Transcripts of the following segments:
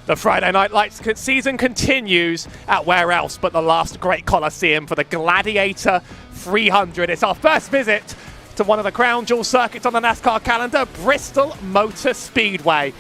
The Friday Night Lights season continues at where else but the last great Coliseum for the Gladiator 300. It's our first visit to one of the crown jewel circuits on the NASCAR calendar, Bristol Motor Speedway.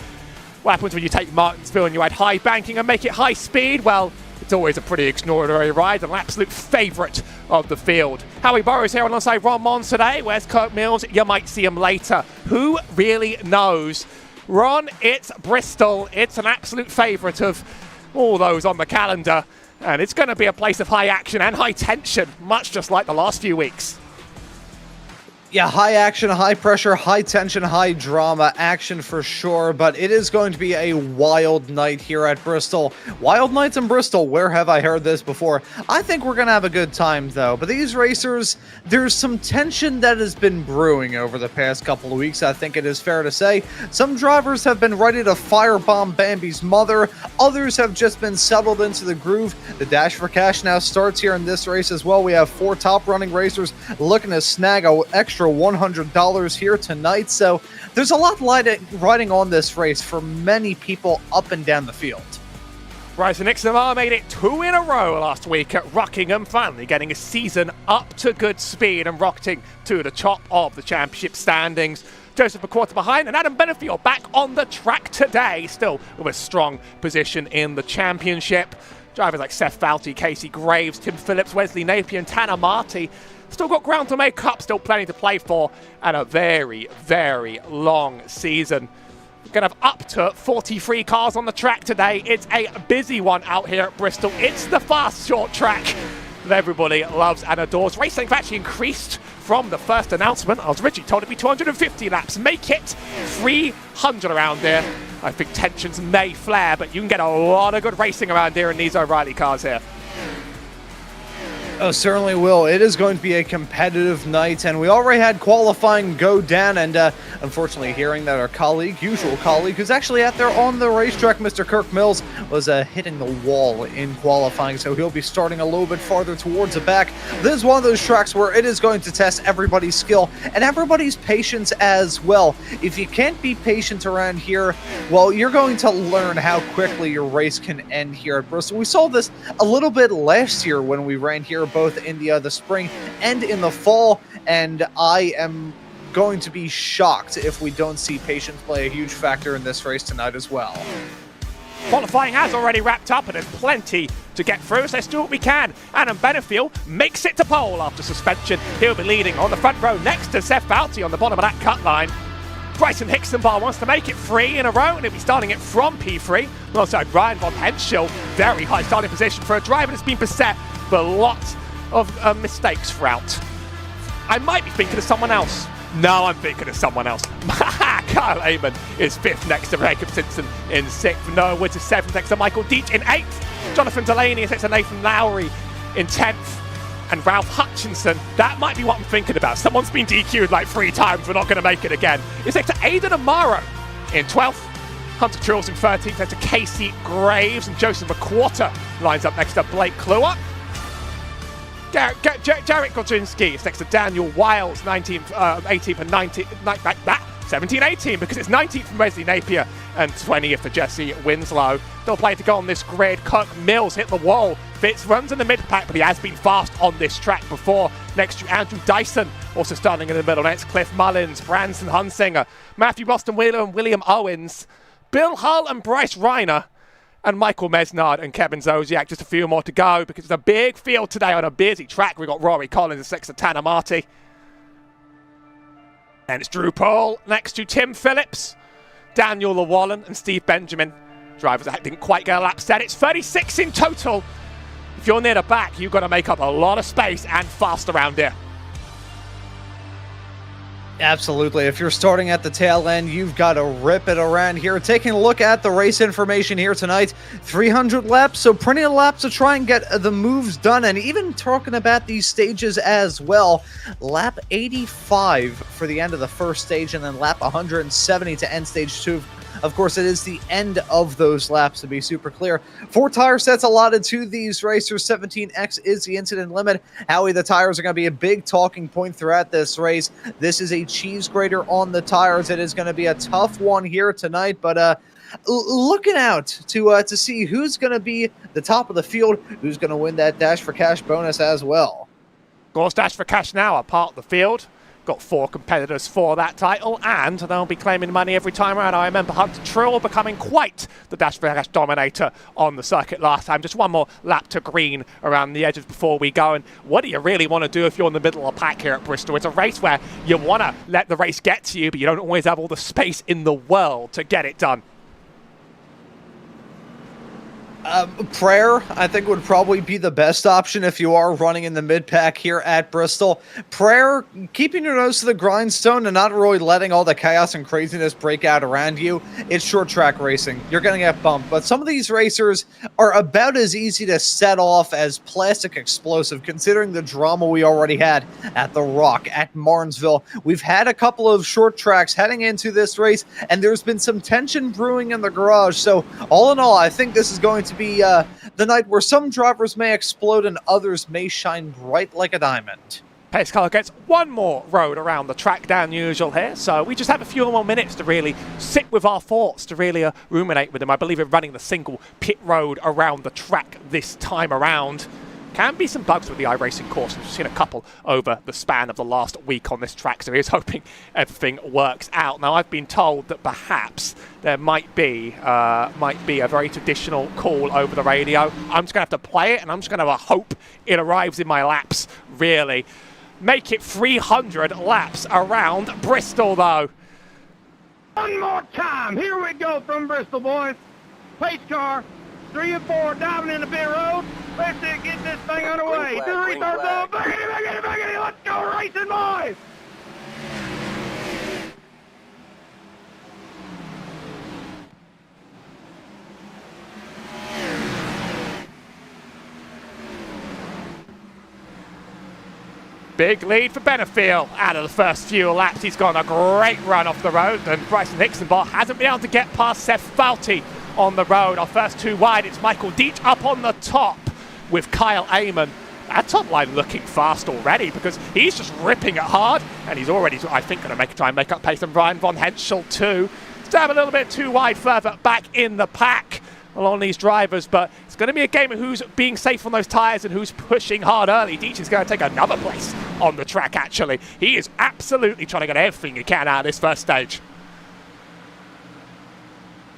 What happens when you take Martinsville and you add high banking and make it high speed? Well, it's always a pretty extraordinary ride and an absolute favourite of the field. Howie Burrows here alongside Ron Mons today. Where's Kirk Mills? You might see him later. Who really knows? Ron, it's Bristol. It's an absolute favourite of all those on the calendar. And it's going to be a place of high action and high tension, much just like the last few weeks. Yeah, high action, high pressure, high tension, high drama action for sure, but it is going to be a wild night here at Bristol. Wild nights in Bristol, where have I heard this before? I think we're going to have a good time though, but these racers, there's some tension that has been brewing over the past couple of weeks, I think it is fair to say. Some drivers have been ready to firebomb Bambi's mother, others have just been settled into the groove. The Dash for Cash now starts here in this race as well. We have 4 top running racers looking to snag an extra $100 here tonight, so there's a lot riding on this race for many people up and down the field. Bryson Nixon made it 2 in a row last week at Rockingham, finally getting his season up to good speed and rocketing to the top of the championship standings. Joseph a quarter behind, and Adam Benefield back on the track today, still with a strong position in the championship. Drivers like Seth Falty, Casey Graves, Tim Phillips, Wesley Napier and Tanner Marty still got ground to make up, still plenty to play for, and a very, very long season. We're going to have up to 43 cars on the track today. It's a busy one out here at Bristol. It's the fast short track that everybody loves and adores. Race length actually increased from the first announcement. I was originally told it'd be 250 laps. Make it 300 around here. I think tensions may flare, but you can get a lot of good racing around here in these O'Reilly cars here. Oh, certainly will. It is going to be a competitive night, and we already had qualifying go down, and unfortunately hearing that our usual colleague, who's actually out there on the racetrack, Mr. Kirk Mills, was hitting the wall in qualifying, so he'll be starting a little bit farther towards the back. This is one of those tracks where it is going to test everybody's skill and everybody's patience as well. If you can't be patient around here, well, you're going to learn how quickly your race can end here at Bristol. We saw this a little bit last year when we ran here, both in the spring and in the fall, and I am going to be shocked if we don't see patience play a huge factor in this race tonight as well. Qualifying has already wrapped up, and there's plenty to get through, so let's do what we can. Adam Benefield makes it to pole after suspension. He'll be leading on the front row next to Seth Falty on the bottom of that cut line. Bryson Hickson-Bar wants to make it 3 in a row, and he'll be starting it from P3. Alongside Ryan von Henschel, very high starting position for a driver that's been beset for lots of mistakes throughout. I might be thinking of someone else. No, I'm thinking of someone else. Kyle Amon is 5th next to Jacob Simpson in 6th. Noah Woods is 7th next to Michael Deach in 8th. Jonathan Delaney is next to Nathan Lowry in 10th. And Ralph Hutchinson, that might be what I'm thinking about. Someone's been DQ'd like 3 times, we're not going to make it again. It's next to Aidan Amaro in 12th. Hunter Trills in 13th, next to Casey Graves, and Joseph McQuarter lines up next to Blake Kluwer. Jarek Godzinski is next to Daniel Wiles, 19th, 18th and 19th, like that, 17, 18, because it's 19th from Wesley Napier and 20th for Jesse Winslow. Still playing to go on this grid. Kirk Mills hit the wall. Fitz runs in the mid-pack, but he has been fast on this track before. Next to Andrew Dyson, also starting in the middle. Next, Cliff Mullins, Branson Hunsinger, Matthew Boston Wheeler and William Owens, Bill Hull and Bryce Reiner, and Michael Mesnard and Kevin Zosiak. Just a few more to go because it's a big field today on a busy track. We've got Rory Collins and 6th to Tanner Marty. And it's Drew Paul next to Tim Phillips, Daniel Llewellyn and Steve Benjamin. Drivers that didn't quite get a lap set. It's 36 in total. If you're near the back, you've got to make up a lot of space and fast around here. Absolutely. If you're starting at the tail end, you've got to rip it around here. Taking a look at the race information here tonight, 300 laps, so plenty of laps to try and get the moves done, and even talking about these stages as well. Lap 85 for the end of the first stage, and then lap 170 to end stage 2. Of course, it is the end of those laps, to be super clear. 4 tire sets allotted to these racers. 17X is the incident limit. Howie, the tires are going to be a big talking point throughout this race. This is a cheese grater on the tires. It is going to be a tough one here tonight, but looking out to see who's going to be the top of the field, who's going to win that Dash for Cash bonus as well. Of course, Dash for Cash now are part of the field. Got 4 competitors for that title, and they'll be claiming money every time around. I remember Hunter Trill becoming quite the Dash for Cash dominator on the circuit last time. Just one more lap to green around the edges before we go. And what do you really want to do if you're in the middle of the pack here at Bristol? It's a race where you want to let the race get to you, but you don't always have all the space in the world to get it done. Prayer, I think, would probably be the best option if you are running in the mid-pack here at Bristol. Prayer, keeping your nose to the grindstone and not really letting all the chaos and craziness break out around you. It's short track racing. You're going to get bumped. But some of these racers are about as easy to set off as Plastic Explosive, considering the drama we already had at The Rock, at Martinsville. We've had a couple of short tracks heading into this race, and there's been some tension brewing in the garage. So all in all, I think this is going to be the night where some drivers may explode and others may shine bright like a diamond. Pace car gets one more road around the track than usual here, so we just have a few more minutes to really sit with our thoughts, to really ruminate with them. I believe we're running the single pit road around the track this time around. Can be some bugs with the iRacing course. We've seen a couple over the span of the last week on this track, so he's hoping everything works out. Now, I've been told that perhaps there might be a very traditional call over the radio. I'm just going to have to play it, and I'm just going to hope it arrives in my laps, really. Make it 300 laps around Bristol, though. One more time. Here we go from Bristol, boys. Pace car, 3 and 4, diving in the pit road. Let's get this thing underway. 2 retards on. Baggity. Let's go racing, boys. Big lead for Benefield. Out of the first few laps, he's got a great run off the road, and Bryson Hicksonball hasn't been able to get past Seth Falty on the road. Our first 2 wide, it's Michael Deach up on the top with Kyle Amon. That top line looking fast already, because he's just ripping it hard, and he's already, I think, going to try and make up pace. And Brian Von Henschel too. Stab a little bit too wide further back in the pack along these drivers, but it's going to be a game of who's being safe on those tyres and who's pushing hard early. Deach is going to take another place on the track, actually. He is absolutely trying to get everything he can out of this first stage.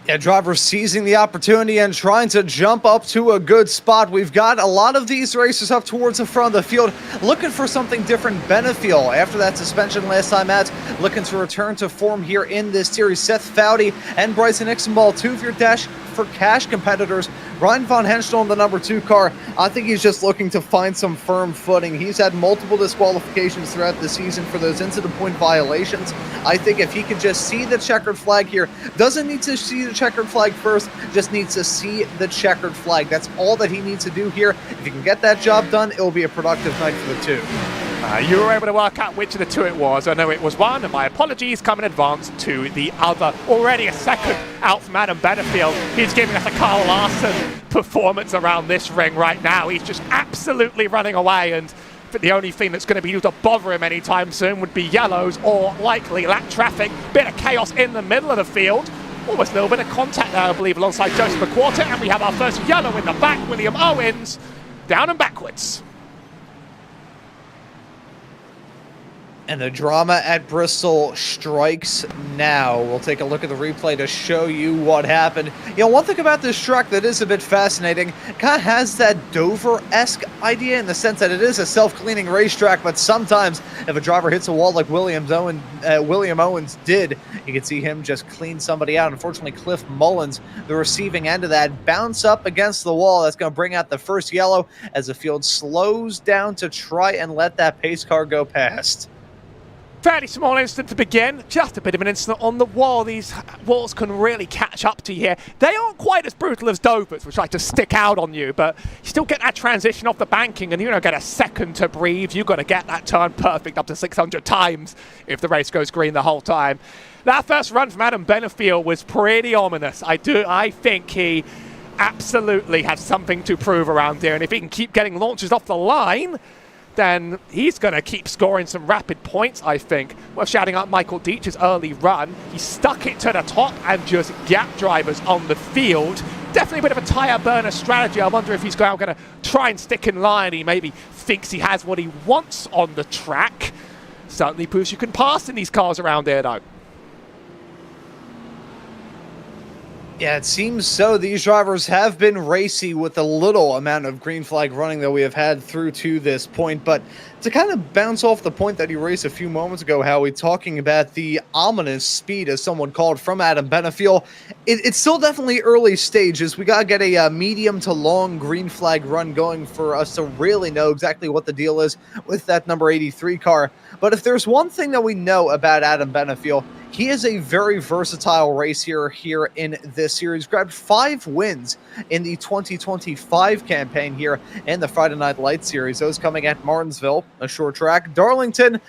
Yeah, drivers seizing the opportunity and trying to jump up to a good spot. We've got a lot of these racers up towards the front of the field looking for something different. Benefield, after that suspension last time out, looking to return to form here in this series. Seth Foudy and Bryson Hicksonball, 2 of your Dash for Cash competitors. Ryan Von Henschel in the number 2 car. I think he's just looking to find some firm footing. He's had multiple disqualifications throughout the season for those into-the-point violations. I think if he can just see the checkered flag here, doesn't need to see the checkered flag first, just needs to see the checkered flag. That's all that he needs to do here. If he can get that job done, it will be a productive night for the 2. You were able to work out which of the 2 it was. I know it was one, and my apologies come in advance to the other. Already a second out from Adam Benefield. He's giving us a Carl Larson performance around this ring right now. He's just absolutely running away, and the only thing that's going to be able to bother him anytime soon would be yellows or likely lap traffic. Bit of chaos in the middle of the field. Almost a little bit of contact there, I believe, alongside Joseph McQuarter, and we have our first yellow in the back. William Owens down and backwards. And the drama at Bristol strikes now. We'll take a look at the replay to show you what happened. You know, one thing about this track that is a bit fascinating, kind of has that Dover-esque idea in the sense that it is a self-cleaning racetrack, but sometimes if a driver hits a wall like William Owens did, you can see him just clean somebody out. Unfortunately, Cliff Mullins, the receiving end of that, bounce up against the wall. That's going to bring out the first yellow as the field slows down to try and let that pace car go past. Fairly small incident to begin, just a bit of an incident on the wall. These walls can really catch up to you here. They aren't quite as brutal as Dover's, which like to stick out on you, but you still get that transition off the banking and you don't get a second to breathe. You've got to get that turn perfect up to 600 times if the race goes green the whole time. That first run from Adam Benefield was pretty ominous. I think he absolutely has something to prove around here, and if he can keep getting launches off the line, then he's going to keep scoring some rapid points, I think. Worth shouting out Michael Deitch's early run. He stuck it to the top and just gap drivers on the field. Definitely a bit of a tyre burner strategy. I wonder if he's going to try and stick in line. He maybe thinks he has what he wants on the track. Certainly proves you can pass in these cars around here, though. Yeah, it seems so. These drivers have been racy with the little amount of green flag running that we have had through to this point. But to kind of bounce off the point that you raised a few moments ago, Howie, talking about the ominous speed, as someone called, from Adam Benefiel, it's still definitely early stages. We got to get a medium to long green flag run going for us to really know exactly what the deal is with that number 83 car. But if there's one thing that we know about Adam Benefiel, he is a very versatile racer here in this series. Grabbed 5 wins in the 2025 campaign here in the Friday Night Lights series. Those coming at Martinsville, a short track. Darlington,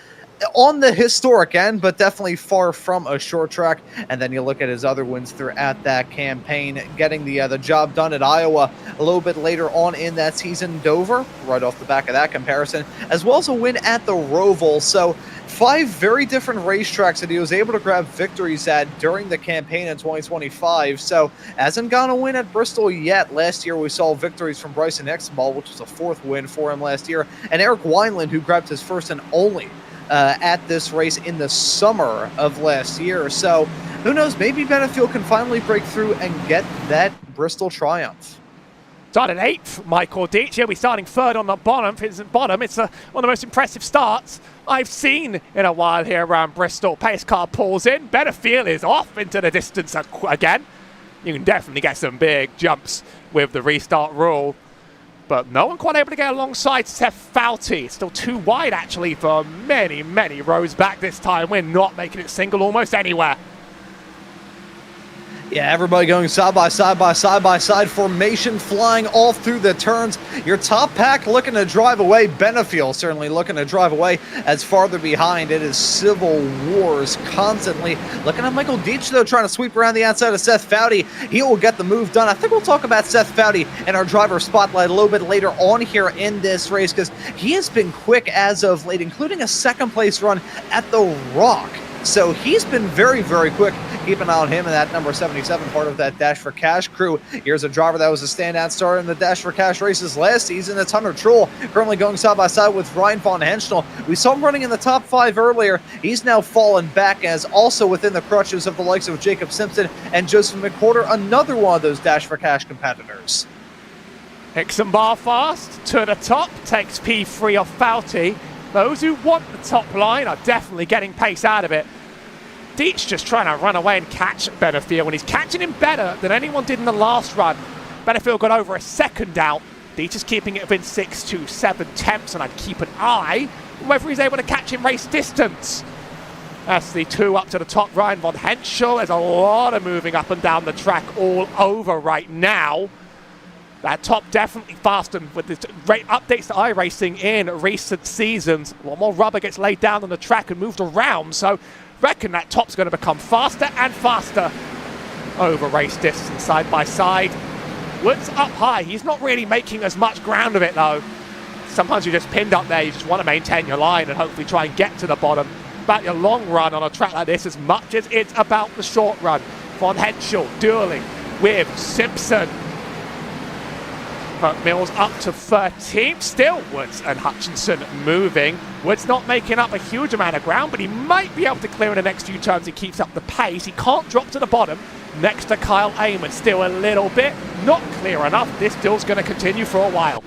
on the historic end, but definitely far from a short track. And then you look at his other wins throughout that campaign, getting the job done at Iowa a little bit later on in that season. Dover, right off the back of that comparison, as well as a win at the Roval. So 5 very different racetracks that he was able to grab victories at during the campaign in 2025. So hasn't gone a win at Bristol yet. Last year we saw victories from Bryson Exball, which was a 4th win for him last year, and Eric Wineland, who grabbed his first and only at this race in the summer of last year. So who knows, maybe Benefiel can finally break through and get that Bristol triumph. Started 8th, Michael Deitch. He'll be starting 3rd on the bottom. It's one of the most impressive starts I've seen in a while here around Bristol. Pace car pulls in. Benefiel is off into the distance again. You can definitely get some big jumps with the restart rule. But no one quite able to get alongside Seth Fouty. Still too wide, actually, for many, many rows back this time. We're not making it single almost anywhere. Yeah, everybody going side by side formation, flying all through the turns. Your top pack looking to drive away. Benefiel certainly looking to drive away. As farther behind, it is Civil Wars constantly. Looking at Michael Deitch, though, trying to sweep around the outside of Seth Fouty. He will get the move done. I think we'll talk about Seth Fouty and our driver spotlight a little bit later on here in this race, because he has been quick as of late, including a 2nd place run at the Rock. So he's been very, very quick. Keep an eye on him in that number 77, part of that Dash for Cash crew. Here's a driver that was a standout star in the Dash for Cash races last season. It's Hunter Troll, currently going side by side with Ryan von Henschel. We saw him running in the top 5 earlier. He's now fallen back, as also within the crutches of the likes of Jacob Simpson and Joseph McWhorter, another one of those Dash for Cash competitors. Hickson bar fast to the top, takes P3 off Fouty. Those who want the top line are definitely getting pace out of it. Deitch just trying to run away and catch Benefiel, and he's catching him better than anyone did in the last run. Benefiel got over a 2nd out. Deitch is keeping it within 6 to 7 tenths, and I'd keep an eye on whether he's able to catch him race distance. That's the 2 up to the top. Ryan von Henschel. There's a lot of moving up and down the track all over right now. That top definitely faster with the updates to iRacing in recent seasons. A lot more rubber gets laid down on the track and moved around, so reckon that top's going to become faster and faster over race distance side by side. Woods up high. He's not really making as much ground of it, though. Sometimes you're just pinned up there. You just want to maintain your line and hopefully try and get to the bottom. About your long run on a track like this as much as it's about the short run. Von Henschel dueling with Simpson. But Mills up to 13th. Still Woods and Hutchinson moving. Woods not making up a huge amount of ground, but he might be able to clear in the next few turns. He keeps up the pace. He can't drop to the bottom. Next to Kyle Amon. Still a little bit. Not clear enough. This duel's going to continue for a while.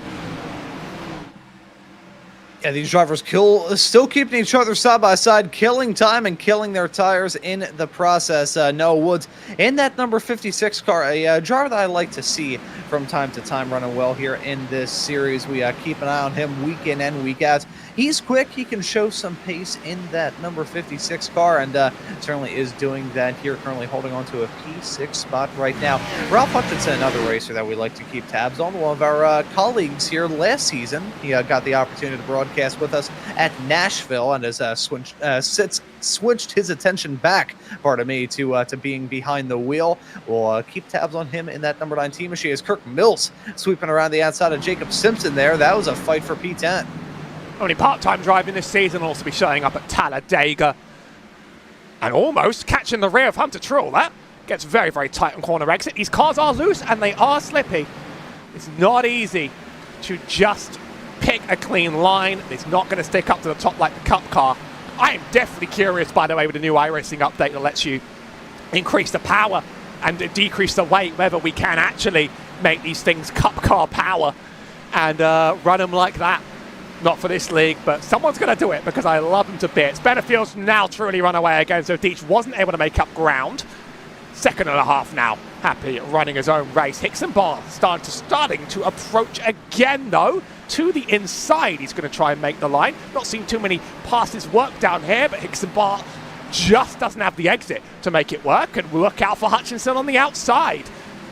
Yeah, these drivers still keeping each other side by side, killing time and killing their tires in the process. Noah Woods in that number 56 car, a driver that I like to see from time to time running well here in this series. We keep an eye on him week in and week out. He's quick. He can show some pace in that number 56 car, and certainly is doing that here, currently holding on to a P6 spot right now. Ralph Hutchinson, another racer that we like to keep tabs on, one of our colleagues here last season. He got the opportunity to broadcast with us at Nashville and has switched his attention back, to being behind the wheel. We'll keep tabs on him in that number 9 team machine as Kirk Mills sweeping around the outside of Jacob Simpson there. That was a fight for P10. Only part-time driving this season, will also be showing up at Talladega. And almost catching the rear of Hunter Trull. That gets very, very tight on corner exit. These cars are loose and they are slippy. It's not easy to just pick a clean line. It's not going to stick up to the top like the Cup car. I am definitely curious, by the way, with the new iRacing update that lets you increase the power and decrease the weight, whether we can actually make these things Cup car power and run them like that. Not for this league, but someone's going to do it because I love them to bits. Benefield's now truly run away again, so Deitch wasn't able to make up ground. Second and a half now, happy running his own race. Hixenbaugh starting to approach again, though, to the inside. He's going to try and make the line. Not seeing too many passes work down here, but Hixenbaugh just doesn't have the exit to make it work, and look out for Hutchinson on the outside.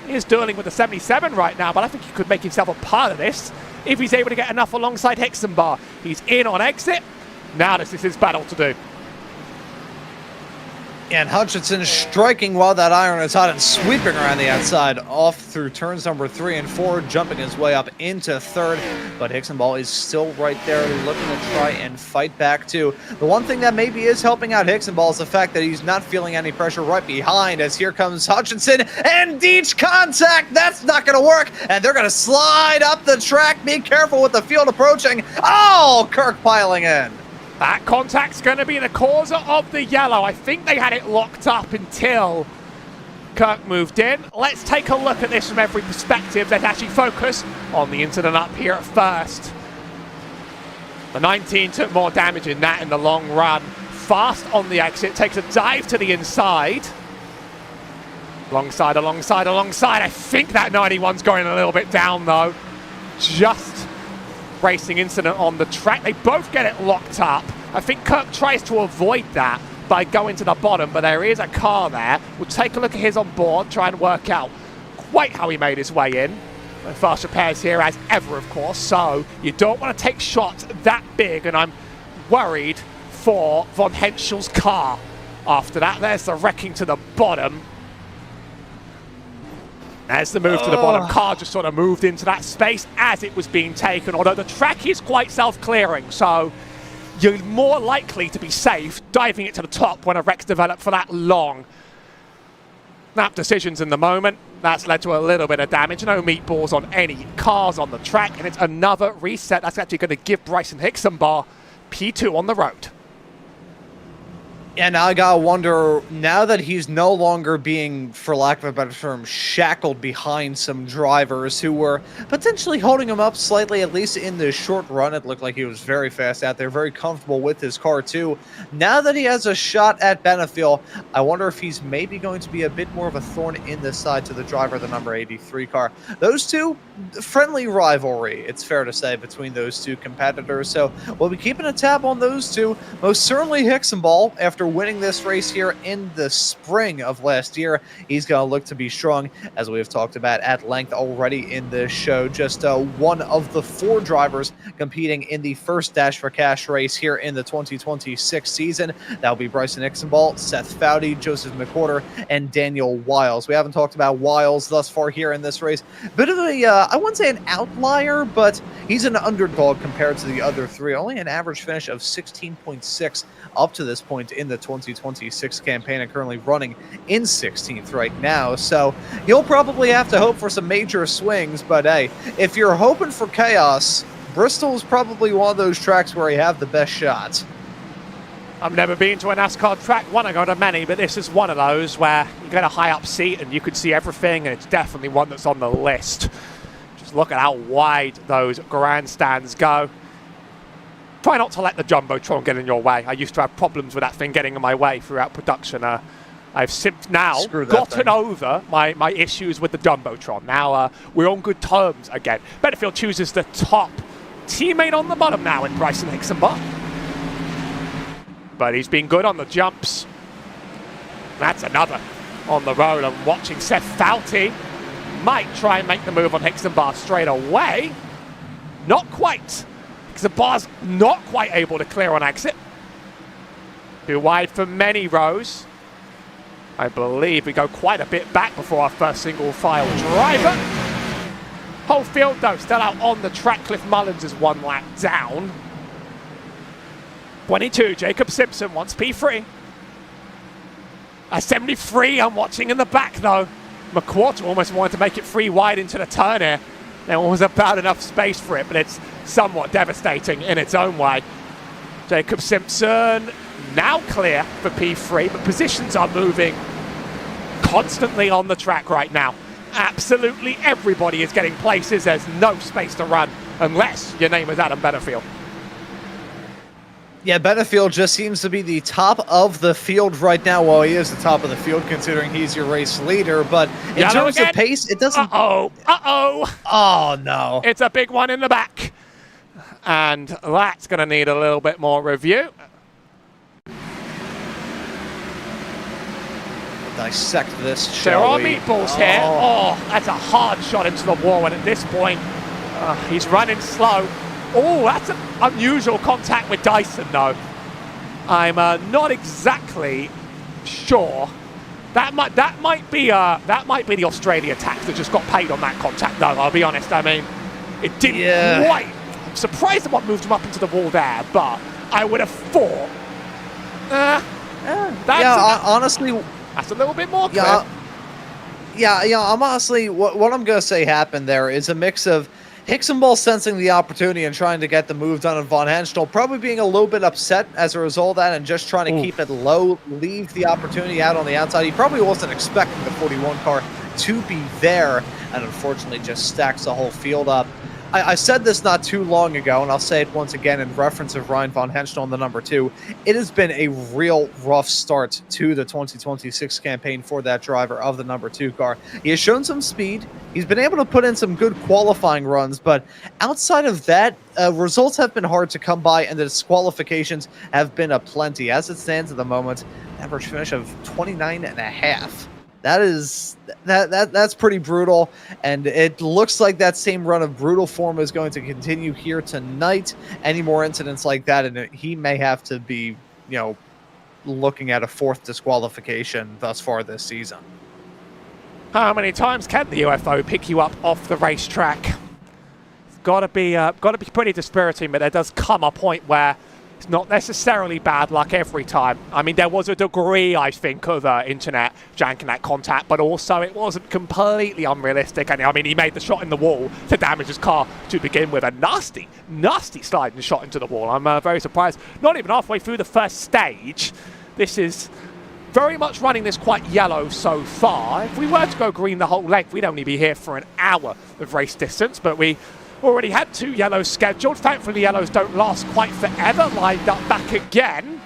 He's dueling with the 77 right now, but I think he could make himself a part of this if he's able to get enough alongside Hixenbaugh. He's in on exit. Now this is his battle to do. And Hutchinson striking while that iron is hot and sweeping around the outside, off through turns number 3 and 4, jumping his way up into third. But Hixenbaugh is still right there, looking to try and fight back too. The one thing that maybe is helping out Hixenbaugh is the fact that he's not feeling any pressure right behind, as here comes Hutchinson and Deitch contact. That's not going to work, and they're going to slide up the track. Be careful with the field approaching. Oh, Kirk piling in. That contact's going to be the causer of the yellow. I think they had it locked up until Kirk moved in. Let's take a look at this from every perspective. Let's actually focus on the incident up here at first. The 19 took more damage in that in the long run. Fast on the exit, takes a dive to the inside. Alongside. I think that 91's going a little bit down, though. Just racing incident on the track. They both get it locked up. I think Kirk tries to avoid that by going to the bottom, but there is a car there. We'll take a look at his on board, try and work out quite how he made his way in. And fast repairs here as ever, of course, so you don't want to take shots that big, and I'm worried for Von Henschel's car. After that, there's the wrecking to the bottom. There's the move to the bottom. Car just sort of moved into that space as it was being taken, although the track is quite self-clearing, so you're more likely to be safe diving it to the top when a wreck's developed for that long. Snap decisions in the moment. That's led to a little bit of damage. No meatballs on any cars on the track, and it's another reset. That's actually going to give Bryson Hixenbaugh P2 on the road. And I gotta wonder, now that he's no longer being, for lack of a better term, shackled behind some drivers who were potentially holding him up slightly, at least in the short run. It looked like he was very fast out there, very comfortable with his car too. Now that he has a shot at Benefiel, I wonder if he's maybe going to be a bit more of a thorn in the side to the driver of the number 83 car. Those two, friendly rivalry, it's fair to say, between those two competitors. So we'll be keeping a tab on those two. Most certainly Hixenbaugh, after winning this race here in the spring of last year, he's going to look to be strong, as we have talked about at length already in this show. Just one of the 4 drivers competing in the first Dash for Cash race here in the 2026 season. That'll be Bryson Hixenbaugh, Seth Foudy, Joseph McWhorter, and Daniel Wiles. We haven't talked about Wiles thus far here in this race. Bit of a, I wouldn't say an outlier, but he's an underdog compared to the other 3. Only an average finish of 16.6 up to this point in the 2026 campaign, and currently running in 16th right now. So you'll probably have to hope for some major swings, but hey, if you're hoping for chaos, Bristol is probably one of those tracks where you have the best shots. I've never been to a NASCAR track, I go to many, but this is one of those where you get a high up seat and you can see everything, and it's definitely one that's on the list. Just look at how wide those grandstands go. Try not to let the Jumbotron get in your way. I used to have problems with that thing getting in my way throughout production. I've now gotten over my issues with the Jumbotron. Now we're on good terms again. Benefield chooses the top teammate on the bottom now in Bryson Hixenbaugh. But he's been good on the jumps. That's another on the road. I'm watching Seth Foudy. Might try and make the move on Hixenbaugh straight away. Not quite. Hixenbaugh's not quite able to clear on exit. Too wide for many rows. I believe we go quite a bit back before our first single file driver. Whole field though still out on the track. Cliff Mullins is 1 lap down. 22, Jacob Simpson wants P3. A 73 I'm watching in the back though. McQuarter almost wanted to make it free wide into the turn here. There was about enough space for it, but it's somewhat devastating in its own way. Jacob Simpson now clear for P3, but positions are moving constantly on the track right now. Absolutely everybody is getting places. There's no space to run unless your name is Adam Benefield. Yeah, Benefield just seems to be the top of the field right now. Well, he is the top of the field considering he's your race leader, but in terms of pace, it doesn't... Oh, no. It's a big one in the back. And that's going to need a little bit more review. Dissect this, there shall are we? meatballs here. Oh, that's a hard shot into the wall, and at this point, he's running slow. Oh, that's an unusual contact with Dyson, though. I'm not exactly sure. That might be the Australia tax that just got paid on that contact, though. I'll be honest. I mean, it didn't quite. I'm surprised at what moved him up into the wall there, but I would have thought. Honestly. That's a little bit more clear. I'm honestly, what I'm going to say happened there is a mix of Hixenball sensing the opportunity and trying to get the move done on Von Henschel, probably being a little bit upset as a result of that and just trying to keep it low, leave the opportunity out on the outside. He probably wasn't expecting the 41 car to be there, and unfortunately just stacks the whole field up. I said this not too long ago, and I'll say it once again in reference of Ryan Von Henschel on the number 2. It has been a real rough start to the 2026 campaign for that driver of the number 2 car. He has shown some speed. He's been able to put in some good qualifying runs, but outside of that, results have been hard to come by, and the disqualifications have been aplenty. As it stands at the moment, average finish of 29.5. That's pretty brutal, and it looks like that same run of brutal form is going to continue here tonight. Any more incidents like that, and he may have to be, looking at a 4th disqualification thus far this season. How many times can the UFO pick you up off the racetrack? It's got to be pretty dispiriting, but there does come a point where it's not necessarily bad luck every time. I mean, there was a degree, I think, of internet janking that contact, but also it wasn't completely unrealistic. And I mean, he made the shot in the wall to damage his car to begin with. A nasty, nasty sliding shot into the wall. I'm very surprised. Not even halfway through the first stage. This is very much running this quite yellow so far. If we were to go green the whole length, we'd only be here for an hour of race distance, but we already had 2 yellows scheduled. Thankfully, yellows don't last quite forever. Lined up back again.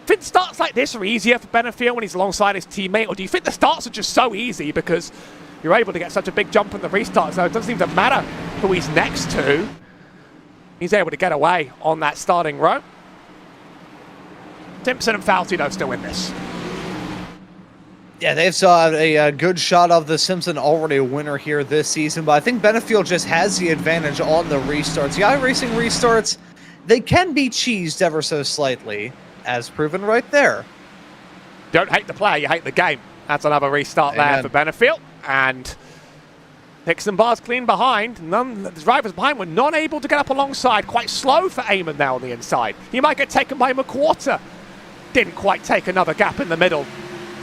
Think starts like this are easier for Benefield when he's alongside his teammate, or do you think the starts are just so easy because you're able to get such a big jump in the restart, so it doesn't seem to matter who he's next to. He's able to get away on that starting row. Simpson and Fauci don't still win this. Yeah, they've saw a good shot of the Simpson, already a winner here this season, but I think Benefield just has the advantage on the restarts. The iRacing restarts, they can be cheesed ever so slightly, as proven right there. Don't hate the player, you hate the game. That's another restart there for Benefield. And Nixon bars clean behind. The drivers behind were not able to get up alongside. Quite slow for Eamon now on the inside. He might get taken by McQuarter. Didn't quite take another gap in the middle.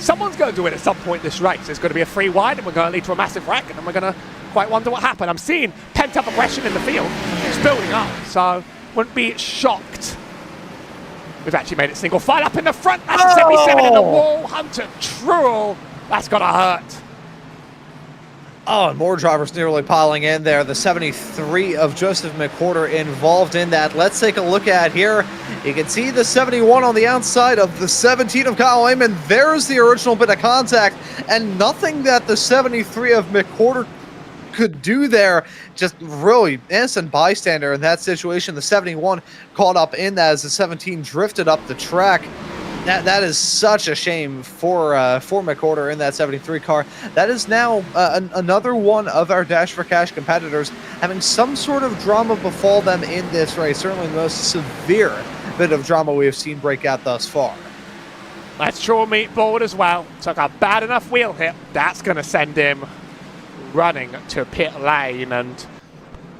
Someone's going to do it at some point this race. There's going to be a free wide, and we're going to lead to a massive wreck, and then we're going to quite wonder what happened. I'm seeing pent-up aggression in the field. It's building up, so wouldn't be shocked. We've actually made it single file up in the front. That's a 77 in the wall. Hunter Truel. That's going to hurt. Oh, and more drivers nearly piling in there. The 73 of Joseph McWhorter involved in that. Let's take a look at here. You can see the 71 on the outside of the 17 of Kyle Eamon. There's the original bit of contact, and nothing that the 73 of McWhorter could do there. Just really innocent bystander in that situation. The 71 caught up in that as the 17 drifted up the track. That is such a shame for McWhorter in that 73 car. That is now another one of our Dash for Cash competitors having some sort of drama befall them in this race. Certainly the most severe bit of drama we have seen break out thus far. That's Troy Meatball as well. Took a bad enough wheel hit. That's going to send him running to pit lane, and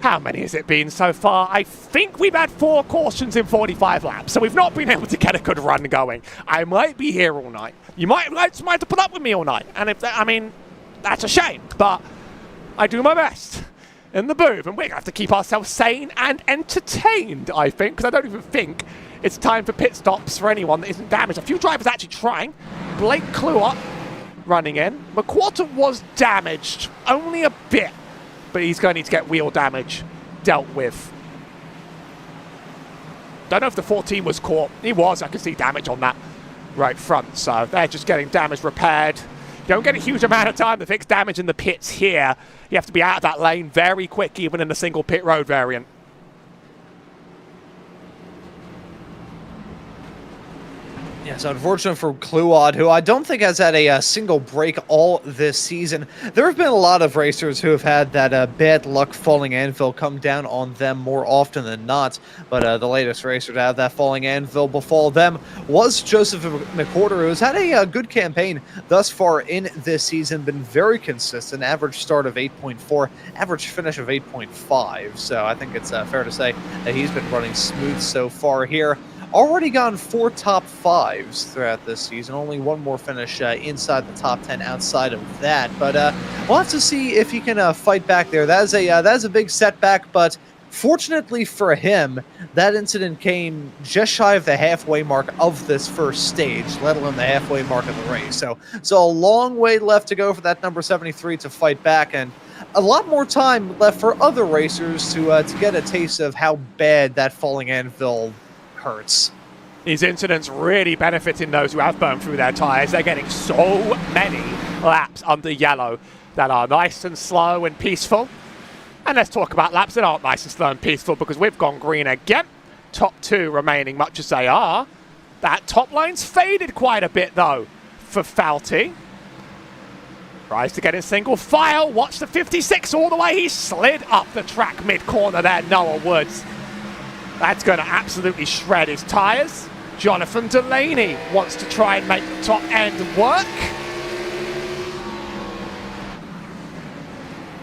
How many has it been so far? I think we've had 4 cautions in 45 laps, so we've not been able to get a good run going. I might be here all night. You might like to put up with me all night, and I mean, that's a shame, but I do my best in the booth, and we're going to have to keep ourselves sane and entertained, I think, because I don't even think it's time for pit stops for anyone that isn't damaged. A few drivers actually trying. Blake Kluart running in. McQuarter was damaged, only a bit, but he's going to need to get wheel damage dealt with. Don't know if the 14 was caught. He was. I can see damage on that right front, so they're just getting damage repaired. You don't get a huge amount of time to fix damage in the pits here. You have to be out of that lane very quick, even in a single pit road variant. Yes, unfortunate for Kluad, who I don't think has had a single break all this season. There have been a lot of racers who have had that bad luck falling anvil come down on them more often than not, but the latest racer to have that falling anvil befall them was Joseph McWhorter, who has had a good campaign thus far in this season, been very consistent, average start of 8.4, average finish of 8.5, so I think it's fair to say that he's been running smooth so far here. Already gone 4 top 5s throughout this season. Only one more finish inside the top 10 outside of that. But we'll have to see if he can fight back there. That is a big setback, but fortunately for him, that incident came just shy of the halfway mark of this first stage, let alone the halfway mark of the race. So a long way left to go for that number 73 to fight back, and a lot more time left for other racers to get a taste of how bad that falling anvil hurts. These incidents really benefiting those who have burned through their tyres. They're getting so many laps under yellow that are nice and slow and peaceful. And let's talk about laps that aren't nice and slow and peaceful, because we've gone green again. Top 2 remaining much as they are. That top line's faded quite a bit though for Falty. Tries to get in single file. Watch the 56 all the way. He slid up the track mid-corner there, Noah Woods. That's going to absolutely shred his tyres. Jonathan Delaney wants to try and make the top end work.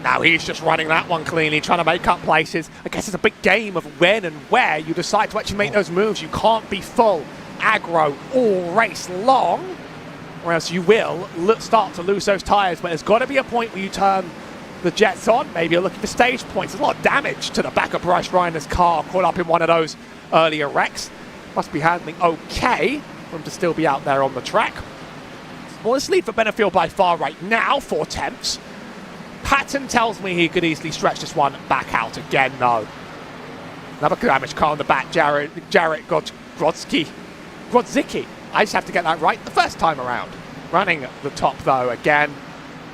Now he's just running that one cleanly, trying to make up places. I guess it's a big game of when and where you decide to actually make those moves. You can't be full aggro all race long, or else you will start to lose those tyres. But there's got to be a point where you turn the jets on. Maybe you're looking for stage points. There's a lot of damage to the back of Bryce Reiner's car, caught up in one of those earlier wrecks. Must be handling okay for him to still be out there on the track. Smallest lead for Benefield by far right now, 4 tenths. Patton tells me he could easily stretch this one back out again, though. Another damaged car on the back, Jarek Grodzicki. I just have to get that right the first time around. Running the top, though, again.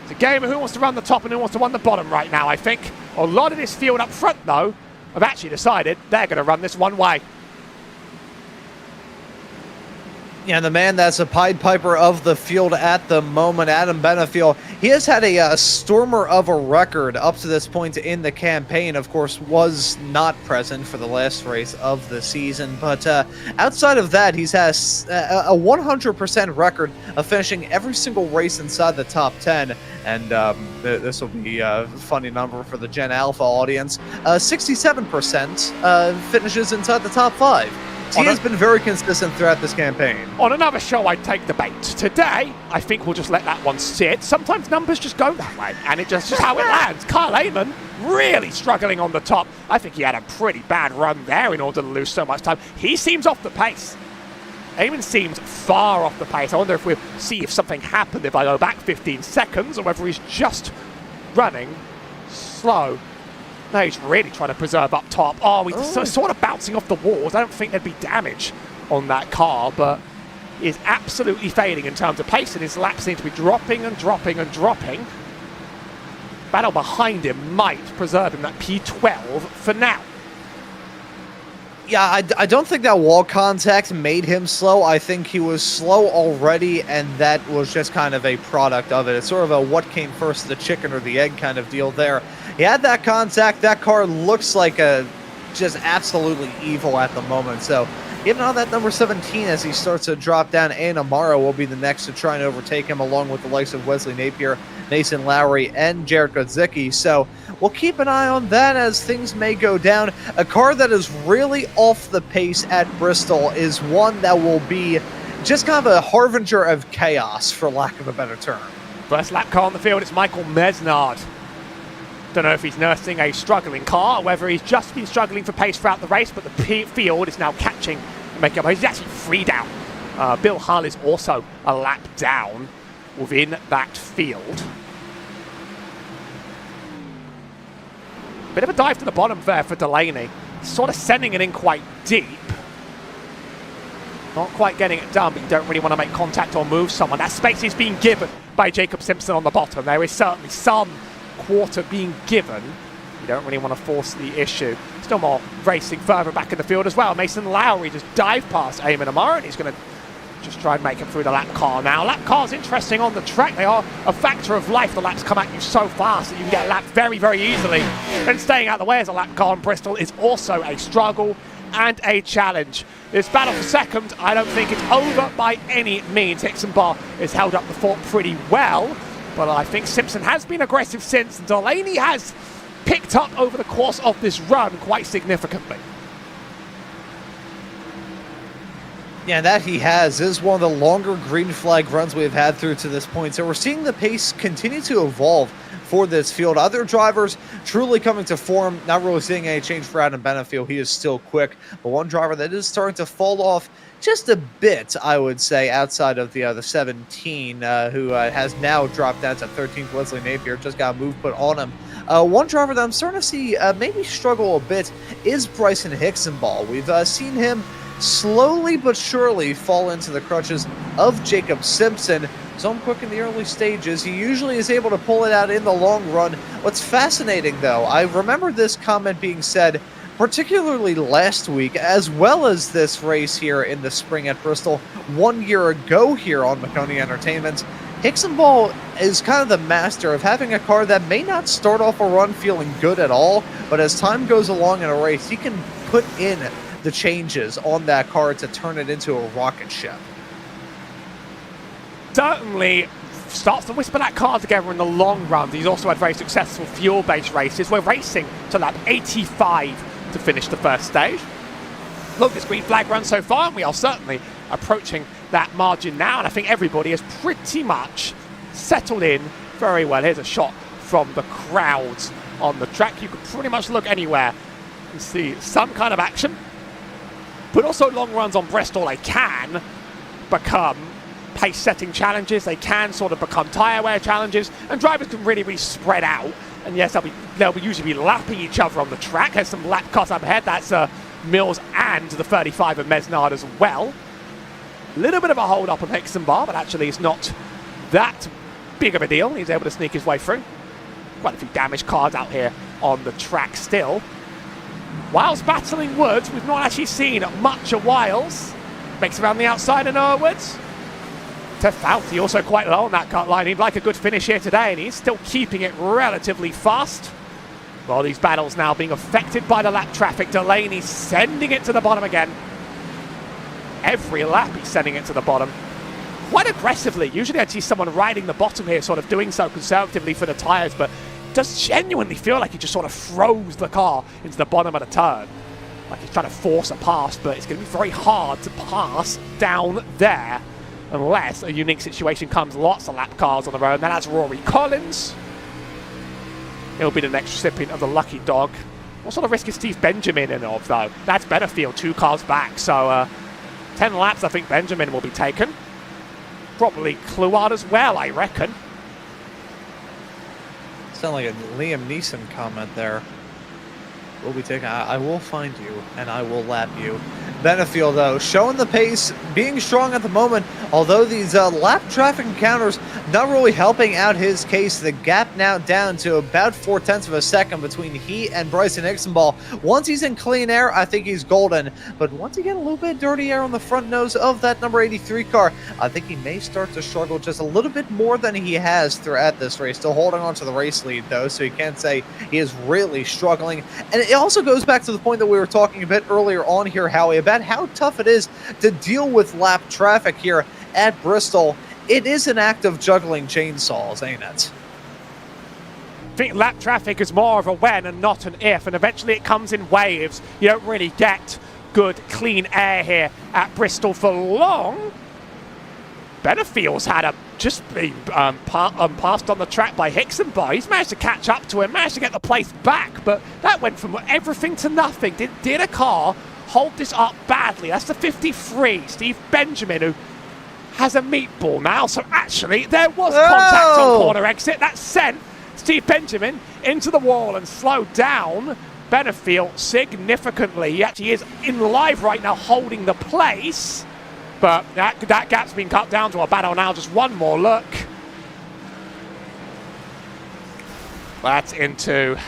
It's a game of who wants to run the top and who wants to run the bottom right now, I think. A lot of this field up front, though, have actually decided they're going to run this one way. Yeah, the man that's a Pied Piper of the field at the moment, Adam Benefield, he has had a stormer of a record up to this point in the campaign. Of course, was not present for the last race of the season, but outside of that, he's has a 100% record of finishing every single race inside the top 10, and this will be a funny number for the Gen Alpha audience. 67% finishes inside the top 5. He has been very consistent throughout this campaign. On another show, I'd take the bait. Today, I think we'll just let that one sit. Sometimes numbers just go that way, and it's just how it lands. Kyle Amon really struggling on the top. I think he had a pretty bad run there in order to lose so much time. He seems off the pace. Amon seems far off the pace. I wonder if we'll see if something happened if I go back 15 seconds, or whether he's just running slow. No, he's really trying to preserve up top. Oh, he's sort of bouncing off the walls. I don't think there'd be damage on that car, but is absolutely fading in terms of pace, and his laps seem to be dropping and dropping and dropping. Battle behind him might preserve him that P12 for now. Yeah, I don't think that wall contact made him slow. I think he was slow already, and that was just kind of a product of it. It's sort of a what came first, the chicken or the egg kind of deal there. He had that contact. That car looks like a just absolutely evil at the moment. So getting on that number 17 as he starts to drop down. Amaro will be the next to try and overtake him, along with the likes of Wesley Napier, Mason Lowry, and Jared Godzicki. So we'll keep an eye on that as things may go down. A car that is really off the pace at Bristol is one that will be just kind of a harbinger of chaos, for lack of a better term. First lap car on the field, it's Michael Mesnard. Don't know if he's nursing a struggling car or whether he's just been struggling for pace throughout the race, but the field is now catching and making up. He's actually 3 down. Bill Hull is also a lap down within that field. Bit of a dive to the bottom there for Delaney. Sort of sending it in quite deep. Not quite getting it done, but you don't really want to make contact or move someone. That space is being given by Jacob Simpson on the bottom. There is certainly some quarter being given. You don't really want to force the issue. Still more racing further back in the field as well. Mason Lowry just dive past Eamon Amaro, and he's going to just try and make him through the lap car now. Lap cars interesting on the track. They are a factor of life. The laps come at you so fast that you can get lapped very, very easily. And staying out of the way as a lap car in Bristol is also a struggle and a challenge. This battle for second, I don't think it's over by any means. Hickson-Bar has held up the fort pretty well, but I think Simpson has been aggressive since, and Delaney has picked up over the course of this run quite significantly. Yeah, that he has. This is one of the longer green flag runs we've had through to this point. So we're seeing the pace continue to evolve for this field. Other drivers truly coming to form. Not really seeing any change for Adam Benefield. He is still quick. But one driver that is starting to fall off just a bit, I would say, outside of the 17, who has now dropped down to 13th. Wesley Napier just got a move put on him. One driver that I'm starting to see maybe struggle a bit is Bryson Hickson-Ball. We've seen him slowly but surely fall into the crutches of Jacob Simpson. So quick in the early stages. He usually is able to pull it out in the long run. What's fascinating, though, I remember this comment being said particularly last week, as well as this race here in the spring at Bristol 1 year ago here on Maconi Entertainment. Hickson-Ball is kind of the master of having a car that may not start off a run feeling good at all, but as time goes along in a race, he can put in the changes on that car to turn it into a rocket ship. Certainly starts to whisper that car together in the long run. He's also had very successful fuel-based races. We're racing to lap 85 to finish the first stage. Longest green flag run so far, and we are certainly approaching that margin now, and I think everybody has pretty much settled in very well. Here's a shot from the crowds on the track. You could pretty much look anywhere and see some kind of action. But also long runs on Bristol, they can become pace-setting challenges. They can sort of become tyre wear challenges, and drivers can really spread out. And yes, they'll usually be lapping each other on the track. There's some lap cuts up ahead. That's Mills and the 35 of Mesnard as well. A little bit of a hold up on Hickson-Bar, but actually it's not that big of a deal. He's able to sneak his way through. Quite a few damaged cars out here on the track still. Whilst battling Woods, we've not actually seen much of Wiles. Makes around the outside of Noah Woods. Tefauti also quite low on that cut line. He'd like a good finish here today, and he's still keeping it relatively fast. Well, these battles now being affected by the lap traffic. Delaney sending it to the bottom again. Every lap he's sending it to the bottom. Quite aggressively. Usually I'd see someone riding the bottom here, sort of doing so conservatively for the tyres, but it does genuinely feel like he just sort of throws the car into the bottom of the turn. Like he's trying to force a pass, but it's going to be very hard to pass down there unless a unique situation comes. Lots of lap cars on the road, and then that's Rory Collins. He'll be the next recipient of the lucky dog. What sort of risk is Steve Benjamin in of, though? That's Benefield, 2 cars back, so 10 laps I think Benjamin will be taken. Probably Kluard as well, I reckon. Sound like a Liam Neeson comment there. We'll be taking. I will find you and I will lap you. Benefield, though, showing the pace, being strong at the moment, although these lap traffic encounters not really helping out his case. The gap now down to about 0.4 of a second between he and Bryson Hixenball. Once he's in clean air, I think he's golden, but once he gets a little bit dirty air on the front nose of that number 83 car, I think he may start to struggle just a little bit more than he has throughout this race. Still holding on to the race lead, though, so you can't say he is really struggling. And it also goes back to the point that we were talking a bit earlier on here, Howie, about how tough it is to deal with lap traffic here at Bristol. It is an act of juggling chainsaws, ain't it? I think lap traffic is more of a when and not an if, and eventually it comes in waves. You don't really get good, clean air here at Bristol for long. Benefield's had just been passed on the track by Hixenball. He's managed to catch up to him, managed to get the place back, but that went from everything to nothing. Did a car hold this up badly? That's the 53, Steve Benjamin, who has a meatball now. So actually, there was contact on corner exit. That sent Steve Benjamin into the wall and slowed down Benefield significantly. He actually is in live right now, holding the place. But that gap's been cut down to a battle now. Just one more look. That's into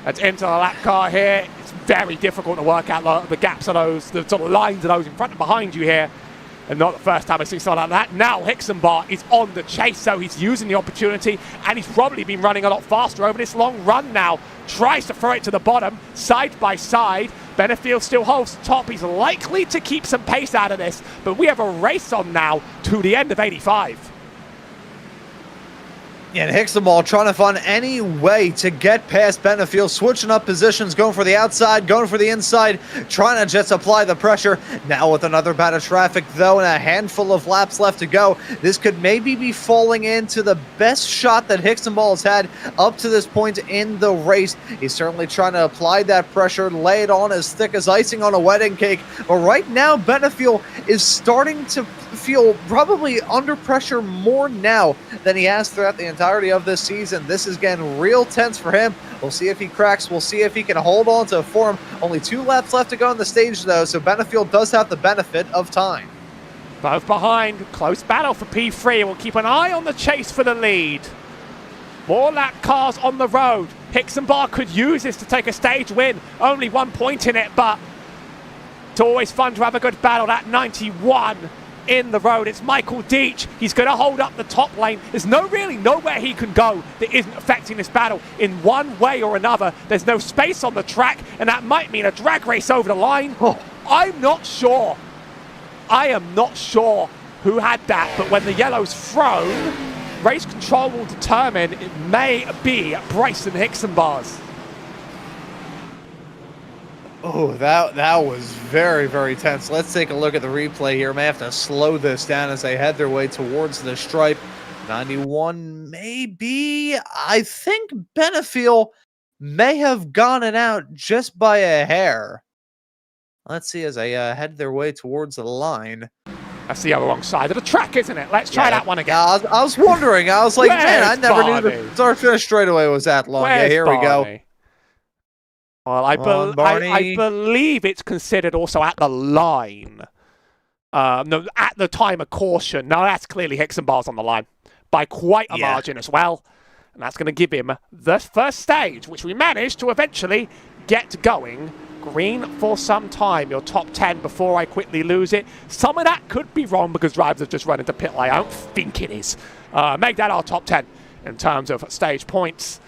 the lap car here. It's very difficult to work out the gaps of those, the sort of lines of those in front and behind you here. And not the first time I've seen something like that. Now Hixenball is on the chase, so he's using the opportunity, and he's probably been running a lot faster over this long run now. Tries to throw it to the bottom, side by side. Benefield still holds top. He's likely to keep some pace out of this, but we have a race on now to the end of 85. And Hixenball trying to find any way to get past Benefield, switching up positions, going for the outside, going for the inside, trying to just apply the pressure. Now with another bout of traffic, though, and a handful of laps left to go, this could maybe be falling into the best shot that Hixenball has had up to this point in the race. He's certainly trying to apply that pressure, lay it on as thick as icing on a wedding cake. But right now, Benefield is starting to feel probably under pressure more now than he has throughout the entirety of this season. This is getting real tense for him. We'll see if he cracks. We'll see if he can hold on to a form. Only 2 laps left to go on the stage, though, so Benefield does have the benefit of time. Both behind. Close battle for P3. We'll keep an eye on the chase for the lead. More lap cars on the road. Hixenball could use this to take a stage win. Only 1 point in it, but it's always fun to have a good battle. That 91 in the road. It's Michael Deach. He's going to hold up the top lane. There's really nowhere he can go that isn't affecting this battle in one way or another. There's no space on the track, and that might mean a drag race over the line. I'm not sure. I am not sure who had that, but when the yellow's thrown, race control will determine it may be Bryson Hixenball's. Oh, that was very, very tense. Let's take a look at the replay here. May have to slow this down as they head their way towards the stripe. 91 maybe. I think Benefield may have gone it out just by a hair. Let's see as they head their way towards the line. That's the other wrong side of the track, isn't it? Let's try that one again. I was wondering. I was like, man, I never knew the start finish straightaway was that long. Yeah, here we go. Well, I believe it's considered also at the line. No, at the time of caution. No, that's clearly Hixenball's on the line by quite a margin as well. And that's going to give him the first stage, which we managed to eventually get going. Green for some time, your top 10 before I quickly lose it. Some of that could be wrong because drivers have just run into pit lane. I don't think it is. Make that our top 10 in terms of stage points.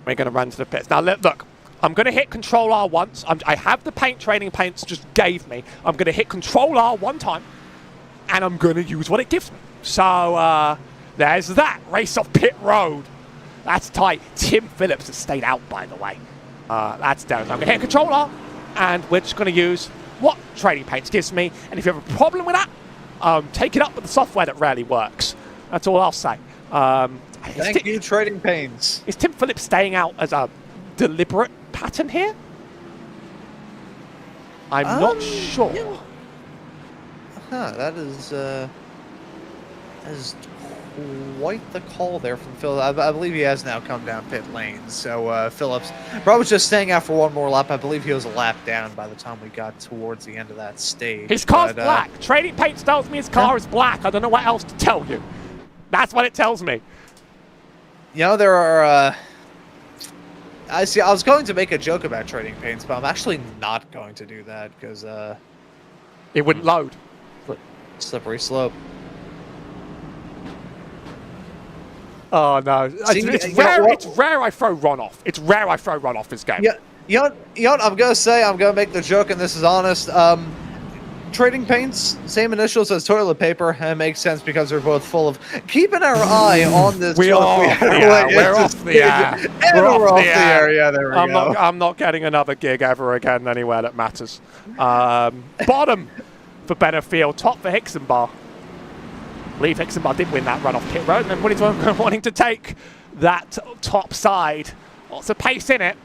We're going to run to the pits. Now, look, I'm going to hit Control R once. I have the paint training paints just gave me. I'm going to hit Control R one time, and I'm going to use what it gives me. So, there's that. Race off pit road. That's tight. Tim Phillips has stayed out, by the way. That's down. I'm going to hit Control R, and we're just going to use what training paints gives me. And if you have a problem with that, take it up with the software that rarely works. That's all I'll say. Thank you, Trading Pains. Is Tim Phillips staying out as a deliberate pattern here? I'm not sure. Yeah. That is quite the call there from Phil. I believe he has now come down pit lane. So Phillips probably just staying out for one more lap. I believe he was a lap down by the time we got towards the end of that stage. His car's black. Trading Paints tells me his car is black. I don't know what else to tell you. That's what it tells me. You know, there are... I was going to make a joke about Trading Paints, but I'm actually not going to do that because... it wouldn't load. Slippery slope. Oh, no. It's rare I throw Ron off. It's rare I throw Ron off this game. Yeah, you know what I'm going to say? I'm going to make the joke, and this is honest. Trading Paints, same initials as toilet paper, and it makes sense because they're both full of... Keeping our eye on this... We're off the air. We're off the air. We're off the air. Yeah, there we go. I'm not getting another gig ever again anywhere that matters. Bottom for Benefield, top for Hixenbar. I believe Hixenbar did win that run off pit road, and then Woody's wanting to take that top side. Lots of pace in it.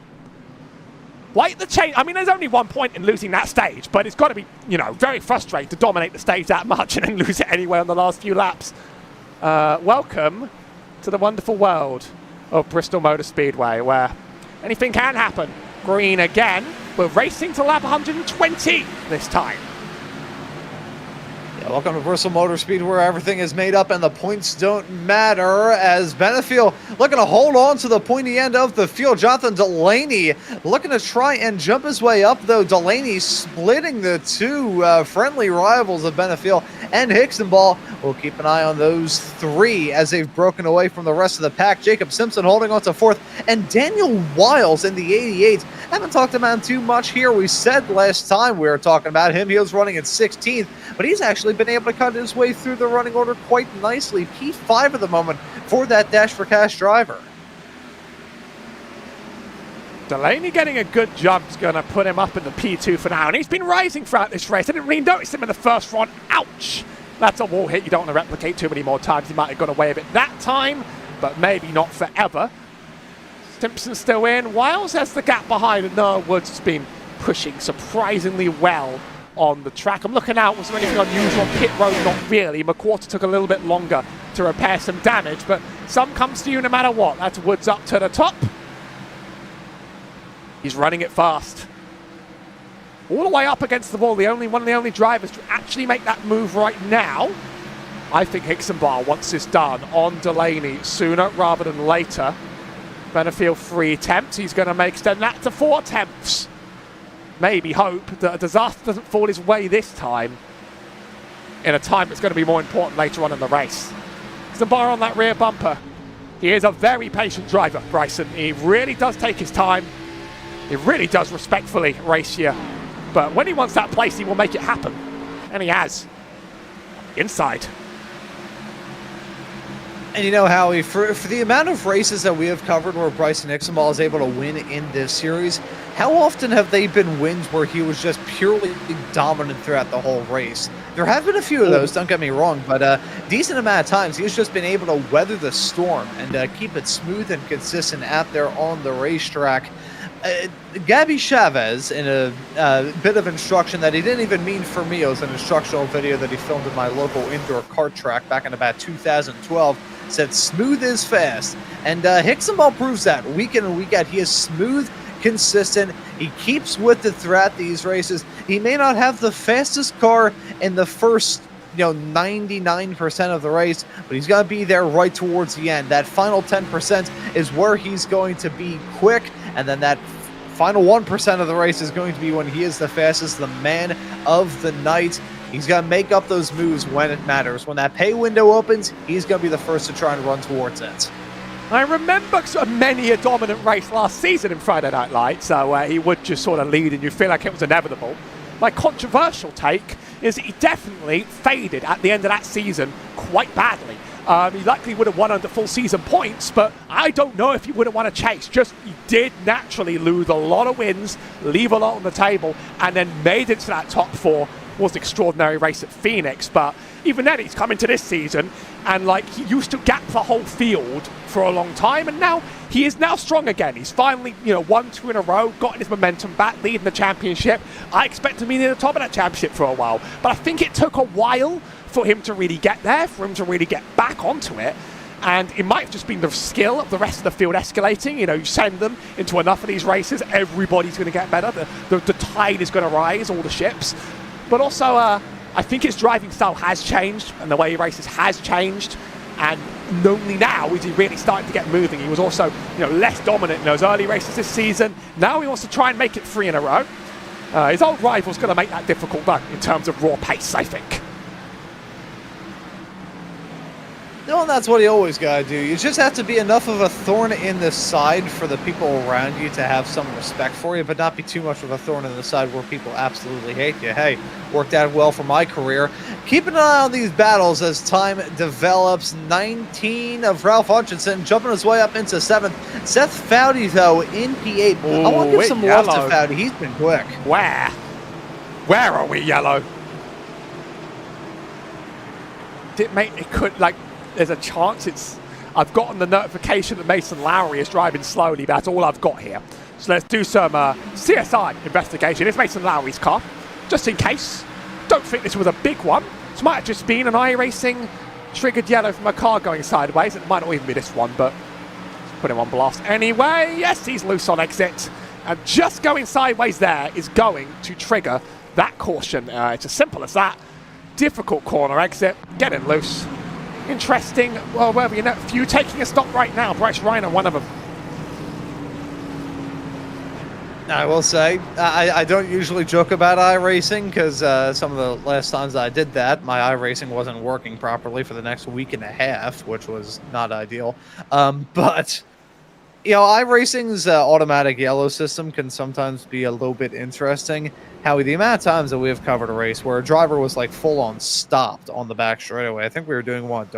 Why the change? I mean, there's only 1 point in losing that stage, but it's got to be, you know, very frustrating to dominate the stage that much and then lose it anyway on the last few laps. Welcome to the wonderful world of Bristol Motor Speedway, where anything can happen. Green again. We're racing to lap 120 this time. Yeah, welcome to Bristol Motor Speed, where everything is made up and the points don't matter, as Benefield looking to hold on to the pointy end of the field. Jonathan Delaney looking to try and jump his way up, though. Delaney splitting the two friendly rivals of Benefield and Hixenball. We'll keep an eye on those three as they've broken away from the rest of the pack. Jacob Simpson holding on to fourth, and Daniel Wiles in the 88. Haven't talked about him too much here. We said last time we were talking about him, he was running in 16th, but he's actually been able to cut his way through the running order quite nicely. P5 at the moment for that Dash for Cash driver. Delaney getting a good jump is going to put him up in the P2 for now, and he's been rising throughout this race. I didn't really notice him in the first run. Ouch! That's a wall hit you don't want to replicate too many more times. He might have got away with it that time, but maybe not forever. Simpson's still in. Wiles has the gap behind, and Noah Woods has been pushing surprisingly well on the track. I'm looking out. Was there anything unusual on pit road? Not really. McQuarter took a little bit longer to repair some damage, but some comes to you no matter what. That's Woods up to the top. He's running it fast. All the way up against the wall. One of the only drivers to actually make that move right now. I think Hixenbar wants this done on Delaney sooner rather than later. Benefield 3 attempts. He's going to extend that to 4 attempts. Maybe hope that a disaster doesn't fall his way this time in a time that's going to be more important later on in the race. Hixenbar on that rear bumper. He is a very patient driver, Bryson. He really does take his time. He really does respectfully race here. But when he wants that place, he will make it happen. And he has. Inside. And you know, Howie, for the amount of races that we have covered where Bryson Hixenball is able to win in this series, how often have they been wins where he was just purely dominant throughout the whole race? There have been a few of those, don't get me wrong, but a decent amount of times he's just been able to weather the storm and keep it smooth and consistent out there on the racetrack. Gabby Chavez, in a bit of instruction that he didn't even mean for me, it was an instructional video that he filmed at my local indoor kart track back in about 2012, said smooth is fast. And Hixenball proves that week in and week out. He is smooth, consistent. He keeps with it throughout these races. He may not have the fastest car in the first 99% of the race, but he's going to be there right towards the end. That final 10% is where he's going to be quick, and then that final 1% of the race is going to be when he is the fastest, the man of the night. He's going to make up those moves when it matters. When that pay window opens, he's going to be the first to try and run towards it. I remember many a dominant race last season in Friday Night Lights, so he would just sort of lead and you feel like it was inevitable. My controversial take is he definitely faded at the end of that season quite badly. He likely would have won under full season points, but I don't know if he would have won a chase. Just he did naturally lose a lot of wins, leave a lot on the table, and then made it to that top 4. Was an extraordinary race at Phoenix, but even then he's come into this season and he used to gap the whole field for a long time, and now he is now strong again. He's finally won 2 in a row, gotten his momentum back, leading the championship. I expect him to be near the top of that championship for a while, but I think it took a while for him to really get there, for him to really get back onto it. And it might have just been the skill of the rest of the field escalating. You know, you send them into enough of these races, everybody's going to get better. The tide is going to rise, all the ships. But also, I think his driving style has changed, and the way he races has changed. And only now is he really starting to get moving. He was also, you know, less dominant in those early races this season. Now he wants to try and make it 3 in a row. His old rival's going to make that difficult, though, in terms of raw pace, I think. No, and that's what you always gotta do. You just have to be enough of a thorn in the side for the people around you to have some respect for you, but not be too much of a thorn in the side where people absolutely hate you. Hey, worked out well for my career. Keep an eye on these battles as time develops. 19 of Ralph Hutchinson jumping his way up into 7th. Seth Foudy, though, in P8. I want to give some love to Foudy. He's been quick. Where? Where are we, Yellow? It could, like... There's a chance I've gotten the notification that Mason Lowry is driving slowly. That's all I've got here. So let's do some CSI investigation. It's Mason Lowry's car, just in case. Don't think this was a big one. This might have just been an iRacing triggered yellow from a car going sideways. It might not even be this one, but let's put him on blast anyway. Yes, he's loose on exit. And just going sideways there is going to trigger that caution. It's as simple as that. Difficult corner exit, getting loose. Interesting. Well, wherever you know, few taking a stop right now. Bryce Reiner, one of them. I will say, I don't usually joke about iRacing because some of the last times I did that, my iRacing wasn't working properly for the next week and a half, which was not ideal. But, you know, iRacing's automatic yellow system can sometimes be a little bit interesting. Howie, the amount of times that we have covered a race where a driver was like full-on stopped on the back straightaway. I think we were doing one at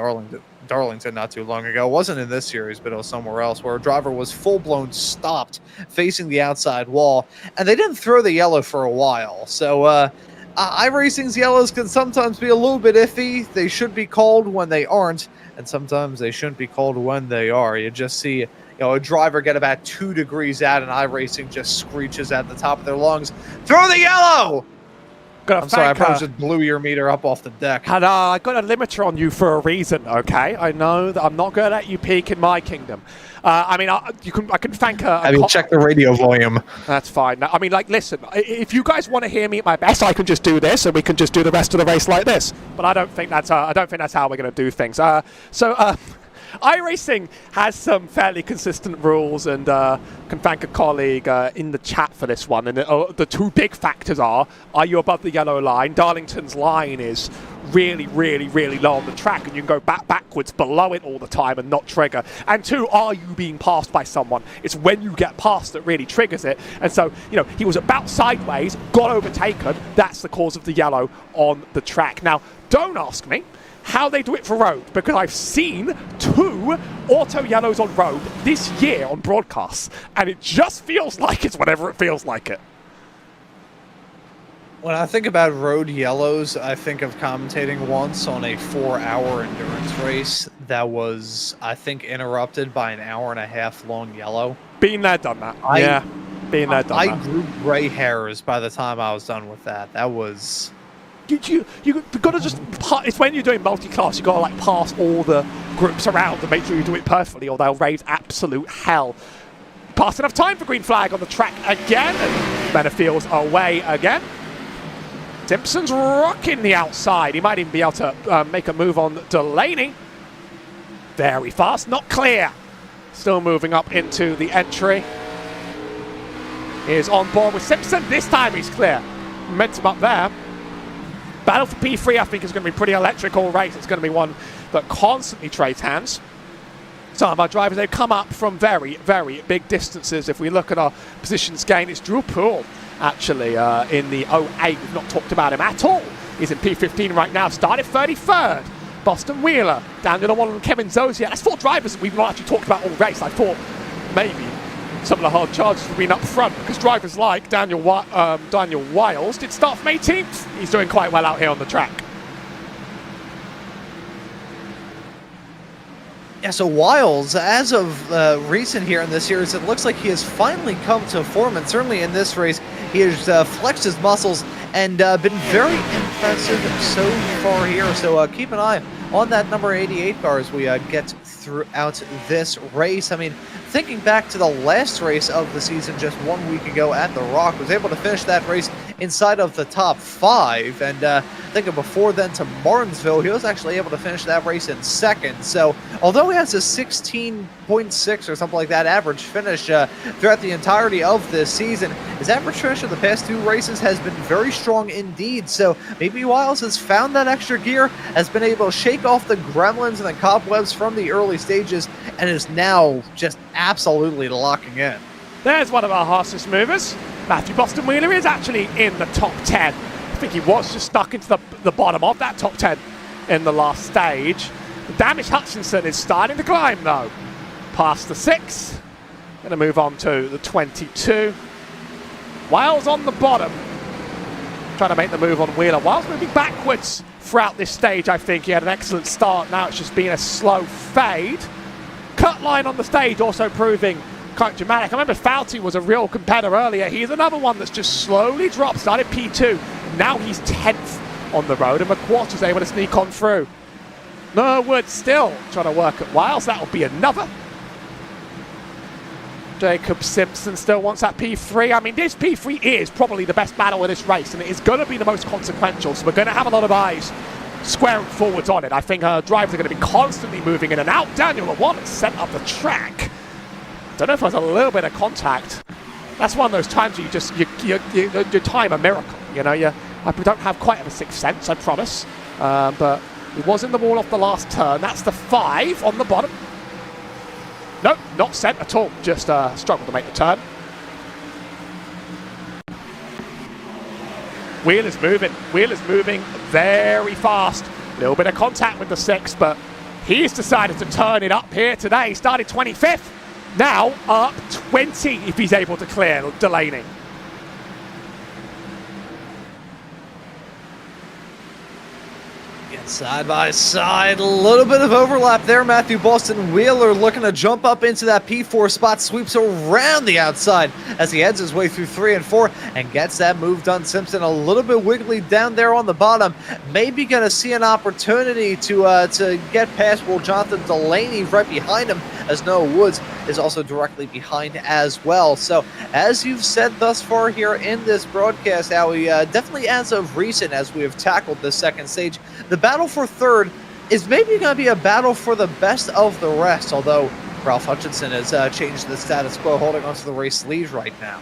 Darlington not too long ago. It wasn't in this series, but it was somewhere else, where a driver was full-blown stopped facing the outside wall, and they didn't throw the yellow for a while. So iRacing's yellows can sometimes be a little bit iffy. They should be called when they aren't, and sometimes they shouldn't be called when they are. You just see, you know, a driver get about 2 degrees out, and iRacing just screeches at the top of their lungs, "Throw the yellow!" I'm sorry, I probably just blew your meter up off the deck. And I got a limiter on you for a reason, okay? I know that I'm not going to let you peak in my kingdom. I mean, I can thank her. Have you checked the radio volume? That's fine. I mean, like, listen, if you guys want to hear me at my best, I can just do this, and we can just do the rest of the race like this. But I don't think that's how we're going to do things. iRacing has some fairly consistent rules, and can thank a colleague in the chat for this one. And the 2 big factors are you above the yellow line? Darlington's line is really, really, really low on the track, and you can go backwards below it all the time and not trigger. And 2, are you being passed by someone? It's when you get past that really triggers it. And so, you know, he was about sideways, got overtaken. That's the cause of the yellow on the track. Now, don't ask me how they do it for road, because I've seen 2 auto yellows on road this year on broadcasts, and it just feels like it's whenever it feels like it. When I think about road yellows, I think of commentating once on a 4-hour endurance race that was, I think, interrupted by an 1.5-hour long yellow. Been there, done that. Been there, done that. I grew gray hairs by the time I was done with that. That was... You gotta just, it's when you're doing multi-class, you gotta like pass all the groups around and make sure you do it perfectly, or they'll raise absolute hell. Pass enough time for green flag on the track again, and Benefield's away again. Simpson's rocking the outside. He might even be able to make a move on Delaney. Very fast, not clear. Still moving up into the entry. Is on board with Simpson. This time he's clear. Momentum up there. Battle for P3, I think, is going to be pretty electric all race. It's going to be one that constantly trades hands. Some of our drivers, they've come up from very, very big distances. If we look at our positions gained, it's Drew Poole, actually, in the 08. We've not talked about him at all. He's in P15 right now, started 33rd. Boston Wheeler, Daniel Wall and Kevin Zosier. That's 4 drivers that we've not actually talked about all race. I thought maybe some of the hard charges have been up front, because drivers like Daniel Wiles did start from 18th. He's doing quite well out here on the track. Yeah, so Wiles, as of recent here in this series, it looks like he has finally come to form, and certainly in this race, he has flexed his muscles and been very offensive so far here. So keep an eye on that number 88 car as we get throughout this race. I mean, thinking back to the last race of the season just 1 week ago at The Rock, was able to finish that race inside of the top 5. And thinking before then to Martinsville, he was actually able to finish that race in second. So although he has a 16.6 or something like that average finish throughout the entirety of this season, his average finish of the past 2 races has been very strong indeed. So maybe Wiles has found that extra gear, has been able to shake off the gremlins and the cobwebs from the early stages, and is now just absolutely locking in. There's one of our fastest movers. Matthew Boston Wheeler is actually in the top 10. I think he was just stuck into the bottom of that top 10 in the last stage. Damage Hutchinson is starting to climb though. Past the 6. Going to move on to the 22. Wiles on the bottom. Trying to make the move on Wheeler. Wiles moving backwards throughout this stage, I think. He had an excellent start. Now it's just been a slow fade. Cut line on the stage also proving quite dramatic. I remember Fouty was a real competitor earlier. He's another one that's just slowly dropped. Started P2. Now he's 10th on the road, and McQuarters able to sneak on through. Norwood still trying to work at Wiles. That'll be another. Jacob Simpson still wants that P3. I mean, this P3 is probably the best battle of this race, and it is going to be the most consequential, so we're going to have a lot of eyes squaring forwards on it. I think our drivers are going to be constantly moving in and out. Daniel Wallace sent up the track. Don't know if there's a little bit of contact. That's one of those times where you time a miracle. You know, I don't have quite a sixth sense, I promise. But it was in the wall off the last turn. That's the 5 on the bottom. Nope, not sent at all. Just struggled to make the turn. Wheeler's moving. Wheeler's moving very fast. A little bit of contact with the 6, but he's decided to turn it up here today. He started 25th. Now up 20 if he's able to clear Delaney. Side by side, a little bit of overlap there. Matthew Boston Wheeler looking to jump up into that P4 spot, sweeps around the outside as he heads his way through 3 and 4 and gets that move done. Simpson a little bit wiggly down there on the bottom. Maybe going to see an opportunity to get past Jonathan Delaney right behind him, as Noah Woods is also directly behind as well. So as you've said thus far here in this broadcast, Howie, definitely as of recent, as we have tackled the second stage, the battle for third is maybe going to be a battle for the best of the rest, although Ralph Hutchinson has changed the status quo, holding onto the race lead right now.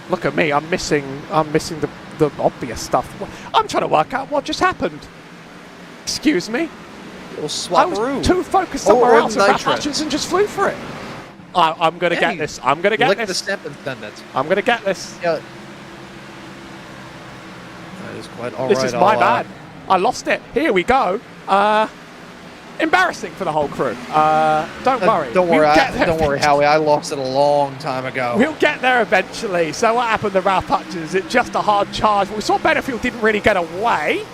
Look at me, I'm missing the obvious stuff. I'm trying to work out what just happened. Excuse me? I was too focused somewhere else, and Ralph Hutchinson just flew for it. I'm going to get this. I'm going to get this. Lick the step and send it. I'm going to get this. Yeah. That is quite all this right. Is my bad. I lost it. Here we go. Embarrassing for the whole crew. Don't worry. Don't worry, Howie. I lost it a long time ago. We'll get there eventually. So what happened to Ralph Hutchins? It's just a hard charge. We saw Benefield didn't really get away.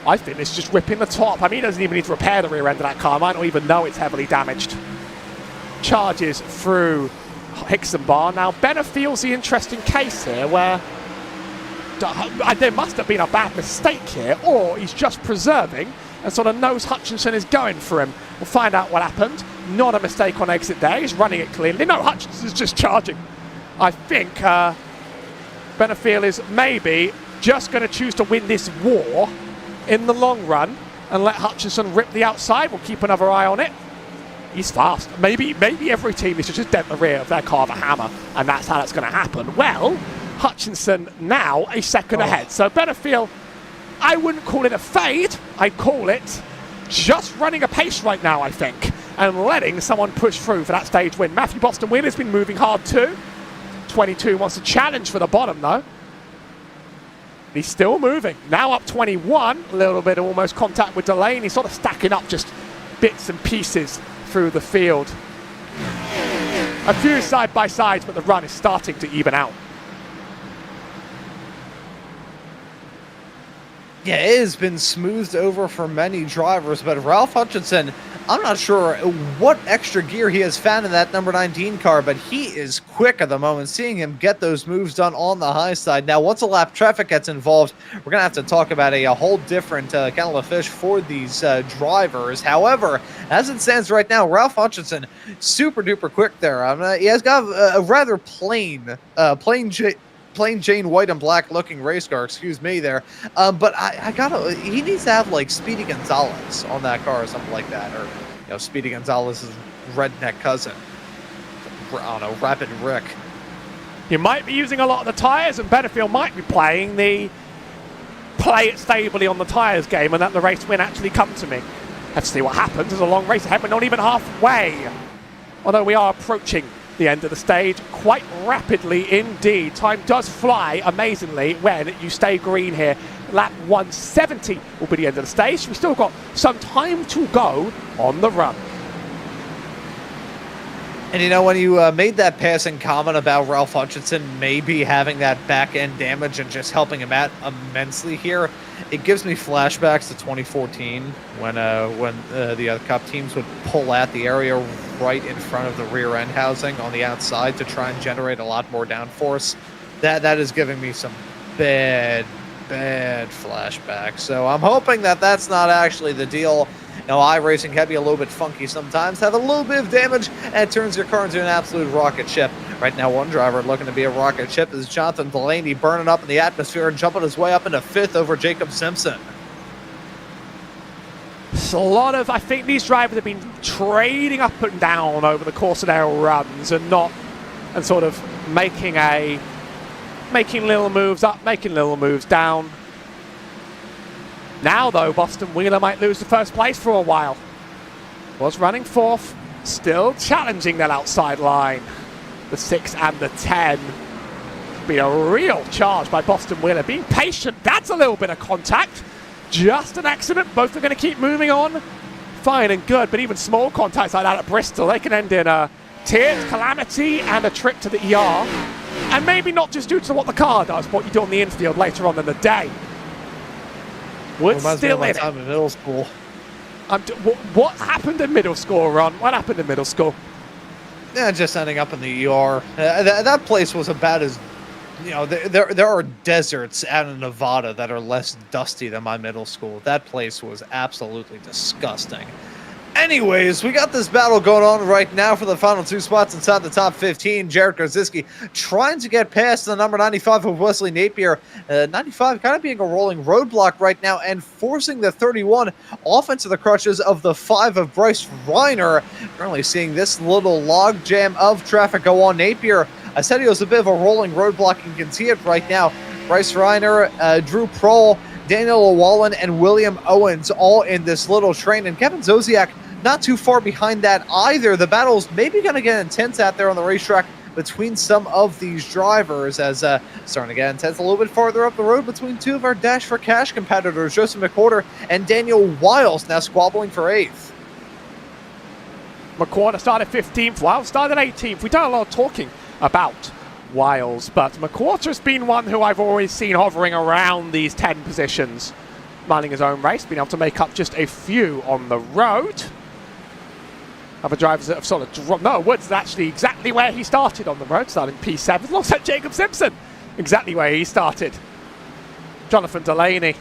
I think it's just ripping the top. I mean, he doesn't even need to repair the rear end of that car. I might not even know it's heavily damaged. Charges through Hickson Bar. Now, Benefield's the interesting case here, where there must have been a bad mistake here, or he's just preserving and sort of knows Hutchinson is going for him. We'll find out what happened. Not a mistake on exit there. He's running it cleanly. No, Hutchinson's just charging. I think Benefield is maybe just going to choose to win this war in the long run and let Hutchinson rip the outside. We'll keep another eye on it. He's fast. Maybe every team needs to just dent the rear of their car with a hammer, and that's how that's going to happen. Well, Hutchinson now a second ahead. So Benefield, I wouldn't call it a fade. I'd call it just running a pace right now, I think, and letting someone push through for that stage win. Matthew Boston Wheeler's been moving hard too. 22 wants a challenge for the bottom though. He's still moving. Now up 21. A little bit of almost contact with Delaney. He's sort of stacking up just bits and pieces through the field. A few side-by-sides, but the run is starting to even out. Yeah, it has been smoothed over for many drivers, but Ralph Hutchinson, I'm not sure what extra gear he has found in that number 19 car, but he is quick at the moment, seeing him get those moves done on the high side. Now, once a lap traffic gets involved, we're going to have to talk about a whole different kettle of fish for these drivers. However, as it stands right now, Ralph Hutchinson, super duper quick there. He has got a rather plain Jane white and black looking race car, excuse me there. But he needs to have like Speedy Gonzalez on that car or something like that. Or, Speedy Gonzalez's redneck cousin. I don't know, Rapid Rick. You might be using a lot of the tyres, and Benefield might be playing the play it stably on the tyres game and let the race win actually come to me. Let's see what happens. There's a long race ahead. We're not even halfway. Although we are approaching the end of the stage quite rapidly indeed. Time does fly amazingly when you stay green here. Lap 170 will be the end of the stage. We've still got some time to go on the run. And when you made that passing comment about Ralph Hutchinson maybe having that back end damage and just helping him out immensely here, it gives me flashbacks to 2014 when the other Cup teams would pull out the area right in front of the rear end housing on the outside to try and generate a lot more downforce. That is giving me some bad flashbacks. So I'm hoping that that's not actually the deal. iRacing can be a little bit funky sometimes, have a little bit of damage, and it turns your car into an absolute rocket ship. Right now, one driver looking to be a rocket ship is Jonathan Delaney, burning up in the atmosphere and jumping his way up into 5th over Jacob Simpson. It's a lot of, I think these drivers have been trading up and down over the course of their runs and sort of making little moves up, making little moves down. Now, though, Boston Wheeler might lose the first place for a while. Was running 4th, still challenging that outside line. The 6 and the 10. Been a real charge by Boston Wheeler. Being patient, that's a little bit of contact. Just an accident. Both are going to keep moving on. Fine and good, but even small contacts like that at Bristol, they can end in a tears, calamity, and a trip to the ER. And maybe not just due to what the car does, but what you do on the infield later on in the day. Wood's still in it. Time in middle school. What happened in middle school, Ron? What happened in middle school? Yeah, just ending up in the ER. That place was about as, there are deserts out in Nevada that are less dusty than my middle school. That place was absolutely disgusting. Anyways, we got this battle going on right now for the final 2 spots inside the top 15. Jared Garzinski trying to get past the number 95 of Wesley Napier. 95 kind of being a rolling roadblock right now and forcing the 31 off into the crutches of the 5 of Bryce Reiner. Currently seeing this little log jam of traffic go on. Napier, I said he was a bit of a rolling roadblock. You can see it right now. Bryce Reiner, Drew Prohl, Daniel Llewellyn, and William Owens all in this little train. And Kevin Zosiak not too far behind that either. The battle's maybe going to get intense out there on the racetrack between some of these drivers as starting to get intense a little bit farther up the road between 2 of our Dash for Cash competitors, Joseph McWhorter and Daniel Wiles, now squabbling for 8th. McWhorter started 15th, Wiles started 18th. We've done a lot of talking about Wiles, but McWhorter's been one who I've always seen hovering around these 10 positions, minding his own race, being able to make up just a few on the road. Other drivers that have sort of dropped. No, Woods is actually exactly where he started on the road, starting P7, alongside Jacob Simpson. Exactly where he started. Jonathan Delaney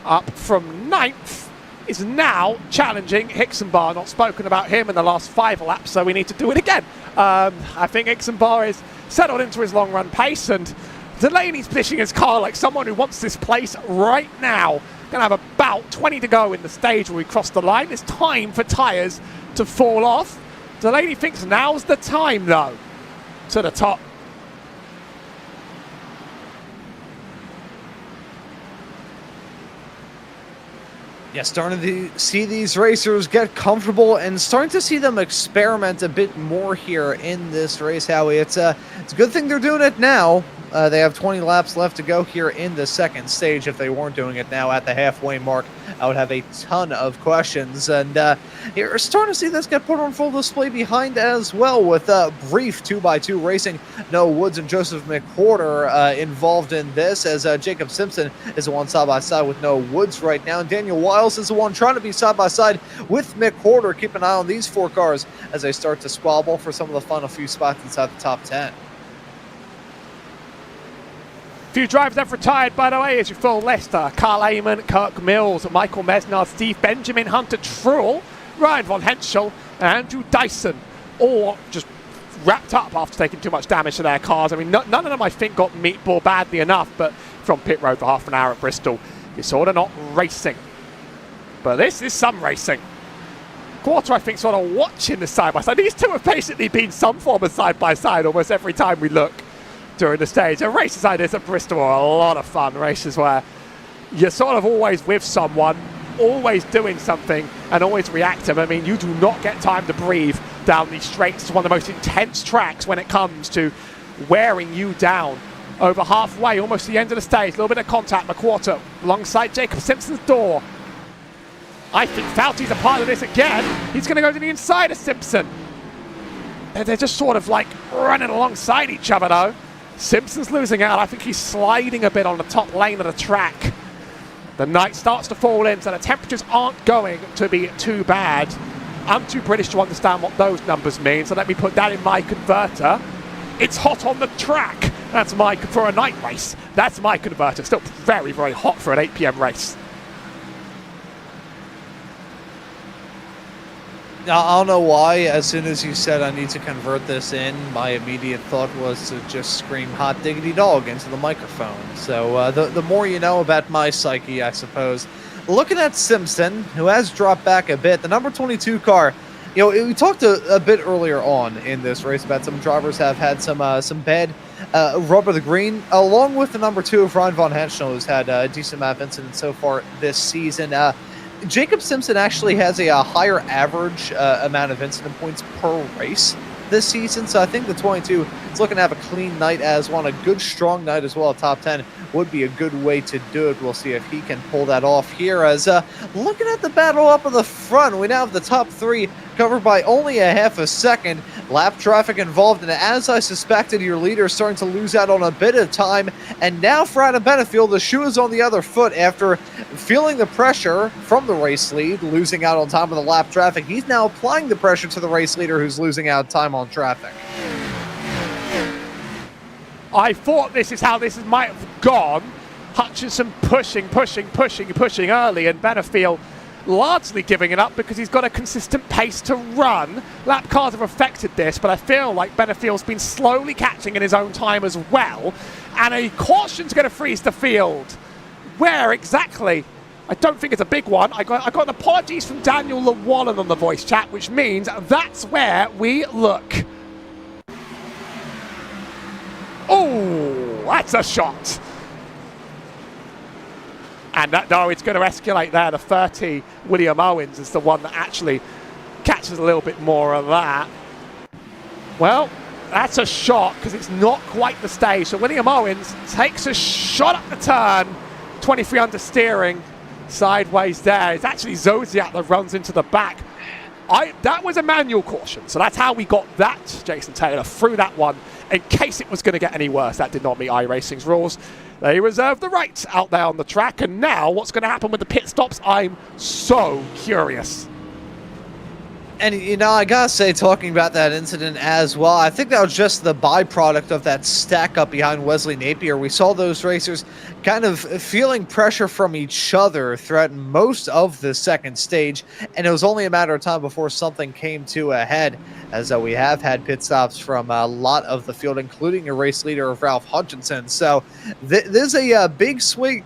up from 9th is now challenging Hickson-Bar. Not spoken about him in the last 5 laps, so we need to do it again. I think Hickson-Bar is settled into his long run pace, and Delaney's pushing his car like someone who wants this place right now. Gonna have about 20 to go in the stage when we cross the line. It's time for tyres to fall off. Delaney thinks now's the time, though, to the top. Yeah, starting to see these racers get comfortable and starting to see them experiment a bit more here in this race, Howie. It's a good thing they're doing it now. They have 20 laps left to go here in the second stage. If they weren't doing it now at the halfway mark, I would have a ton of questions. And you're starting to see this get put on full display behind as well, with brief 2x2 racing. Noah Woods and Joseph McWhorter involved in this, as Jacob Simpson is the one side-by-side with Noah Woods right now. And Daniel Wiles is the one trying to be side-by-side with McWhorter. Keep an eye on these 4 cars as they start to squabble for some of the final few spots inside the top 10. Few drivers have retired, by the way, as your full list. Carl Amon, Kirk Mills, Michael Mesnard, Steve Benjamin, Hunter Truell, Ryan Von Henschel, and Andrew Dyson, all just wrapped up after taking too much damage to their cars. I mean, none of them, I think, got meatball badly enough, but from pit road for half an hour at Bristol, you're sort of not racing. But this is some racing. Quarter, I think, sort of watching the side-by-side. These two have basically been some form of side-by-side almost every time we look during the stage. And races like this at Bristol are a lot of fun. Races where you're sort of always with someone, always doing something, and always reactive. I mean, you do not get time to breathe down these straights. It's one of the most intense tracks when it comes to wearing you down. Over halfway, almost the end of the stage, a little bit of contact. McWhorter alongside Jacob Simpson's door. I think Fauci's a part of this again. He's going to go to the inside of Simpson. They're just sort of like running alongside each other, though. Simpson's losing out. I think he's sliding a bit on the top lane of the track. The night starts to fall in, so the temperatures aren't going to be too bad. I'm too British to understand what those numbers mean, so let me put that in my converter. It's hot on the track. That's my, for a night race, that's my converter. Still very, very hot for an 8 p.m. race. I don't know why, as soon as you said I need to convert this in, my immediate thought was to just scream hot diggity dog into the microphone. So the more you know about my psyche, I suppose. Looking at Simpson, who has dropped back a bit, the number 22 car, you know, we talked a bit earlier on in this race about some drivers have had some bad rub of the green, along with the number 2 of Ryan Von Henschel, who's had a decent amount of incidents so far this season. Jacob Simpson actually has a higher average amount of incident points per race this season, so I think the 22 is looking to have a clean night as well. A good strong night as well. Top 10 would be a good way to do it. We'll see if he can pull that off here. As looking at the battle up in the front, we now have the top 3 covered by only a half a second. Lap traffic involved, and as I suspected, your leader is starting to lose out on a bit of time. And now for Adam Benefield, the shoe is on the other foot after feeling the pressure from the race lead, losing out on time of the lap traffic. He's now applying the pressure to the race leader, who's losing out time on traffic. I thought this is how this might have gone. Hutchinson pushing early, and Benefield largely giving it up because he's got a consistent pace to run. Lap cars have affected this, but I feel like Benefield's been slowly catching in his own time as well. And a caution's going to freeze the field. Where exactly? I don't think it's a big one. I got an apologies from Daniel Llewellyn on the voice chat, which means that's where we look. Oh, that's a shot. And that, no, it's going to escalate there. The 30, William Owens, is the one that actually catches a little bit more of that. Well, that's a shot because it's not quite the stage. So William Owens takes a shot up the turn. 23 under steering, sideways there. It's actually Zodiac that runs into the back. That was a manual caution. So that's how we got that. Jason Taylor threw that one in case it was going to get any worse. That did not meet iRacing's rules. They reserve the right out there on the track. And now what's going to happen with the pit stops? I'm so curious. And, you know, I gotta say, talking about that incident as well, I think that was just the byproduct of that stack up behind Wesley Napier. We saw those racers kind of feeling pressure from each other throughout most of the second stage, and it was only a matter of time before something came to a head, as we have had pit stops from a lot of the field, including a race leader of Ralph Hutchinson. So there's a big swing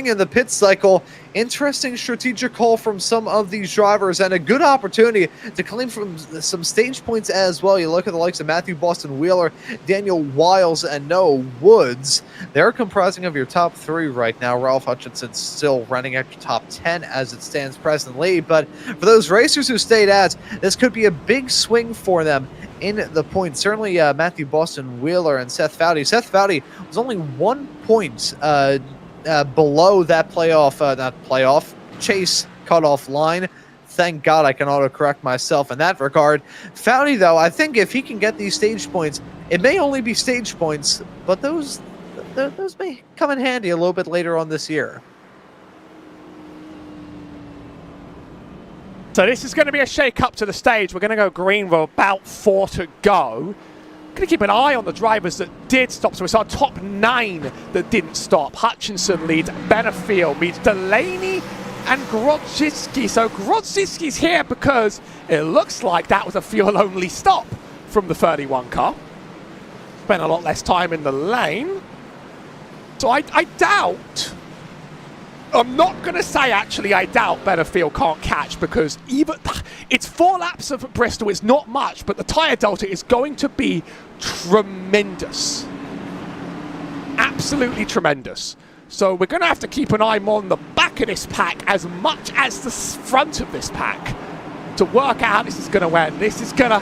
in the pit cycle. Interesting strategic call from some of these drivers, and a good opportunity to claim from some stage points as well. You look at the likes of Matthew Boston Wheeler, Daniel Wiles, and Noah Woods. They're comprising of your top 3 right now. Ralph Hutchinson's still running at your top 10 as it stands presently, but for those racers who stayed out, this could be a big swing for them in the points. Certainly Matthew Boston Wheeler and Seth Foudy. Seth Foudy was only 1 point below that chase cutoff line. Thank God I can auto-correct myself in that regard. Foudy, though, I think if he can get these stage points, it may only be stage points, but those may come in handy a little bit later on this year. So this is going to be a shake-up to the stage. We're going to go green with about 4 to go. Going to keep an eye on the drivers that did stop. So it's our top 9 that didn't stop. Hutchinson leads, Benefield meets Delaney and Grodzicki. So Grodzicki's here because it looks like that was a fuel-only stop from the 31 car. Spent a lot less time in the lane. So I doubt... I'm not going to say, actually, I doubt Benefield can't catch, because even it's 4 laps of Bristol. It's not much, but the tyre delta is going to be tremendous. Absolutely tremendous. So we're going to have to keep an eye more on the back of this pack as much as the front of this pack to work out how this is going to end. This is going to...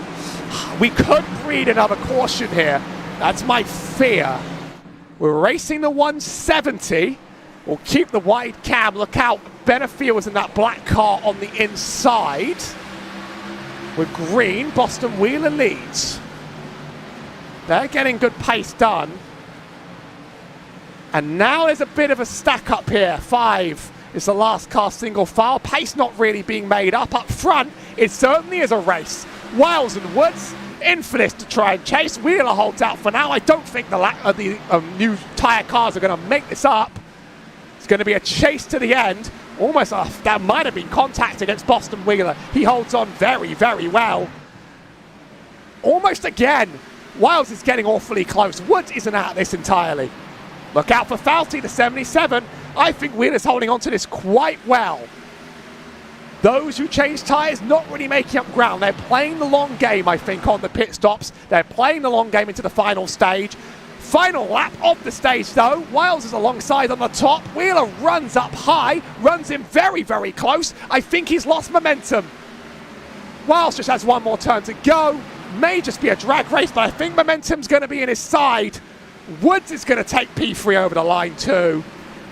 We could breed another caution here. That's my fear. We're racing the 170. We'll keep the wide cam. Look out. Benefield was in that black car on the inside. With green, Boston Wheeler leads. They're getting good pace done. And now there's a bit of a stack up here. 5 is the last car single file. Pace not really being made up. Up front, it certainly is a race. Wiles and Woods in for this to try and chase. Wheeler holds out for now. I don't think the new tyre cars are going to make this up. It's going to be a chase to the end. Almost, that might have been contact against Boston Wheeler. He holds on very, very well. Almost again. Wiles is getting awfully close. Woods isn't out of this entirely. Look out for Fouty, the 77. I think Wheeler's holding on to this quite well. Those who change tyres not really making up ground. They're playing the long game, I think, on the pit stops. They're playing the long game into the final stage. Final lap of the stage, though. Wiles is alongside on the top. Wheeler runs up high, runs in very, very close. I think he's lost momentum. Wiles just has 1 more turn to go. May just be a drag race, but I think momentum's going to be in his side. Woods is going to take P3 over the line, too.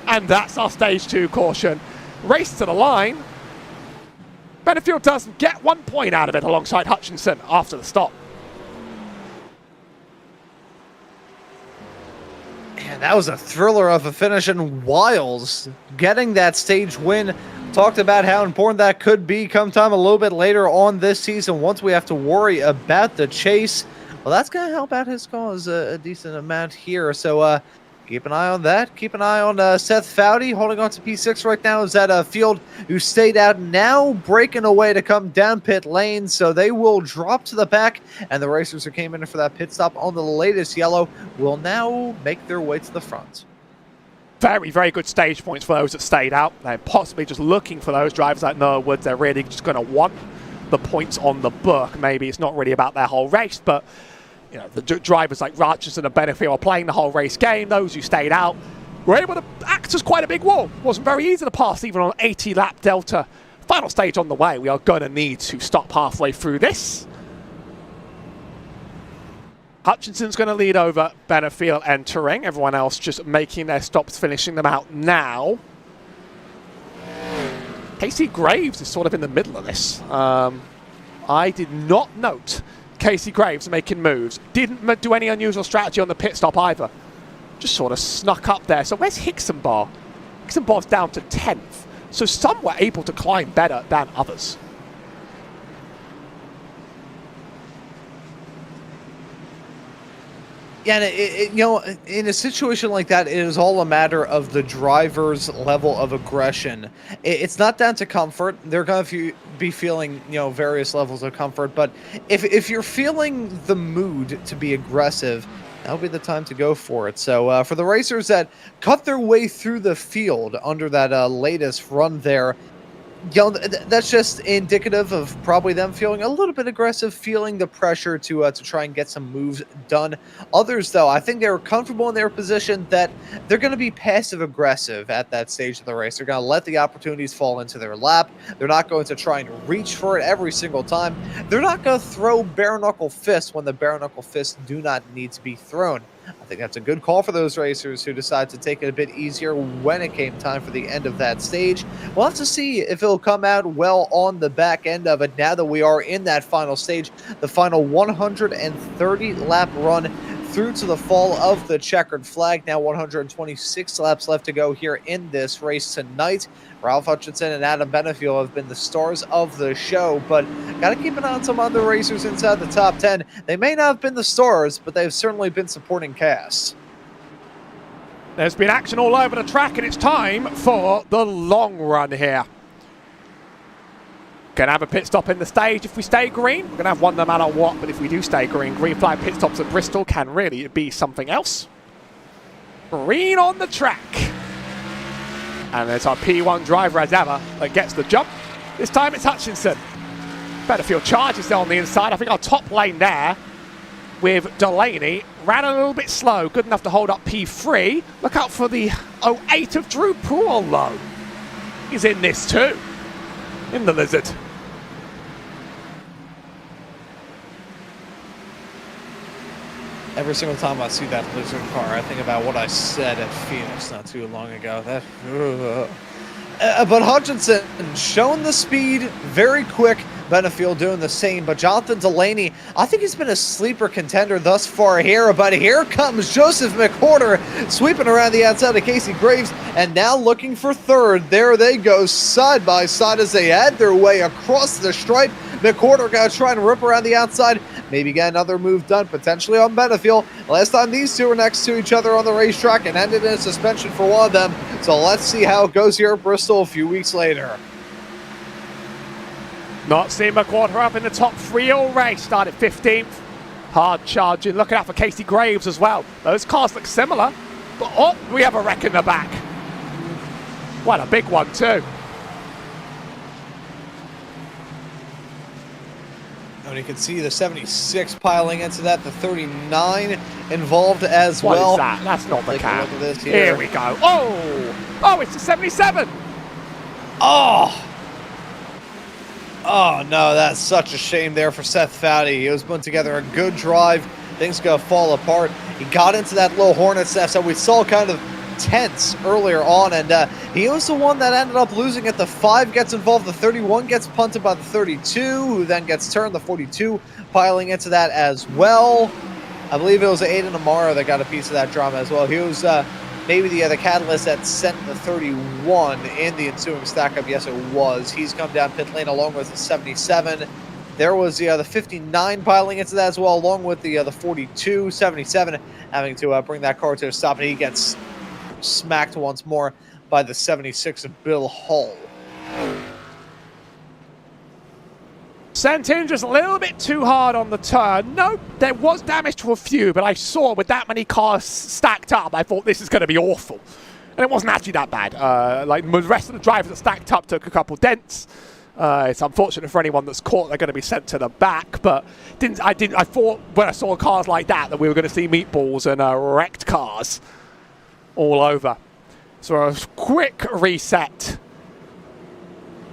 And that's our stage 2 caution. Race to the line. Benefield does get 1 point out of it alongside Hutchinson after the stop. And that was a thriller of a finish, and Wiles getting that stage win. Talked about how important that could be come time a little bit later on this season once we have to worry about the chase. Well, that's going to help out his cause a decent amount here. So keep an eye on that. Keep an eye on Seth Foudy holding on to P6 right now. Is that Field who stayed out now breaking away to come down pit lane. So they will drop to the back, and the racers who came in for that pit stop on the latest yellow will now make their way to the front. Very, very good stage points for those that stayed out. They're possibly just looking for those drivers like Noah Woods. They're really just going to want the points on the book. Maybe it's not really about their whole race, but you know, the drivers like Hutchinson and Benefield are playing the whole race game. Those who stayed out were able to act as quite a big wall. Wasn't very easy to pass even on 80 lap delta. Final stage on the way. We are going to need to stop halfway through this. Hutchinson's going to lead over Benefield entering. Everyone else just making their stops, finishing them out now. Casey Graves is sort of in the middle of this. I did not note Casey Graves making moves. Didn't do any unusual strategy on the pit stop either. Just sort of snuck up there. So where's Hickson-Bar? Hickson-Bar's down to 10th. So some were able to climb better than others. Yeah, and you know, in a situation like that, it is all a matter of the driver's level of aggression. It's not down to comfort. They're going to be feeling, you know, various levels of comfort. But if you're feeling the mood to be aggressive, that'll be the time to go for it. So for the racers that cut their way through the field under that latest run there, That's just indicative of probably them feeling a little bit aggressive, feeling the pressure to try and get some moves done. Others, though, I think they were comfortable in their position that they're going to be passive aggressive at that stage of the race. They're going to let the opportunities fall into their lap. They're not going to try and reach for it every single time. They're not going to throw bare knuckle fists when the bare knuckle fists do not need to be thrown. I think that's a good call for those racers who decide to take it a bit easier when it came time for the end of that stage. We'll have to see if it'll come out well on the back end of it now that we are in that final stage, the final 130 lap run through to the fall of the checkered flag. Now 126 laps left to go here in this race tonight. Ralph Hutchinson and Adam Benefiel have been the stars of the show, but got to keep an eye on some other racers inside the top 10. They may not have been the stars, but they've certainly been supporting casts. There's been action all over the track, and it's time for the long run here. Gonna have a pit stop in the stage if we stay green. We're gonna have one no matter what, but if we do stay green, green flag pit stops at Bristol can really be something else. Green on the track. And there's our P1 driver as ever that gets the jump. This time it's Hutchinson. Benefield charges there on the inside. I think our top lane there with Delaney ran a little bit slow, good enough to hold up P3. Look out for the 08 of Drew Poole low. He's in this too, in the Lizard. Every single time I see that Lizard car, I think about what I said at Phoenix not too long ago. But Hutchinson showing the speed, very quick. Benefield doing the same, but Jonathan Delaney, I think he's been a sleeper contender thus far here, but here comes Joseph McWhorter sweeping around the outside of Casey Graves, and now looking for third. There they go, side by side as they head their way across the stripe. McWhorter got to try and rip around the outside, maybe get another move done, potentially on Benefield. Last time these two were next to each other on the racetrack and ended in a suspension for one of them, so let's see how it goes here at Bristol a few weeks later. Not seeing McWhorter up in the top three all race. Started 15th. Hard charging. Looking out for Casey Graves as well. Those cars look similar. But oh, we have a wreck in the back. What a big one too. And you can see the 76 piling into that, the 39 involved as well. What is that? That's not the cab. Look at this here. Here we go. Oh, it's the 77. Oh, no, that's such a shame there for Seth Foudy. He was putting together a good drive. Things going to fall apart. He got into that low Hornet's nest that we saw kind of tense earlier on, and he was the one that ended up losing it. The 5 gets involved. The 31 gets punted by the 32, who then gets turned. The 42 piling into that as well. I believe it was Aiden Amaro that got a piece of that drama as well. He was maybe the catalyst that sent the 31 in the ensuing stack-up. Yes, it was. He's come down pit lane along with the 77. There was the 59 piling into that as well, along with the 42, 77, having to bring that car to a stop, and he gets smacked once more by the 76 of Bill Hull. Sent in just a little bit too hard on the turn. No, there was damage to a few, but I saw with that many cars stacked up, I thought this is going to be awful. And it wasn't actually that bad. Like the rest of the drivers that stacked up took a couple dents. It's unfortunate for anyone that's caught, they're going to be sent to the back, but I thought when I saw cars like that we were going to see meatballs and wrecked cars all over. So a quick reset,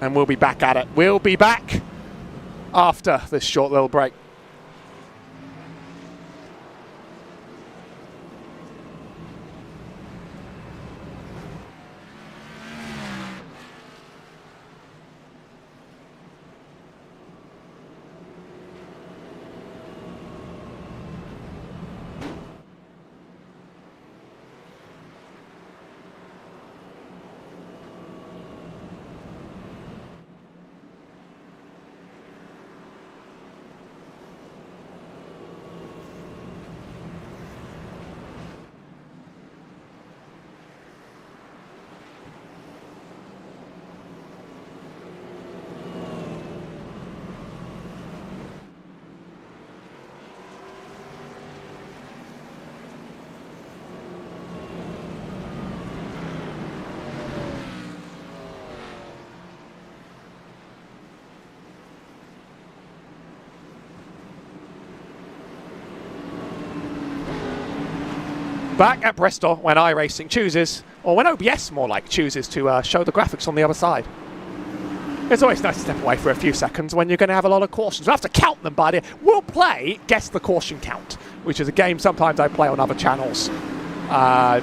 and we'll be back at it. We'll be back after this short little break. Back at Bristol, when iRacing chooses, or when OBS more like chooses to show the graphics on the other side. It's always nice to step away for a few seconds when you're going to have a lot of cautions. We'll have to count them, buddy. We'll play Guess the Caution Count, which is a game sometimes I play on other channels.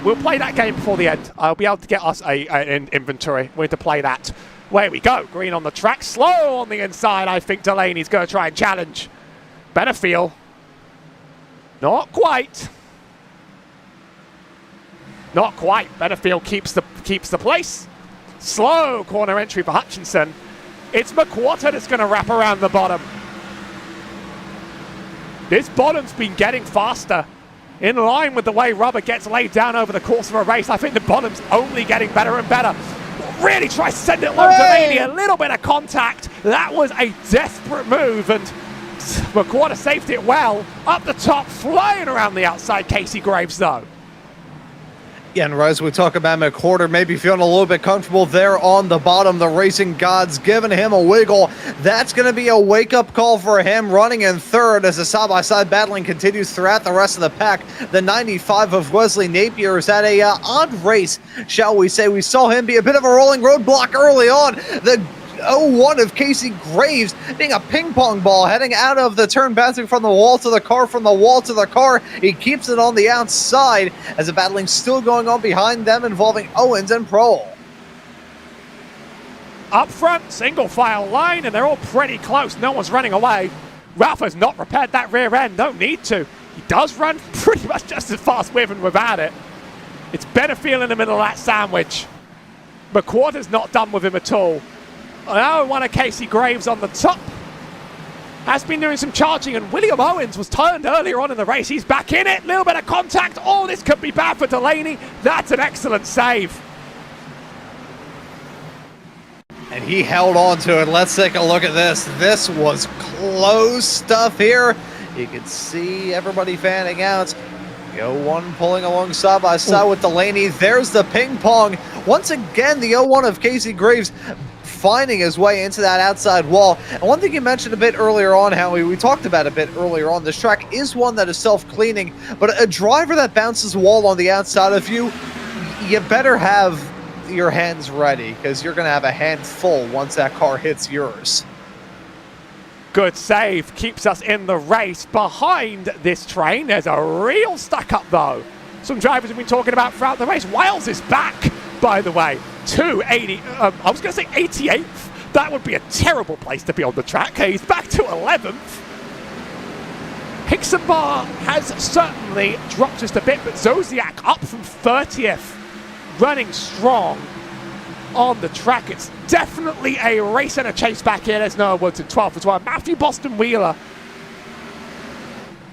We'll play that game before the end. I'll be able to get us an inventory. We're going to play that. Where we go. Green on the track. Slow on the inside. I think Delaney's going to try and challenge. Benefield. Not quite. Not quite. Benefield keeps the place. Slow corner entry for Hutchinson. It's McQuarter that's going to wrap around the bottom. This bottom's been getting faster. In line with the way rubber gets laid down over the course of a race, I think the bottom's only getting better and better. Really tries to send it low to Delaney. A little bit of contact. That was a desperate move, and McQuarter saved it well. Up the top, flying around the outside, Casey Graves, though. Yeah, and as we talk about McQuarter, maybe feeling a little bit comfortable there on the bottom. The racing gods giving him a wiggle. That's going to be a wake-up call for him, running in third as the side-by-side battling continues throughout the rest of the pack. The 95 of Wesley Napier is at a odd race, shall we say. We saw him be a bit of a rolling roadblock early on. The 01 of Casey Graves being a ping pong ball heading out of the turn, bouncing from the wall to the car, from the wall to the car. He keeps it on the outside as the battling still going on behind them, involving Owens and Prohl. Up front, single file line, and they're all pretty close. No one's running away. Ralph has not repaired that rear end. Don't need to. He does run pretty much just as fast with and without it. It's Benefield in the middle of that sandwich. McQuarter's not done with him at all. Now one of Casey Graves on the top. Has been doing some charging, and William Owens was turned earlier on in the race. He's back in it. Little bit of contact. Oh, this could be bad for Delaney. That's an excellent save. And he held on to it. Let's take a look at this. This was close stuff here. You can see everybody fanning out. The 01 pulling along side by side with Delaney. There's the ping pong. Once again, the 01 of Casey Graves finding his way into that outside wall. And one thing you mentioned a bit earlier on, Howie, we talked about a bit earlier on, this track is one that is self-cleaning, but a driver that bounces a wall on the outside of you, you better have your hands ready, because you're going to have a handful once that car hits yours. Good save. Keeps us in the race. Behind this train, there's a real stuck-up, though. Some drivers have been talking about throughout the race. Wales is back, by the way. 280. I was going to say 88th. That would be a terrible place to be on the track. He's back to 11th. Hixenbar has certainly dropped just a bit, but Zodiac up from 30th. Running strong on the track. It's definitely a race and a chase back here. There's Noah Woods in 12th as well. Matthew Boston Wheeler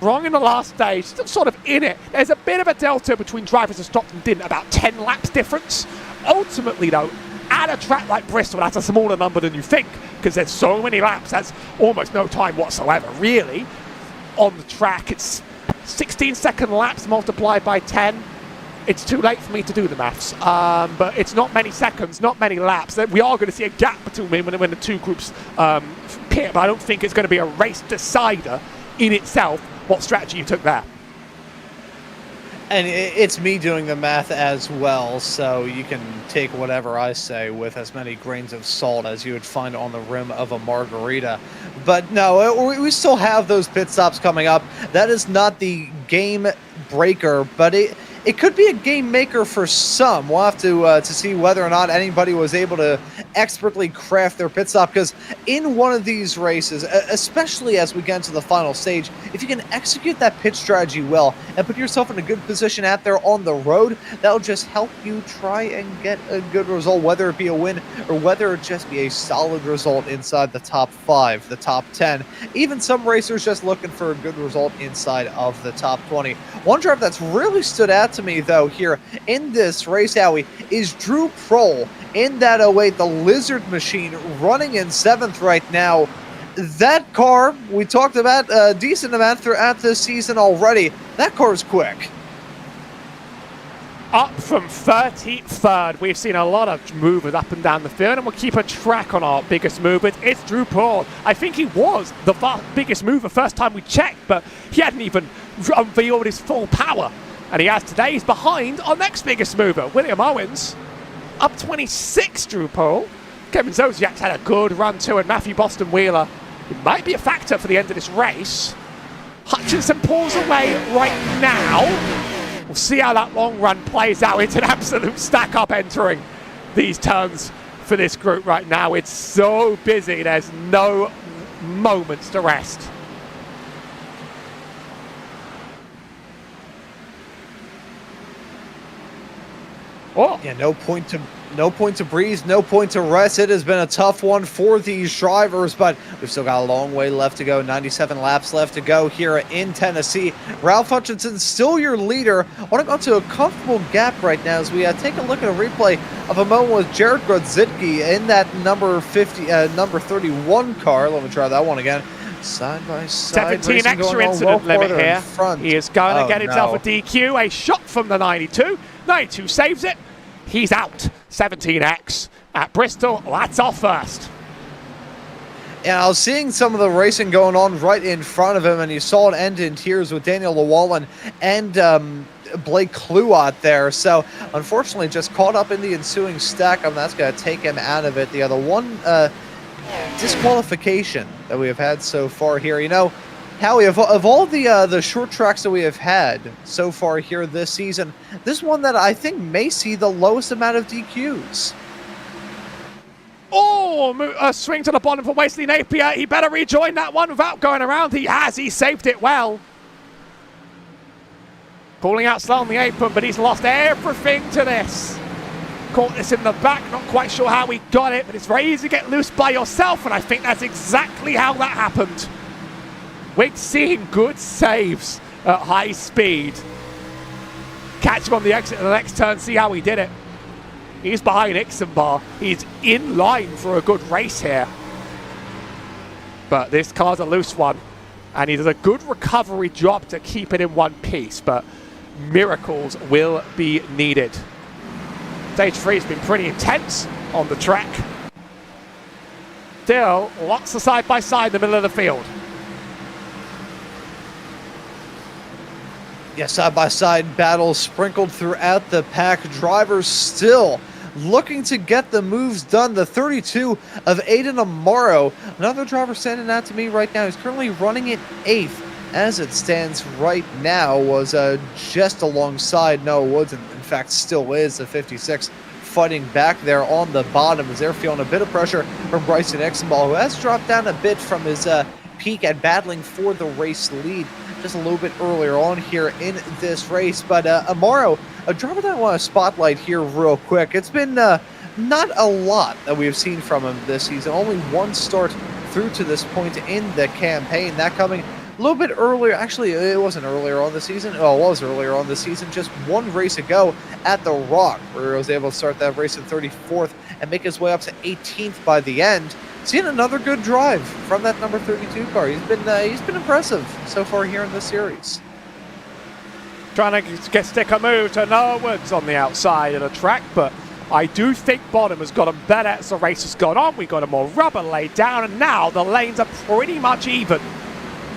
wrong in the last stage, still sort of in it. There's a bit of a delta between drivers who stopped and didn't, about 10 laps difference. Ultimately though, at a track like Bristol, that's a smaller number than you think, because there's so many laps. That's almost no time whatsoever, really. On the track, it's 16-second laps multiplied by 10. It's too late for me to do the maths, but it's not many seconds, not many laps. We are going to see a gap between when the two groups pit, but I don't think it's going to be a race decider in itself what strategy you took there. And it's me doing the math as well, so you can take whatever I say with as many grains of salt as you would find on the rim of a margarita. But no, we still have those pit stops coming up. That is not the game breaker, but it could be a game maker for some. We'll have to see whether or not anybody was able to expertly craft their pit stop, because in one of these races, especially as we get into the final stage, if you can execute that pit strategy well and put yourself in a good position out there on the road, that'll just help you try and get a good result, whether it be a win or whether it just be a solid result inside the top 5, the top 10. Even some racers just looking for a good result inside of the top 20. One driver that's really stood out to me, though, here in this race, Howie, is Drew Prohl in that 08, the Lizard Machine, running in 7th right now. That car, we talked about a decent amount throughout this season already. That car is quick. Up from 33rd, we've seen a lot of movers up and down the field, and we'll keep a track on our biggest movers. It's Drew Prohl. I think he was the biggest mover first time we checked, but he hadn't even unveiled his full power And he has today. He's behind our next biggest mover, William Owens. Up 26, Drew Pearl. Kevin Zosiak's had a good run too, and Matthew Boston Wheeler, it might be a factor for the end of this race. Hutchinson pulls away right now. We'll see how that long run plays out. It's an absolute stack up entering these turns for this group right now. It's so busy, there's no moments to rest. Oh. Yeah, no point to breathe, no point to rest. It has been a tough one for these drivers, but we've still got a long way left to go. 97 laps left to go here in Tennessee. Ralph Hutchinson still your leader. I want to go to a comfortable gap right now as we take a look at a replay of a moment with Jared Grodzicki in that number 31 car. Let me try that one again. Side by side. 17 extra incident limit here. He is going to get himself a DQ. A shot from the 92. 92 saves it. He's out. 17X at Bristol. That's our first. And I was seeing some of the racing going on right in front of him, and you saw it end in tears with Daniel Llewellyn and Blake Kluot there. So, unfortunately, just caught up in the ensuing stack. That's going to take him out of it. The other one disqualification that we have had so far here. You know, Howie, of all the short tracks that we have had so far here this season, this one that I think may see the lowest amount of DQs. Oh, a swing to the bottom for Wesley Napier. He better rejoin that one without going around. He has. He saved it well. Pulling out slow on the apron, but he's lost everything to this. Caught this in the back, not quite sure how he got it, but it's very easy to get loose by yourself, and I think that's exactly how that happened. We're seeing good saves at high speed. Catch him on the exit of the next turn, see how he did it. He's behind Ixenbar. He's in line for a good race here. But this car's a loose one, and he does a good recovery job to keep it in one piece, but miracles will be needed. Stage 3 has been pretty intense on the track. Still, lots of side-by-side in the middle of the field. Yeah, side-by-side battles sprinkled throughout the pack. Drivers still looking to get the moves done. The 32 of Aiden Amaro, another driver standing out to me right now. He's currently running in 8th as it stands right now. Was just alongside Noah Woods, and in fact still is the 56 fighting back there on the bottom as they're feeling a bit of pressure from Bryson Exenball, who has dropped down a bit from his peak at battling for the race lead just a little bit earlier on here in this race. But Amaro, a driver that I want to spotlight here real quick. It's been not a lot that we've seen from him this season. Only one start through to this point in the campaign. That coming a little bit earlier. Actually, it wasn't earlier on the season. Oh, it was earlier on the season. Just one race ago at the Rock, where he was able to start that race in 34th and make his way up to 18th by the end. Seeing another good drive from that number 32 car. He's been impressive so far here in this series. Trying to stick a move to Noah Woods on the outside of the track, but I do think Bottom has got him better as the race has gone on. We got a more rubber laid down, and now the lanes are pretty much even,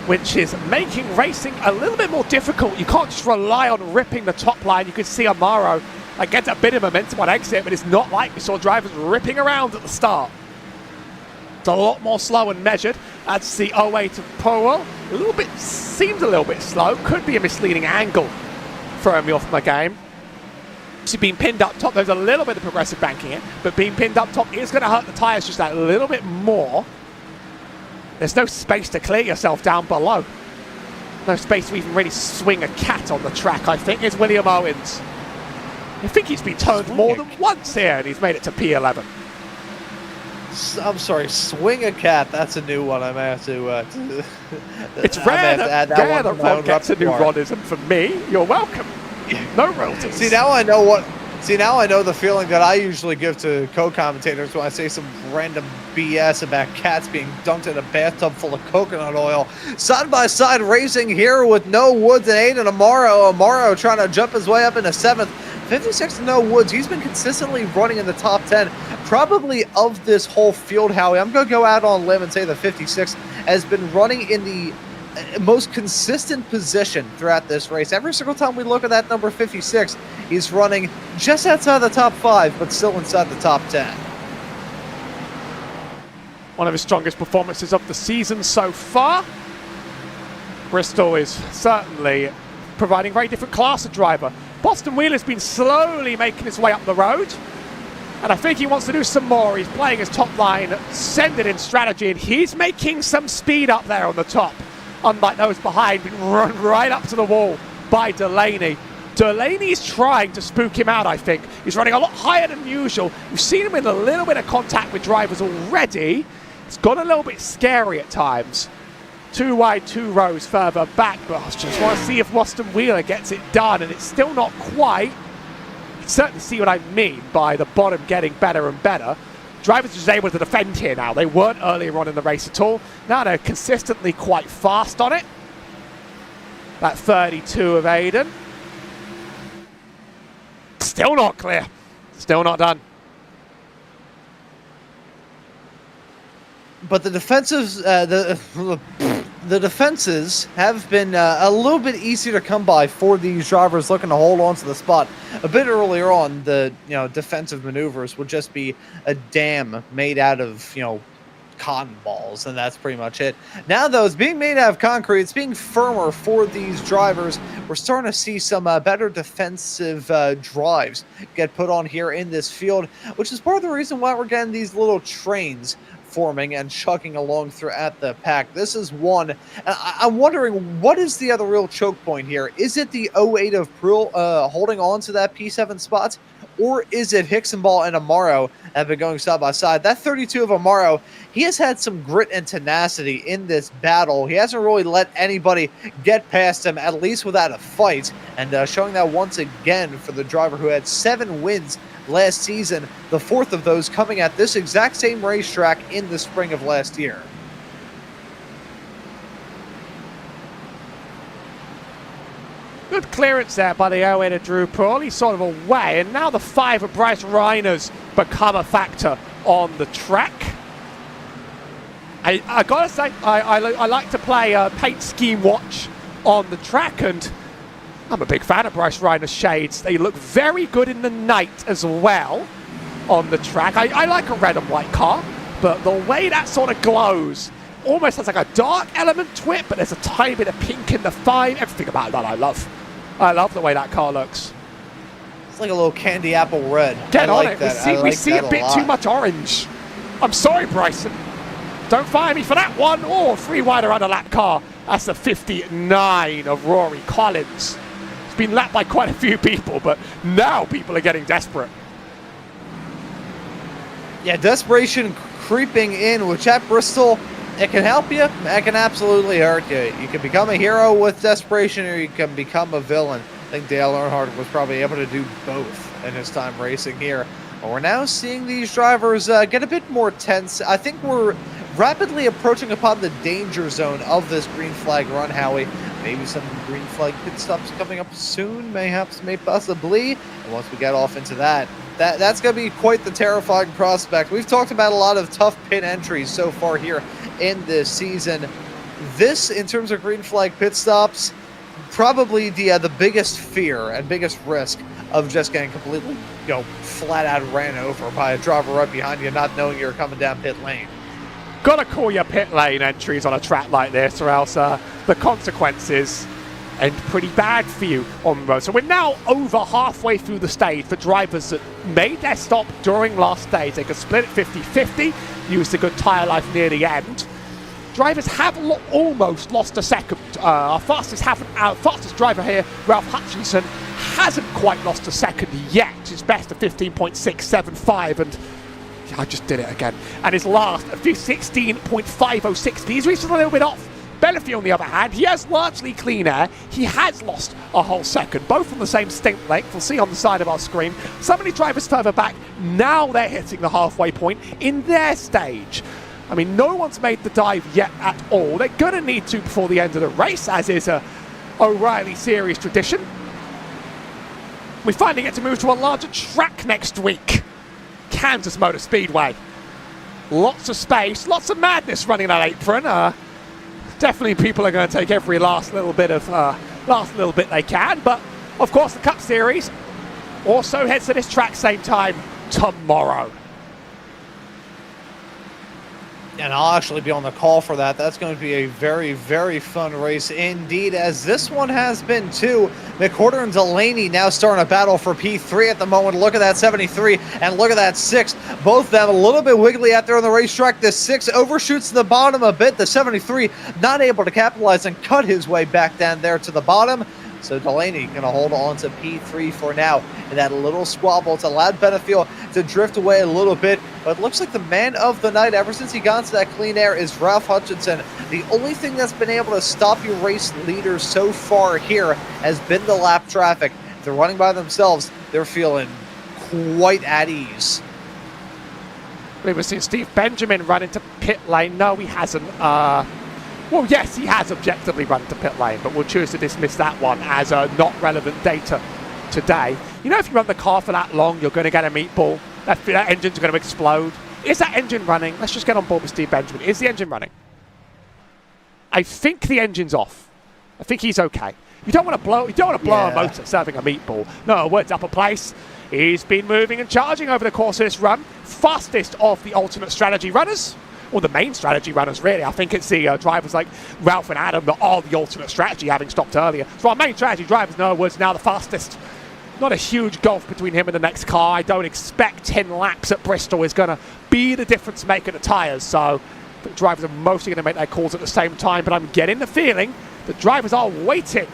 which is making racing a little bit more difficult. You can't just rely on ripping the top line. You can see Amaro gets a bit of momentum on exit, but it's not like we saw drivers ripping around at the start. It's a lot more slow and measured. That's the 08 to Powell. Seems a little bit slow. Could be a misleading angle throwing me off my game. See, being pinned up top, there's a little bit of progressive banking in, but being pinned up top is going to hurt the tyres just that little bit more. There's no space to clear yourself down below. No space to even really swing a cat on the track, I think, is William Owens. I think he's been turned more than once here, and he's made it to P11. I'm sorry, swing a cat. That's a new one. I may have to. It's rare that Rod gets a new Rodism from me. You're welcome. No royalties. See, now I know the feeling that I usually give to co-commentators when I say some random BS about cats being dunked in a bathtub full of coconut oil. Side-by-side racing here with Noah Woods and Aiden Amaro. Amaro trying to jump his way up into 7th. 56 to Noah Woods. He's been consistently running in the top 10, probably of this whole field, Howie. I'm going to go out on a limb and say the 56 has been running in the most consistent position throughout this race. Every single time we look at that number 56, he's running just outside the top 5, but still inside the top 10. One of his strongest performances of the season so far. Bristol is certainly providing a very different class of driver. Boston Wheeler's been slowly making his way up the road, and I think he wants to do some more. He's playing his top line, send-it in strategy, and he's making some speed up there on the top. Unlike those behind, been run right up to the wall by Delaney. Delaney's trying to spook him out, I think. He's running a lot higher than usual. We've seen him in a little bit of contact with drivers already. It's got a little bit scary at times. 2 wide, 2 rows further back, but I just want to see if Boston Wheeler gets it done, and it's still not quite. You can certainly see what I mean by the bottom getting better and better. Drivers are just able to defend here now. They weren't earlier on in the race at all. Now they're consistently quite fast on it. That 32 of Aiden. Still not clear. Still not done. But the defensives, the defenses have been a little bit easier to come by for these drivers looking to hold on to the spot. A bit earlier on, the defensive maneuvers would just be a dam made out of cotton balls, and that's pretty much it. Now, though, it's being made out of concrete. It's being firmer for these drivers. We're starting to see some better defensive drives get put on here in this field, which is part of the reason why we're getting these little trains forming and chugging along throughout the pack. This is one, and I'm wondering, what is the other real choke point here? Is it the 08 of Pruill holding on to that P7 spot, or is it Hicksonball and Amaro have been going side by side? That 32 of Amaro, he has had some grit and tenacity in this battle. He hasn't really let anybody get past him, at least without a fight, and showing that once again for the driver who had 7 wins last season, the 4th of those coming at this exact same racetrack in the spring of last year. Good clearance there by the 08 of Drew Pruill. He's sort of away, and now the 5 of Bryce Reiner's become a factor on the track. I gotta say, I like to play paint scheme watch on the track, and I'm a big fan of Bryce Reiner's shades. They look very good in the night as well on the track. I like a red and white car, but the way that sort of glows almost has like a dark element to it, but there's a tiny bit of pink in the 5. Everything about that I love. I love the way that car looks. It's like a little candy apple red. Get on it. That. We see a bit too much orange. I'm sorry, Bryson. Don't fire me for that one. Oh, 3 wide around a lap car. That's the 59 of Rory Collins. It's been lapped by quite a few people, but now people are getting desperate. Yeah, desperation creeping in, which at Bristol, it can help you, it can absolutely hurt you. You can become a hero with desperation, or you can become a villain. I think Dale Earnhardt was probably able to do both in his time racing here. But we're now seeing these drivers get a bit more tense. I think we're rapidly approaching upon the danger zone of this green flag run, Howie. Maybe some green flag pit stops coming up soon, maybe possibly. And once we get off into that's going to be quite the terrifying prospect. We've talked about a lot of tough pit entries so far here in this season. This, in terms of green flag pit stops, probably the biggest fear and biggest risk of just getting completely, flat out ran over by a driver right behind you, not knowing you're coming down pit lane. Gotta call your pit lane entries on a track like this, or else the consequences end pretty bad for you on the road. So we're now over halfway through the stage for drivers that made their stop during last stage. They could split it 50-50, used a good tyre life near the end. Drivers have almost lost a second. Our fastest driver here, Ralph Hutchinson, hasn't quite lost a second yet. His best of 15.675, and I just did it again. And his last, 16.506. He's reached a little bit off. Benefield, on the other hand, he has largely clean air. He has lost a whole second, both on the same stint length. We'll see on the side of our screen. So many drivers further back, now they're hitting the halfway point in their stage. I mean, no one's made the dive yet at all. They're going to need to before the end of the race, as is a O'Reilly Series tradition. We finally get to move to a larger track next week. Kansas Motor Speedway. Lots of space, lots of madness running that apron. Definitely people are going to take every last little bit they can, but of course the Cup Series also heads to this track same time tomorrow. And I'll actually be on the call for that. That's going to be a very, very fun race indeed, as this one has been too. McWhorter and Delaney now starting a battle for P3 at the moment. Look at that 73 and look at that 6. Both of them a little bit wiggly out there on the racetrack. The 6 overshoots the bottom a bit. The 73 not able to capitalize and cut his way back down there to the bottom. So Delaney going to hold on to P3 for now. And that little squabble, it's allowed Benefiel to drift away a little bit. But it looks like the man of the night, ever since he got into that clean air, is Ralph Hutchinson. The only thing that's been able to stop your race leaders so far here has been the lap traffic. If they're running by themselves, they're feeling quite at ease. We've seen Steve Benjamin run into pit lane. No, he hasn't. Well, yes, he has objectively run to pit lane, but we'll choose to dismiss that one as not relevant data today. You know, if you run the car for that long, you're going to get a meatball. That engine's going to explode. Is that engine running? Let's just get on board with Steve Benjamin. Is the engine running? I think the engine's off. I think he's okay. You don't want to blow a motor serving a meatball. No, words upper place. He's been moving and charging over the course of this run. Fastest of the alternate strategy runners. Or the main strategy runners, really. I think it's the drivers like Ralph and Adam that are the alternate strategy, having stopped earlier. So our main strategy drivers, in other words, now the fastest. Not a huge gulf between him and the next car. I don't expect 10 laps at Bristol is going to be the difference maker to tyres. So the drivers are mostly going to make their calls at the same time. But I'm getting the feeling that drivers are waiting.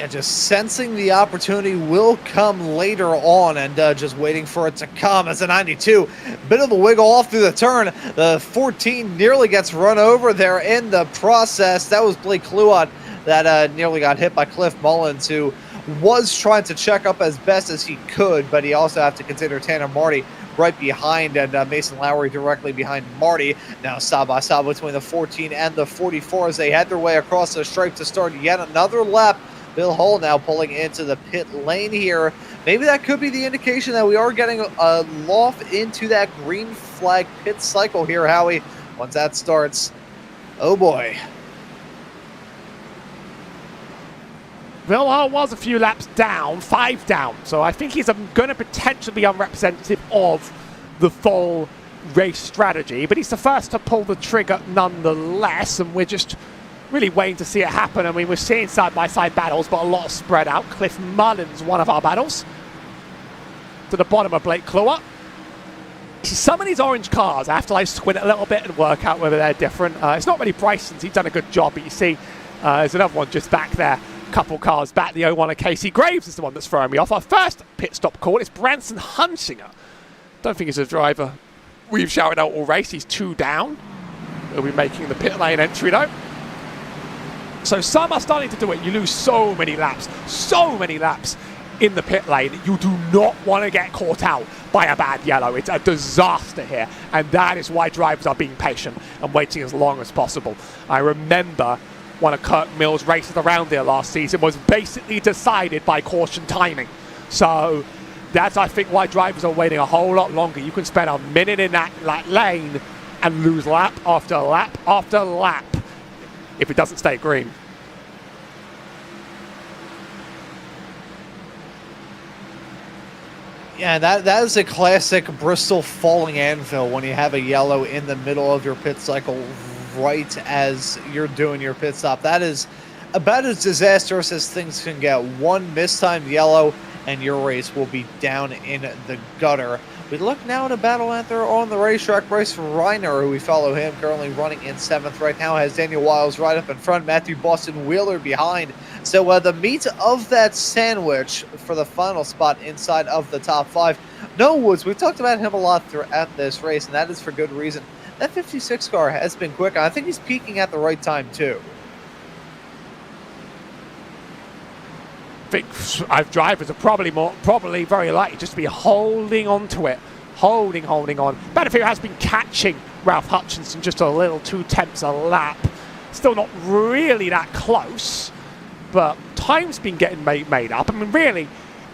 And just sensing the opportunity will come later on, and just waiting for it to come as a 92. Bit of a wiggle off through the turn. The 14 nearly gets run over there in the process. That was Blake Kluot that nearly got hit by Cliff Mullins, who was trying to check up as best as he could, but he also have to consider Tanner Marty right behind, and Mason Lowry directly behind Marty. Now side by side between the 14 and the 44 as they head their way across the stripe to start yet another lap. Bill Hull now pulling into the pit lane here. Maybe that could be the indication that we are getting a loft into that green flag pit cycle here, Howie. Once that starts, oh boy. Bill Hull was a few laps down, 5 down. So I think he's going to potentially be unrepresentative of the full race strategy. But he's the first to pull the trigger nonetheless, and we're just really waiting to see it happen. I mean, we're seeing side-by-side battles, but a lot spread out. Cliff Mullins, one of our battles. To the bottom of Blake Kluot. Some of these orange cars, I have to like squint a little bit and work out whether they're different. It's not really Bryson's, he's done a good job, but you see there's another one just back there. Couple cars back. The 01 of Casey Graves is the one that's throwing me off. Our first pit stop call is Branson Hunsinger. Don't think he's a driver we've shouted out all race. He's 2 down. He'll be making the pit lane entry though. So some are starting to do it. You lose so many laps in the pit lane. You do not want to get caught out by a bad yellow. It's a disaster here. And that is why drivers are being patient and waiting as long as possible. I remember one of Kirk Mills' races around here last season was basically decided by caution timing. So that's, I think, why drivers are waiting a whole lot longer. You can spend a minute in that lane and lose lap after lap after lap if it doesn't stay green. Yeah, that is a classic Bristol falling anvil when you have a yellow in the middle of your pit cycle right as you're doing your pit stop. That is about as disastrous as things can get. One mistimed yellow and your race will be down in the gutter. We look now at a battle out there on the racetrack. Bryce Reiner, who we follow him, currently running in 7th right now, has Daniel Wiles right up in front, Matthew Boston Wheeler behind. So the meat of that sandwich for the final spot inside of the top 5. Noah Woods, we've talked about him a lot throughout this race, and that is for good reason. That 56 car has been quick, and I think he's peaking at the right time too. I think drivers are probably very likely just to be holding on to it. Holding on. Benefiel has been catching Ralph Hutchinson just a little 2/10 a lap. Still not really that close, but time's been getting made up. I mean, really,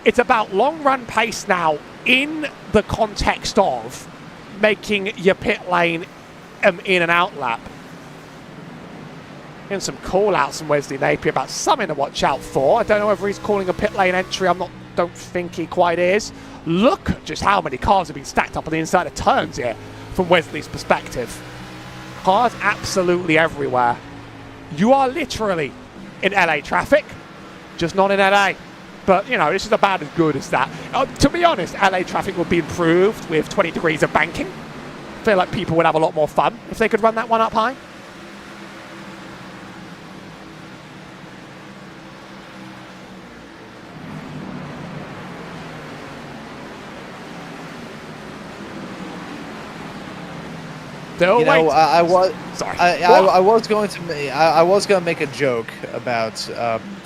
it's about long run pace now in the context of making your pit lane in and out lap. And some call-outs from Wesley Napier about something to watch out for. I don't know whether he's calling a pit lane entry. Don't think he quite is. Look at just how many cars have been stacked up on the inside of turns here from Wesley's perspective. Cars absolutely everywhere. You are literally in LA traffic, just not in LA. But, you know, this is about as good as that. To be honest, LA traffic would be improved with 20 degrees of banking. I feel like people would have a lot more fun if they could run that one up high. You know, I was Sorry. I was going to make a joke about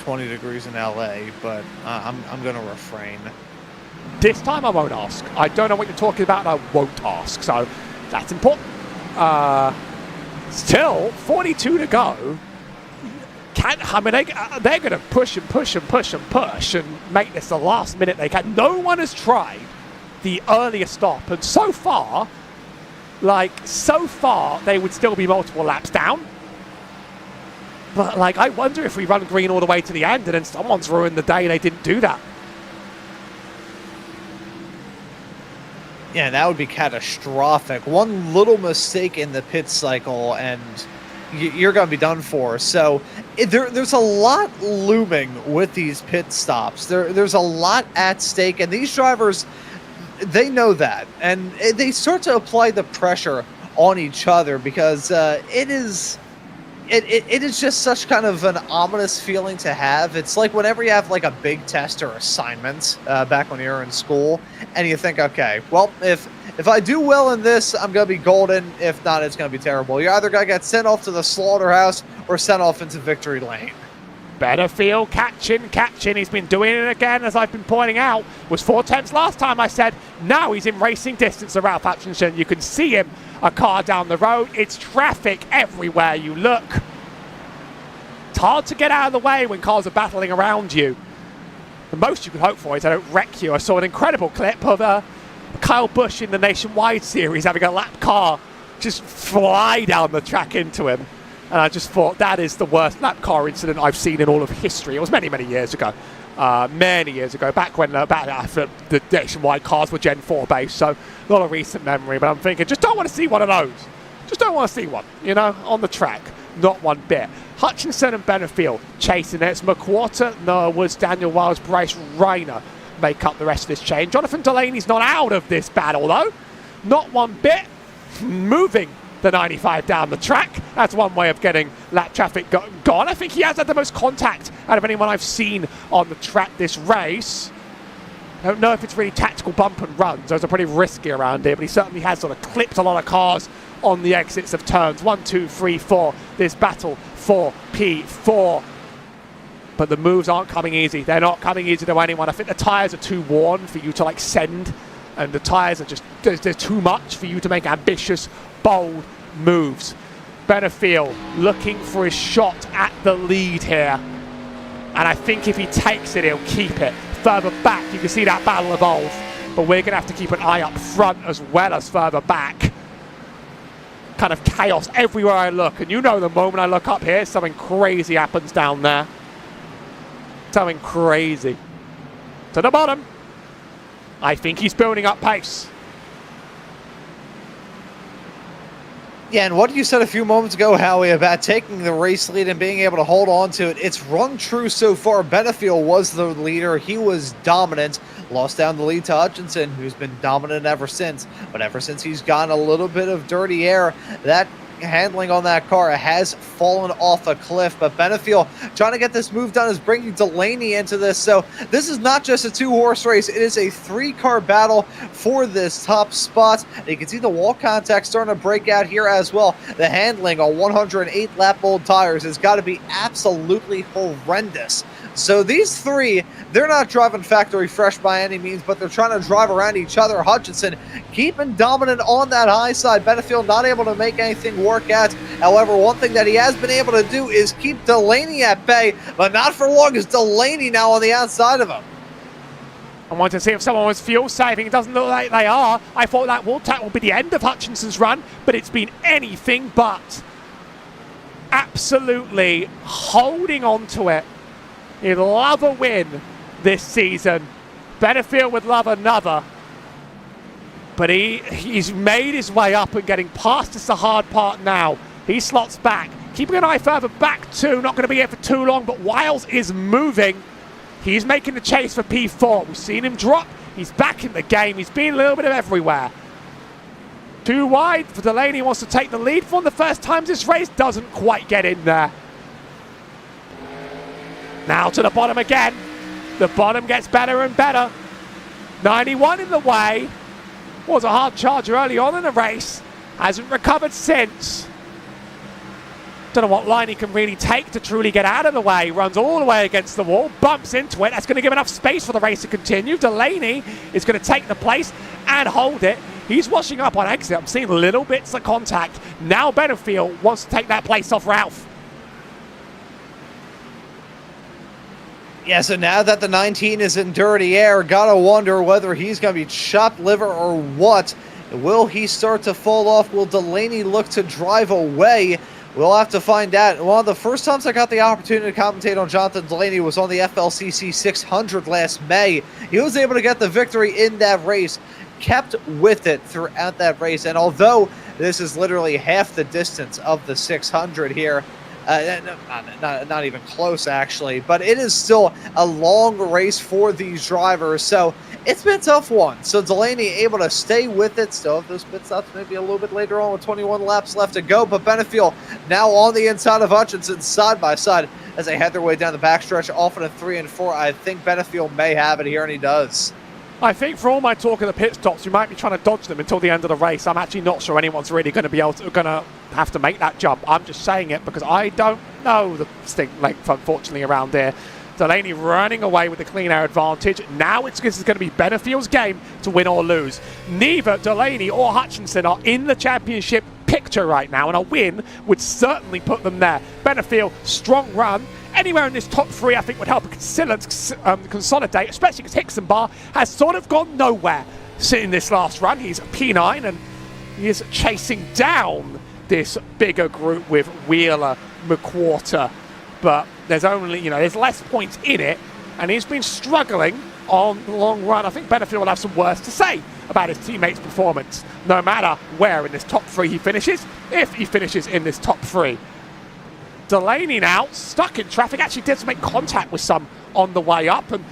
20 degrees in LA, but I'm going to refrain. This time I won't ask. I don't know what you're talking about, and I won't ask. So that's important. Still 42 to go. They're going to push and push and push and push and make this the last minute they can. No one has tried the earlier stop, and so far, they would still be multiple laps down. But, I wonder if we run green all the way to the end and then someone's ruined the day they didn't do that. Yeah, that would be catastrophic. One little mistake in the pit cycle and you're going to be done for. So there's a lot looming with these pit stops. There's a lot at stake, and these drivers, they know that, and they start to apply the pressure on each other because it is just such kind of an ominous feeling to have. It's like whenever you have a big test or assignment back when you were in school, and you think, okay, well, if I do well in this, I'm going to be golden. If not, it's going to be terrible. You're either going to get sent off to the slaughterhouse or sent off into victory lane. Benefield catching. He's been doing it again, as I've been pointing out. Was 4/10 last time, I said. Now he's in racing distance of Ralph Hutchinson. You can see him, a car down the road. It's traffic everywhere you look. It's hard to get out of the way when cars are battling around you. The most you can hope for is they don't wreck you. I saw an incredible clip of Kyle Busch in the Nationwide Series having a lap car just fly down the track into him. And I just thought, that is the worst lap car incident I've seen in all of history. It was many, many years ago. Back when the Nationwide cars were Gen 4 based, so not a recent memory. But I'm thinking, just don't want to see one of those. Just don't want to see one, on the track. Not one bit. Hutchinson and Benefield chasing it. It's McWhorter, Noah Woods, Daniel Wiles, Bryce Reiner make up the rest of this chain. Jonathan Delaney's not out of this battle, though. Not one bit. Moving the 95 down the track. That's one way of getting lap traffic gone. I think he has had the most contact out of anyone I've seen on the track this race. I don't know if it's really tactical bump and runs. Those are pretty risky around here, but he certainly has sort of clipped a lot of cars on the exits of turns 1, 2, 3, 4. This battle for P4. But the moves aren't coming easy. They're not coming easy to anyone. I think the tyres are too worn for you to send, and the tyres are just, there's too much for you to make ambitious, bold moves. Benefield looking for his shot at the lead here. And I think if he takes it, he'll keep it. Further back, you can see that battle evolve. But we're going to have to keep an eye up front as well as further back. Kind of chaos everywhere I look. And the moment I look up here, something crazy happens down there. Something crazy. To the bottom. I think he's building up pace. Yeah, and what you said a few moments ago, Howie, about taking the race lead and being able to hold on to it, it's rung true so far. Benefield was the leader. He was dominant. Lost down the lead to Hutchinson, who's been dominant ever since. But ever since he's gotten a little bit of dirty air, that handling on that car has fallen off a cliff. But Benefield trying to get this move done is bringing Delaney into this. So this is not just a 2-horse race. It is a 3-car battle for this top spot. And you can see the wall contact starting to break out here as well. The handling on 108 lap old tires has got to be absolutely horrendous. So these three, they're not driving factory fresh by any means, but they're trying to drive around each other. Hutchinson keeping dominant on that high side. Benefield not able to make anything work out. However, one thing that he has been able to do is keep Delaney at bay, but not for long as Delaney now on the outside of him. I wanted to see if someone was fuel saving. It doesn't look like they are. I thought that wall tack will be the end of Hutchinson's run, but it's been anything but. Absolutely holding on to it. He'd love a win this season. Benefield would love another. But he's made his way up and getting past us the hard part now. He slots back. Keeping an eye further back too. Not going to be here for too long, but Wiles is moving. He's making the chase for P4. We've seen him drop. He's back in the game. He's been a little bit of everywhere. Too wide for Delaney. Wants to take the lead for the first time this race. Doesn't quite get in there. Now to the bottom again. The bottom gets better and better. 91 in the way. Was a hard charger early on in the race. Hasn't recovered since. Don't know what line he can really take to truly get out of the way. Runs all the way against the wall. Bumps into it. That's going to give enough space for the race to continue. Delaney is going to take the place and hold it. He's washing up on exit. I'm seeing little bits of contact. Now Benefield wants to take that place off Ralph. Yeah, so now that the 19 is in dirty air, gotta wonder whether he's going to be chopped liver or what. Will he start to fall off? Will Delaney look to drive away? We'll have to find out. One of the first times I got the opportunity to commentate on Jonathan Delaney was on the FLCC 600 last May. He was able to get the victory in that race, kept with it throughout that race. And although this is literally half the distance of the 600 here, not even close actually, but it is still a long race for these drivers, so it's been a tough one. So Delaney able to stay with it, still have those pit stops maybe a little bit later on with 21 laps left to go, but Benefield now on the inside of Hutchinson side by side as they head their way down the backstretch off in a 3 and 4. I think Benefield may have it here, and he does. I think for all my talk of the pit stops, we might be trying to dodge them until the end of the race. I'm actually not sure anyone's really going to be able to, have to make that jump. I'm just saying it because I don't know the stint length, unfortunately, around there. Delaney running away with the clean air advantage. Now this is going to be Benefield's game to win or lose. Neither Delaney or Hutchinson are in the championship picture right now, and a win would certainly put them there. Benefield, strong run. Anywhere in this top three, I think, would help consolidate, especially because Hixenbar has sort of gone nowhere in this last run. He's P9, and he is chasing down this bigger group with Wheeler, McWhorter, but there's only, there's less points in it, and he's been struggling on the long run. I think Benefield will have some words to say about his teammates' performance, no matter where in this top three he finishes, if he finishes in this top three. Delaney now, stuck in traffic, actually did make contact with some on the way up and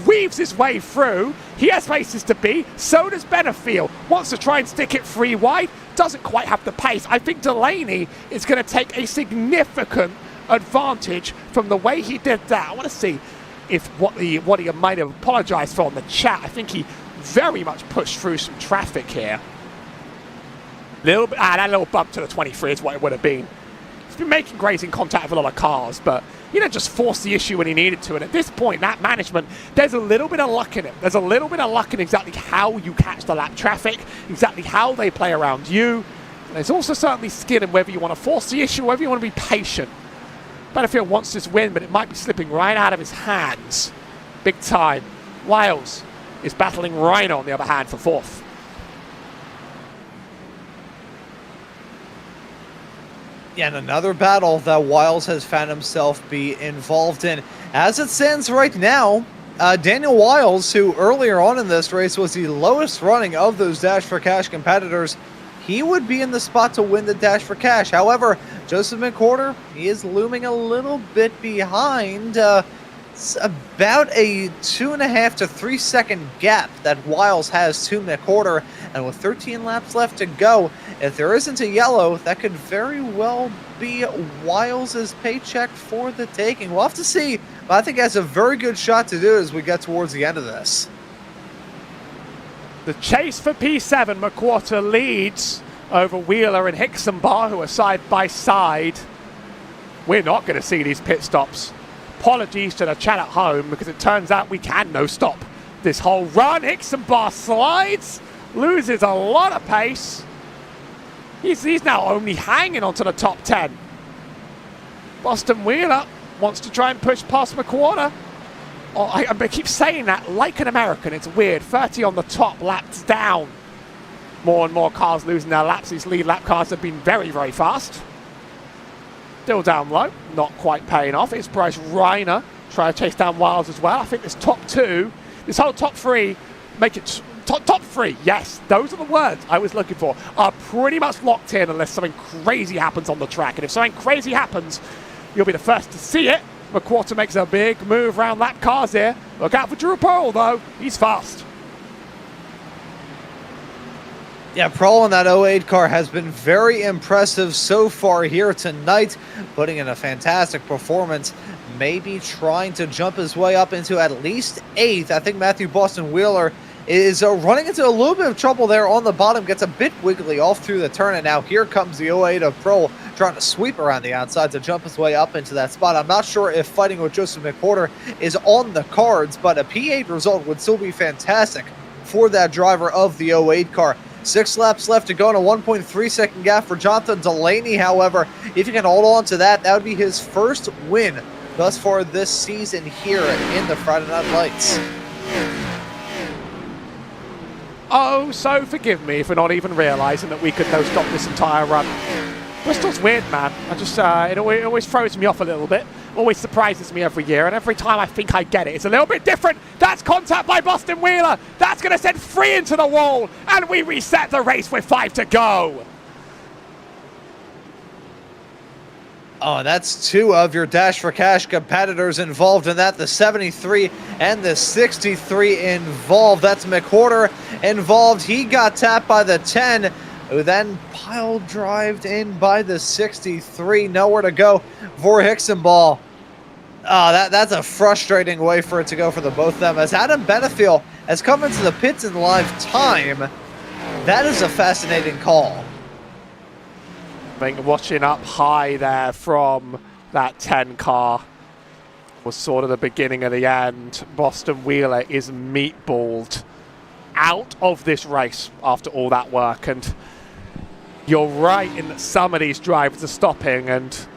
weaves his way through. He has places to be, so does Benefield. Wants to try and stick it 3 wide, doesn't quite have the pace. I think Delaney is going to take a significant advantage from the way he did that. I want to see if what he might have apologized for in the chat. I think he very much pushed through some traffic here. That little bump to the 23 is what it would have been. Been making grazing contact with a lot of cars, but he didn't just force the issue when he needed to. And at this point, that management, there's a little bit of luck in it. There's a little bit of luck in exactly how you catch the lap traffic, exactly how they play around you. And there's also certainly skill in whether you want to force the issue, whether you want to be patient. Benefield wants this win, but it might be slipping right out of his hands. Big time. Wales is battling Rhino on the other hand for 4th. Yeah, and another battle that Wiles has found himself be involved in. As it stands right now, Daniel Wiles, who earlier on in this race was the lowest running of those Dash for Cash competitors, he would be in the spot to win the Dash for Cash. However, Joseph McWhorter, he is looming a little bit behind. It's about a 2.5 to 3 second gap that Wiles has to McWhorter, and with 13 laps left to go, if there isn't a yellow, that could very well be Wiles' paycheck for the taking. We'll have to see, but I think he has a very good shot to do as we get towards the end of this. The chase for P7, McWhorter leads over Wheeler and Hixenbar, who are side by side. We're not going to see these pit stops. Apologies to the chat at home, because it turns out we can no stop this whole run. Hixenbar slides, loses a lot of pace. He's now only hanging onto the top 10. Boston Wheeler wants to try and push past McWhorter. Oh, I keep saying that like an American. It's weird. 30 on the top, laps down. More and more cars losing their laps. These lead lap cars have been very, very fast. Still down low. Not quite paying off. It's Bryce Reiner trying to chase down Wiles as well. I think this top two, this whole top three, make it top three. Yes, those are the words I was looking for. Are pretty much locked in unless something crazy happens on the track. And if something crazy happens, you'll be the first to see it. McQuarter makes a big move around lap cars here. Look out for Drew Pearl, though. He's fast. Yeah, Pearl in that 08 car has been very impressive so far here tonight, putting in a fantastic performance, maybe trying to jump his way up into at least 8th. I think Matthew Boston Wheeler is running into a little bit of trouble there on the bottom, gets a bit wiggly off through the turn, and now here comes the 08 of Pearl trying to sweep around the outside to jump his way up into that spot. I'm not sure if fighting with Joseph McPorter is on the cards, but a P8 result would still be fantastic for that driver of the 08 car. 6 laps left to go in a 1.3 second gap for Jonathan Delaney. However, if he can hold on to that, that would be his first win thus far this season here in the Friday Night Lights. Oh, so forgive me for not even realizing that we could no-stop this entire run. Bristol's weird, man. It always throws me off a little bit. Always surprises me every year, and every time I think I get it, it's a little bit different. That's contact by Boston Wheeler. That's going to send 3 into the wall, and we reset the race with 5 to go. Oh, that's 2 of your Dash for Cash competitors involved in that. The 73 and the 63 involved. That's McWhorter involved. He got tapped by the 10, who then pile drived in by the 63. Nowhere to go for Hicksonball. Oh, that's a frustrating way for it to go for the both of them. As Adam Benefiel has come into the pits in live time, that is a fascinating call. I think watching up high there from that 10 car was sort of the beginning of the end. Boston Wheeler is meatballed out of this race after all that work, and you're right in that some of these drivers are stopping. And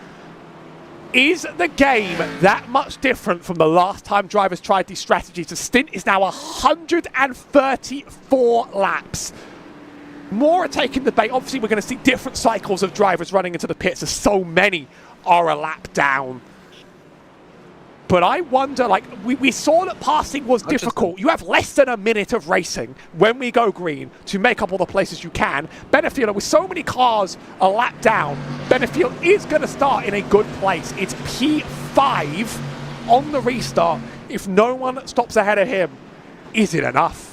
is the game that much different from the last time drivers tried these strategies? The stint is now 134 laps. More are taking the bait. Obviously, we're going to see different cycles of drivers running into the pits, as so many are a lap down. But I wonder, like, we saw that passing was difficult. You have less than a minute of racing when we go green to make up all the places you can. Benefiel, with so many cars a lap down, Benefiel is going to start in a good place. It's P5 on the restart. If no one stops ahead of him, is it enough?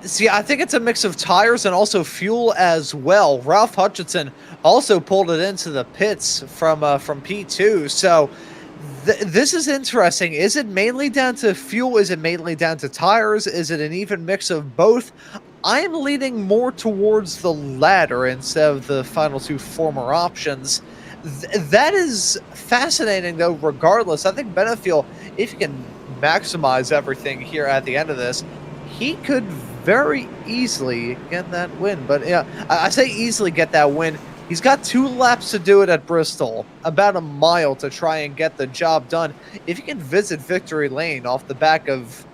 See, I think it's a mix of tires and also fuel as well. Ralph Hutchinson also pulled it into the pits from P2, so this is interesting. Is it mainly down to fuel? Is it mainly down to tires? Is it an even mix of both? I'm leaning more towards the latter instead of the final 2 former options. That is fascinating, though, regardless. I think Benefiel, if he can maximize everything here at the end of this, he could very easily get that win. But yeah, I say easily get that win. He's got 2 laps to do it at Bristol, about a mile to try and get the job done. If he can visit victory lane off the back of,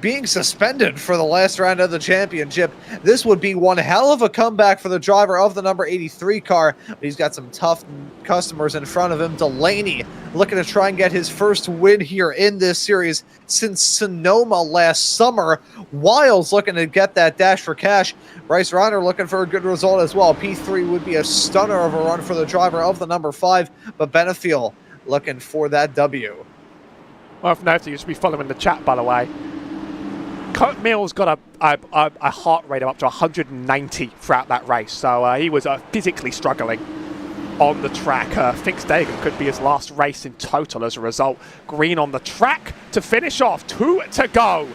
being suspended for the last round of the championship, this would be one hell of a comeback for the driver of the number 83 car. But he's got some tough customers in front of him. Delaney looking to try and get his first win here in this series since Sonoma last summer. Wiles looking to get that Dash for Cash. Bryce Reiner looking for a good result as well. P3 would be a stunner of a run for the driver of the number 5, but Benefiel looking for that W. Well, if noted, you should be following the chat, by the way. Kurt Mills got a heart rate of up to 190 throughout that race, so he was physically struggling on the track. Finksdagen could be his last race in total as a result. Green on the track to finish off. 2 to go.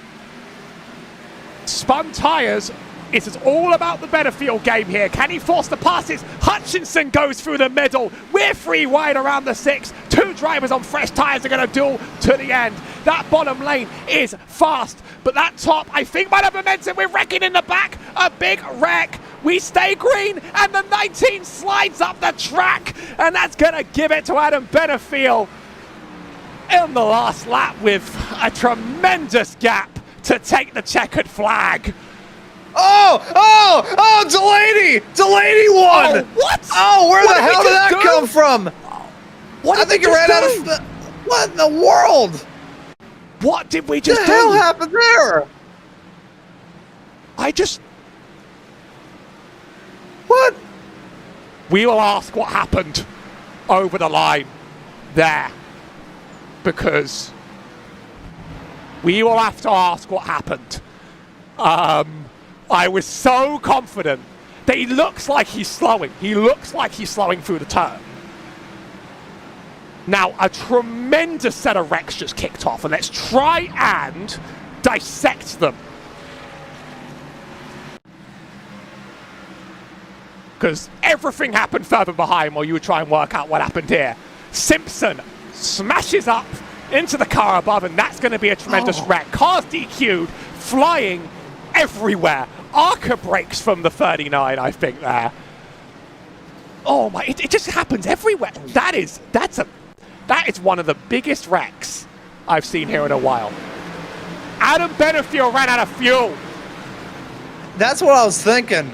Spun tyres. It is all about the Benefiel game here. Can he force the passes? Hutchinson goes through the middle. We're 3 wide around the 6. 2 drivers on fresh tyres are going to duel to the end. That bottom lane is fast, but that top, I think, might have momentum. We're wrecking in the back. A big wreck. We stay green, and the 19 slides up the track, and that's going to give it to Adam Benefiel. in the last lap with a tremendous gap to take the checkered flag. Delaney! Delaney won! Oh, what? Oh, where What the did we hell did just that do? come from? What I did think we you ran just out do? of... What in the world? What did we What just the do? hell happened there? What? We will ask what happened over the line there, because we will have to ask what happened. I was so confident that he looks like he's slowing. He looks like he's slowing through the turn. Now, a tremendous set of wrecks just kicked off, and let's try and dissect them. Because everything happened further behind while you would try and work out what happened here. Simpson smashes up into the car above, and that's going to be a tremendous wreck. Cars DQ'd, flying everywhere. Arca breaks from the 39, I think, there. Oh my, it just happens everywhere. That is one of the biggest wrecks I've seen here in a while. Adam Benefiel ran out of fuel. That's what I was thinking.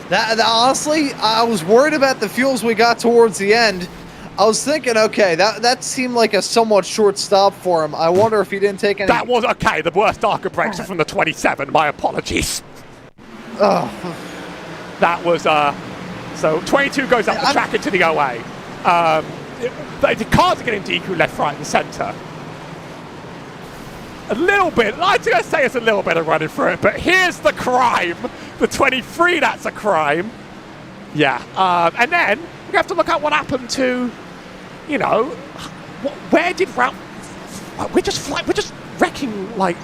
That honestly, I was worried about the fuels we got towards the end. I was thinking, okay, that seemed like a somewhat short stop for him. I wonder if he didn't take any... That was, okay, the worst Arca breaks are from the 27. My apologies. Oh. That was, so 22 goes up the track into the OA. The cars are getting DQ left, right, and centre. A little bit, I'm going to say it's a little bit of running through it, but here's the crime. The 23, that's a crime. Yeah, and then we have to look at what happened to, you know, where did Ralph... We're just wrecking, like...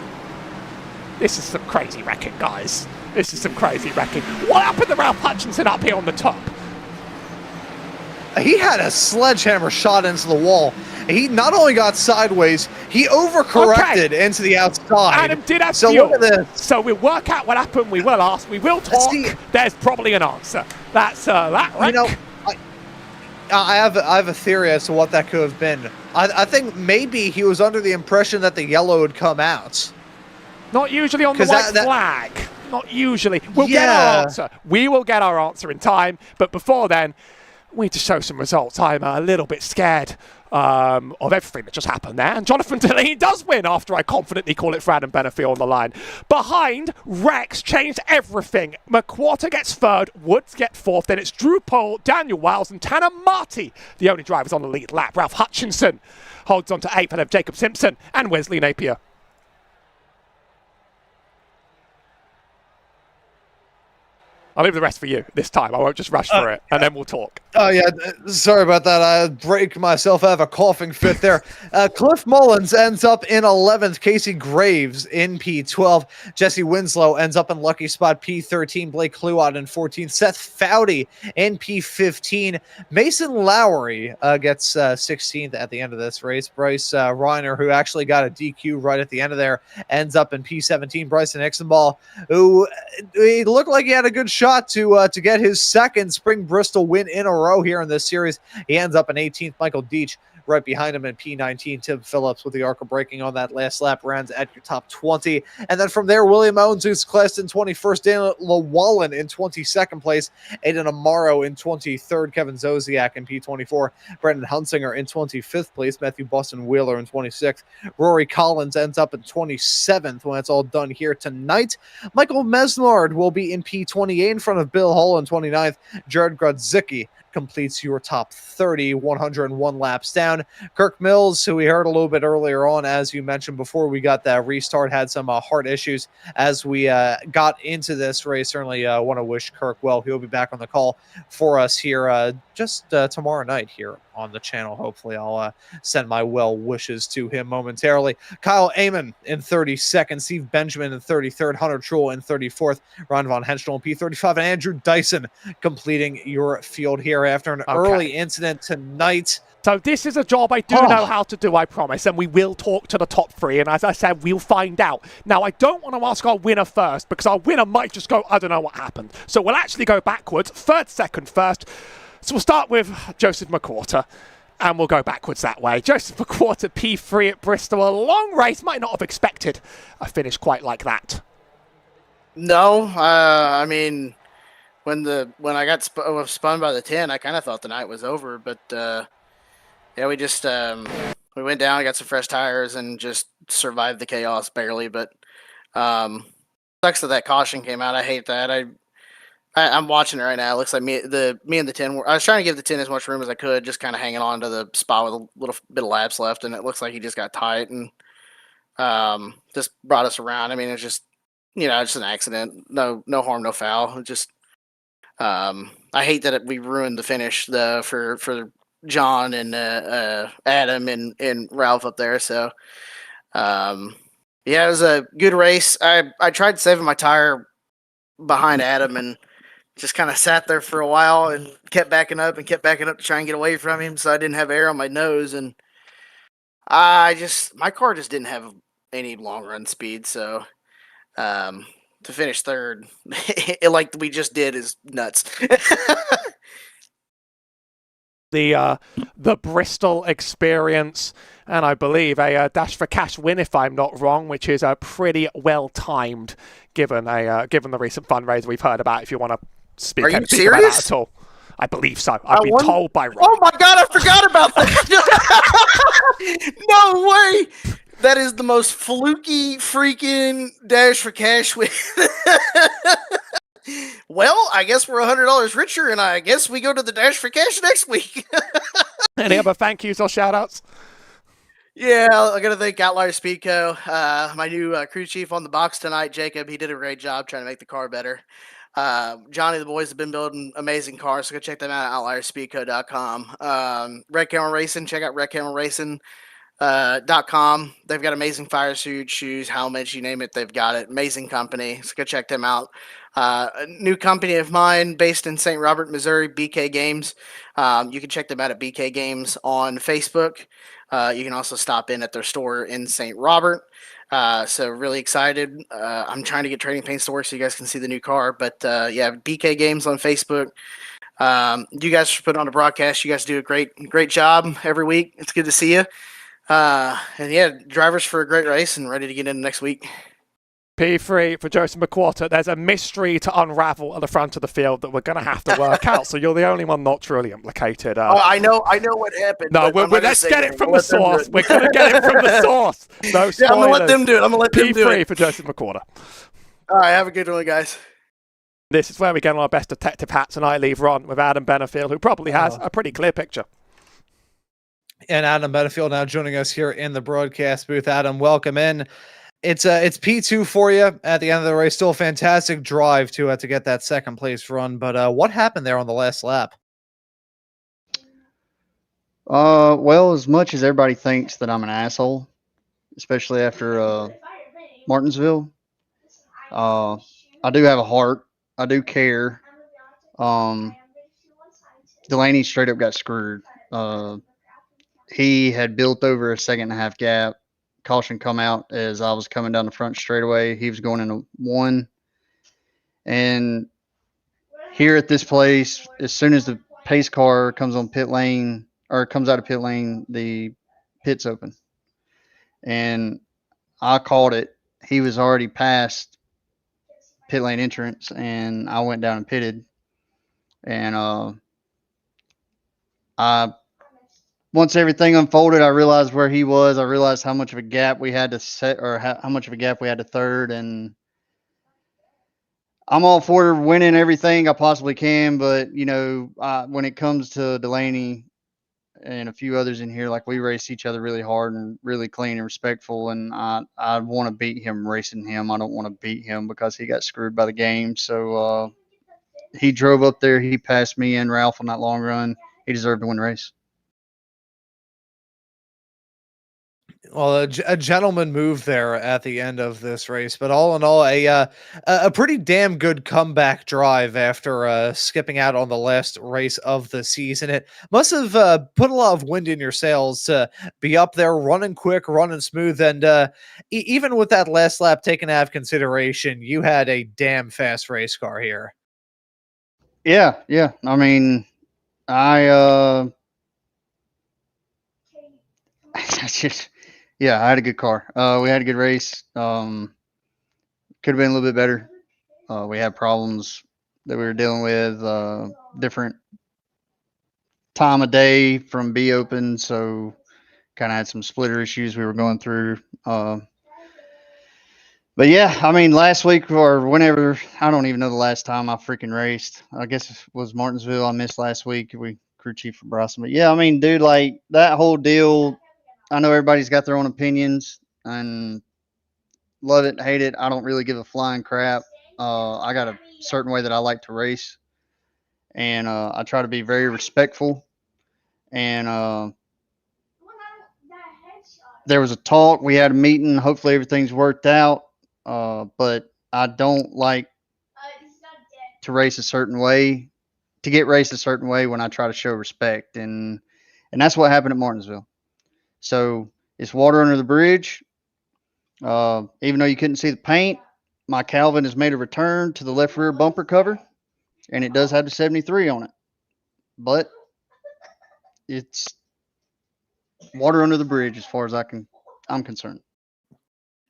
This is some crazy wrecking, guys. This is some crazy wrecking. What happened to Ralph Hutchinson up here on the top? He had a sledgehammer shot into the wall. He not only got sideways, he overcorrected into the outside. Adam did have so fuel. Look at this. So we'll work out what happened. We will ask. We will talk. There's probably an answer. That's that wreck. You know, I have a theory as to what that could have been. I think maybe he was under the impression that the yellow would come out. Not usually on the white flag. Not usually. We'll get our answer. We will get our answer in time. But before then, we need to show some results. I'm a little bit scared of everything that just happened there. And Jonathan Delaney does win after I confidently call it for Adam Benefiel on the line. Behind, Rex changed everything. McWhorter gets third, Woods gets fourth. Then it's Drew Pohl, Daniel Wiles, and Tanner Marty, the only drivers on the lead lap. Ralph Hutchinson holds on to eighth ahead of Jacob Simpson and Wesley Napier. I'll leave the rest for you this time. I won't just rush through it, and then we'll talk. Oh, yeah. Sorry about that. I break myself out of a coughing fit there. Cliff Mullins ends up in 11th. Casey Graves in P12. Jesse Winslow ends up in lucky spot P13. Blake Kluot in 14th. Seth Foudy in P15. Mason Lowry gets 16th at the end of this race. Bryce Reiner, who actually got a DQ right at the end of there, ends up in P17. Bryson Ixenball, who he looked like he had a good shot to get his second Spring Bristol win in a row here in this series. He ends up in 18th. Michael Deach right behind him in P19. Tim Phillips with the Arca braking on that last lap rounds at your top 20. And then from there, William Owens is classed in 21st. Daniel Llewellyn in 22nd place. Aiden Amaro in 23rd. Kevin Zosiak in P24. Brendan Hunsinger in 25th place. Matthew Boston Wheeler in 26th. Rory Collins ends up in 27th when it's all done here tonight. Michael Mesnard will be in P28 in front of Bill Hull in 29th. Jared Grodzicki completes your top 30, 101 laps down. Kirk Mills, who we heard a little bit earlier on, as you mentioned before we got that restart, had some heart issues as we got into this race. Certainly want to wish Kirk well. He'll be back on the call for us here just tomorrow night here on the channel. Hopefully I'll send my well wishes to him momentarily. Kyle Amon in 32nd, Steve Benjamin in 33rd, Hunter Truel in 34th, Ron Von Henschel in P35, and Andrew Dyson completing your field here after an early incident tonight. So this is a job I do know how to do, I promise, and we will talk to the top three, and as I said, we'll find out. Now, I don't want to ask our winner first, because our winner might just go, I don't know what happened. So we'll actually go backwards, third, second, first. So we'll start with Joseph McWhorter. And we'll go backwards that way. Joseph McQuarter, P3 at Bristol. A long race. Might not have expected a finish quite like that. No, I mean, when I got spun by the 10, I kind of thought the night was over. But yeah, we just we went down, got some fresh tires, and just survived the chaos barely. But sucks that caution came out. I hate that. I'm watching it right now. It looks like me and the 10. I was trying to give the 10 as much room as I could, just kind of hanging on to the spot with a little bit of laps left, and it looks like he just got tight and just brought us around. I mean, it's just just an accident. No harm, no foul. Just I hate that we ruined the finish for John and Adam and Ralph up there. So yeah, it was a good race. I tried saving my tire behind Adam and just kind of sat there for a while and kept backing up to try and get away from him so I didn't have air on my nose. And my car just didn't have any long run speed. So to finish third, like we just did, is nuts. The Bristol experience, and I believe a Dash for Cash win, if I'm not wrong, which is pretty well timed given the recent fundraiser we've heard about. If you want to speak anything about that at all, I believe so. I've been told by Ron. Oh my God, I forgot about that. No way. That is the most fluky freaking Dash for Cash win. Well, I guess we're $100 richer, and I guess we go to the Dash for Cash next week. Any other thank yous or shout outs? Yeah, I got to thank Outlier Speedco, my new crew chief on the box tonight, Jacob. He did a great job trying to make the car better. Johnny, the boys have been building amazing cars, so go check them out at outlierspeedco.com. Red Camel Racing, check out redcamelracing.com. They've got amazing fire suits, shoes, helmets, you name it, they've got it. Amazing company, so go check them out. A new company of mine based in St. Robert, Missouri, BK Games. You can check them out at BK Games on Facebook. You can also stop in at their store in St. Robert. So really excited. I'm trying to get Trading Paints to work so you guys can see the new car. But yeah, BK Games on Facebook. You guys should put on a broadcast. You guys do a great job every week. It's good to see you. And yeah, drivers for a great race and ready to get in next week. P3 for Joseph McQuarter. There's a mystery to unravel at the front of the field that we're going to have to work out. So you're the only one not truly implicated. I know what happened. No, let's get it from the source. We're going to get it from the source. No spoilers. Yeah, I'm going to let them do it. I'm going to let them do it. P3 for Joseph McQuarter. All right, have a good one, guys. This is where we get on our best detective hats, and I leave Ron with Adam Benefield, who probably has a pretty clear picture. And Adam Benefield now joining us here in the broadcast booth. Adam, welcome in. It's P2 for you at the end of the race. Still a fantastic drive to get that second place run. But what happened there on the last lap? Well, as much as everybody thinks that I'm an asshole, especially after Martinsville, I do have a heart. I do care. Delaney straight up got screwed. He had built over a 1.5 gap. Caution come out as I was coming down the front straightaway. He was going into 1. And here at this place, as soon as the pace car comes on pit lane or comes out of pit lane, the pit's open. And I called it. He was already past pit lane entrance, and I went down and pitted. And once everything unfolded, I realized where he was. I realized how much of a gap we had to set, or how much of a gap we had to third. And I'm all for winning everything I possibly can. But, when it comes to Delaney and a few others in here, like, we race each other really hard and really clean and respectful. And I want to beat him racing him. I don't want to beat him because he got screwed by the game. So he drove up there. He passed me and Ralph on that long run. He deserved to win the race. Well, a gentleman move there at the end of this race, but all in all, a pretty damn good comeback drive after skipping out on the last race of the season. It must have put a lot of wind in your sails to be up there, running quick, running smooth, and even with that last lap taken out of consideration, you had a damn fast race car here. Yeah. I mean, Yeah, I had a good car. We had a good race. Could have been a little bit better. We had problems that we were dealing with, different time of day from B open, so kind of had some splitter issues we were going through. But yeah, I mean, last week or whenever, I don't even know the last time I freaking raced. I guess it was Martinsville. I missed last week. We crew chief for Bryson. But yeah, I mean, dude, like that whole deal, I know everybody's got their own opinions and love it, hate it. I don't really give a flying crap. I got a certain way that I like to race, and I try to be very respectful. And there was a talk. We had a meeting. Hopefully, everything's worked out. But I don't like to race a certain way, to get raced a certain way when I try to show respect, and that's what happened at Martinsville. So it's water under the bridge. Even though you couldn't see the paint, my Calvin has made a return to the left rear bumper cover, and it does have the 73 on it. But it's water under the bridge as far as I'm concerned.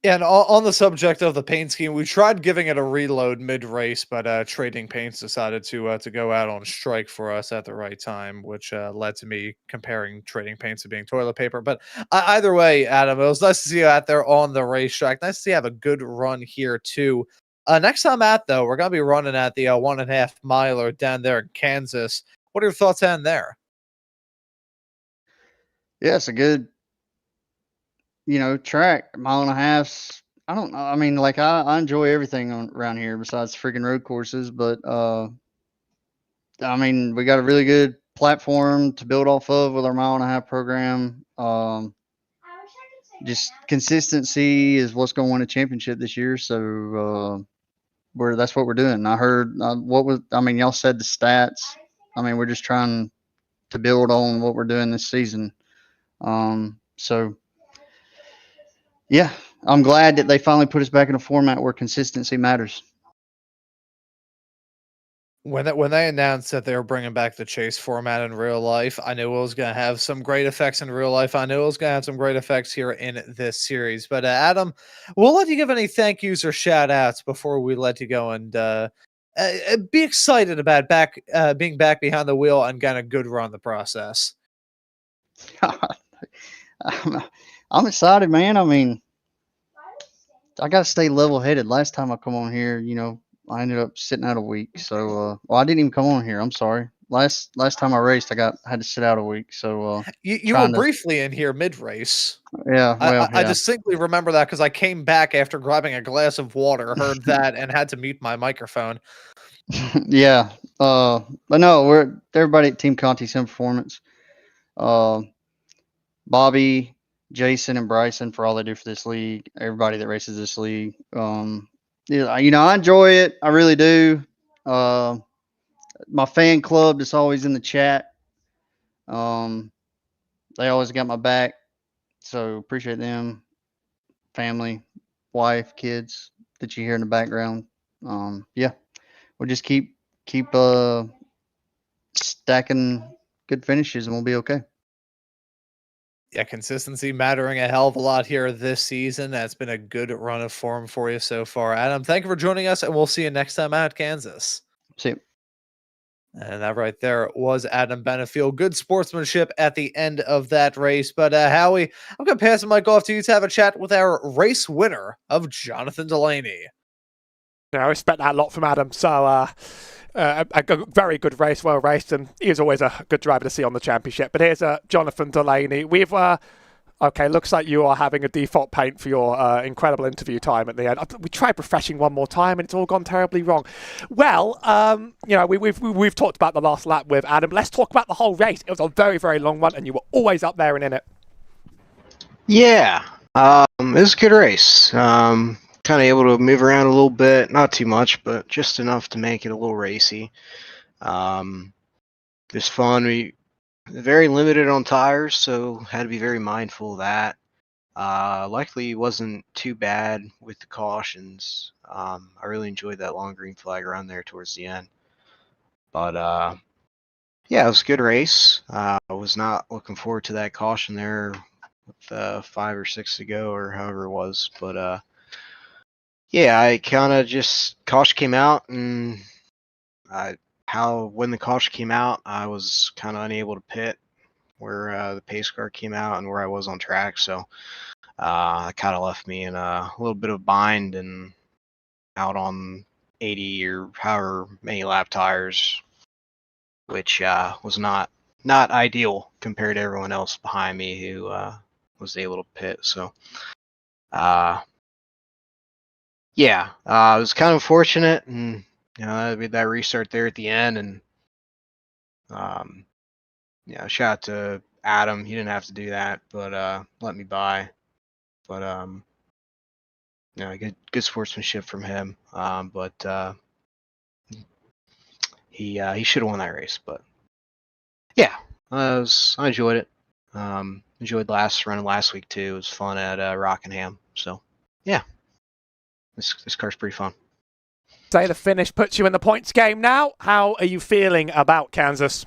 And on the subject of the paint scheme, we tried giving it a reload mid-race, but Trading Paints decided to go out on strike for us at the right time, which led to me comparing Trading Paints to being toilet paper. But either way, Adam, it was nice to see you out there on the racetrack. Nice to see you have a good run here, too. Next time out, though, we're going to be running at the 1.5 miler down there in Kansas. What are your thoughts on there? Yeah, it's a good, track, mile and a half. I don't know. I mean, like I enjoy everything around here besides freaking road courses, but I mean, we got a really good platform to build off of with our mile and a half program. Just consistency is what's going to win a championship this year. So that's what we're doing. I heard y'all said the stats. I mean, we're just trying to build on what we're doing this season. So yeah, I'm glad that they finally put us back in a format where consistency matters. When they announced that they were bringing back the chase format in real life, I knew it was going to have some great effects in real life. I knew it was going to have some great effects here in this series. But Adam, we'll let you give any thank yous or shout outs before we let you go and be excited about being back behind the wheel and getting a good run the process. I'm excited, man. I mean, I got to stay level headed. Last time I come on here, I ended up sitting out a week. So, I didn't even come on here. I'm sorry. Last time I raced, I had to sit out a week. So, you were briefly in here mid race. Yeah, well, I distinctly remember that because I came back after grabbing a glass of water, heard that, and had to mute my microphone. Yeah. But no, everybody at Team Conti Sim Performance. Bobby, Jason, and Bryson for all they do for this league. Everybody that races this league. Yeah, I enjoy it. I really do. My fan club that's always in the chat. They always got my back. So appreciate them. Family, wife, kids that you hear in the background. Yeah, we'll just keep stacking good finishes and we'll be okay. Yeah, consistency mattering a hell of a lot here this season. That's been a good run of form for you so far. Adam, thank you for joining us, and we'll see you next time out at Kansas. See you. And that right there was Adam Benefield. Good sportsmanship at the end of that race. But Howie, I'm going to pass the mic off to you to have a chat with our race winner of Jonathan Delaney. I respect that a lot from Adam. So a very good race, well raced, and he was always a good driver to see on the championship. But here's Jonathan Delaney. We've okay, looks like you are having a default paint for your incredible interview time at the end. We tried refreshing one more time, and it's all gone terribly wrong. Well, we've talked about the last lap with Adam. Let's talk about the whole race. It was a very, very long one, and you were always up there and in it. Yeah, it was a good race. Kind of able to move around a little bit, not too much, but just enough to make it a little racy. Just fun. We very limited on tires, so had to be very mindful of that. Luckily, wasn't too bad with the cautions. I really enjoyed that long green flag around there towards the end. But yeah, it was a good race. I was not looking forward to that caution there with 5 or 6 to go or however it was. But yeah, I kind of just caution came out, and when the caution came out, I was kind of unable to pit where the pace car came out and where I was on track. So it kind of left me in a little bit of bind and out on 80 or however many lap tires, which was not ideal compared to everyone else behind me who was able to pit. So yeah, it was kind of unfortunate, and that restart there at the end, and shout out to Adam. He didn't have to do that, but let me by. But good sportsmanship from him. But he should have won that race. But yeah, I enjoyed it. Enjoyed running last week too. It was fun at Rockingham. So yeah, this car's pretty fun. Say the finish puts you in the points game now. How are you feeling about Kansas?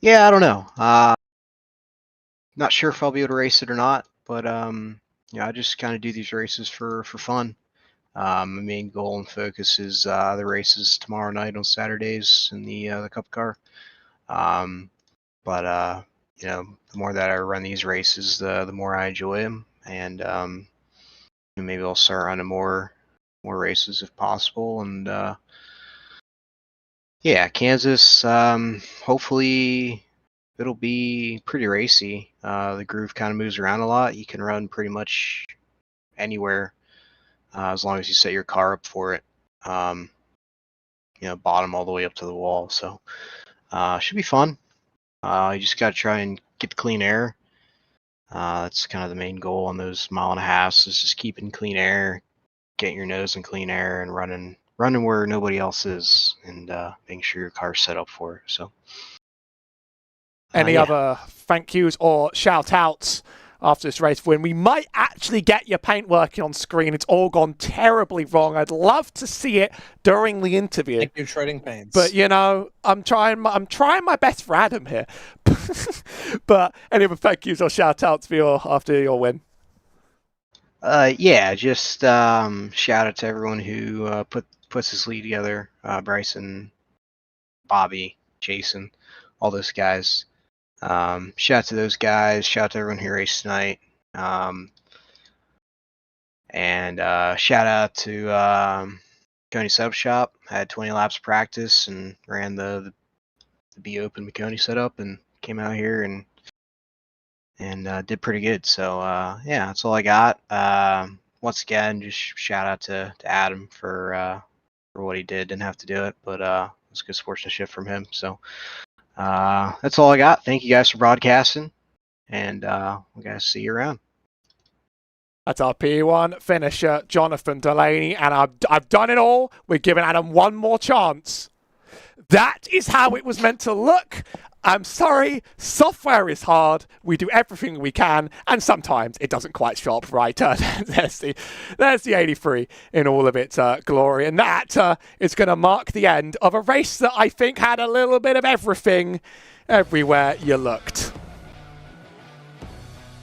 Yeah, I don't know. Not sure if I'll be able to race it or not, but I just kind of do these races for fun. My main goal and focus is the races tomorrow night on Saturdays in the Cup car. But the more that I run these races, the more I enjoy them, and maybe I'll start running more races if possible. And yeah, Kansas, hopefully it'll be pretty racy. The groove kind of moves around a lot. You can run pretty much anywhere as long as you set your car up for it. Bottom all the way up to the wall. So should be fun. You just got to try and get the clean air. That's kind of the main goal on those 1.5 miles, is just keeping clean air, getting your nose in clean air, and running where nobody else is, and making sure your car's set up for it. So any other thank yous or shout outs after this race win? We might actually get your paint working on screen. It's all gone terribly wrong. I'd love to see it during the interview. Thank you, trading paints. But I'm trying my best for Adam here. But any other thank yous or shout outs for after your win? Just shout out to everyone who puts this lead together. Bryson, Bobby, Jason, all those guys. Shout out to those guys. Shout out to everyone who raced tonight. And shout out to Maconi Setup Shop. I had 20 laps of practice and ran the B Open Maconi setup, and came out here and did pretty good. So yeah, that's all I got. Once again, just shout out to Adam for what he did. Didn't have to do it, but it was good sportsmanship from him. So that's all I got. Thank you guys for broadcasting, and we guys see you around. That's our P1 finisher, Jonathan Delaney, and I've done it all. We're giving Adam one more chance. That is how it was meant to look. I'm sorry, software is hard. We do everything we can, and sometimes it doesn't quite show up right. There's the 83 in all of its glory, and that is going to mark the end of a race that I think had a little bit of everything everywhere you looked.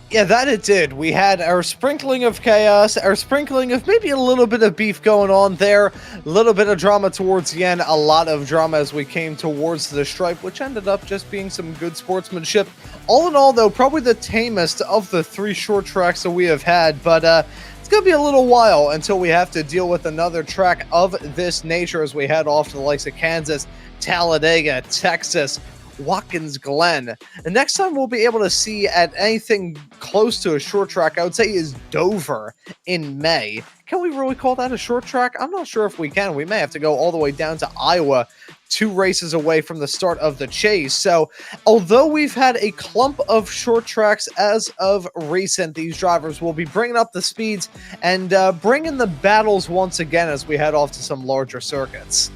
Yeah, that it did. We had our sprinkling of chaos, our sprinkling of maybe a little bit of beef going on there, a little bit of drama towards the end, a lot of drama as we came towards the stripe, which ended up just being some good sportsmanship. All in all, though, probably the tamest of the 3 short tracks that we have had, but it's going to be a little while until we have to deal with another track of this nature as we head off to the likes of Kansas, Talladega, Texas, Watkins Glen. The next time we'll be able to see at anything close to a short track, I would say, is Dover in May. Can we really call that a short track? I'm not sure if we can. We may have to go all the way down to Iowa, 2 races away from the start of the chase. So although we've had a clump of short tracks as of recent, these drivers will be bringing up the speeds and bringing the battles once again as we head off to some larger circuits.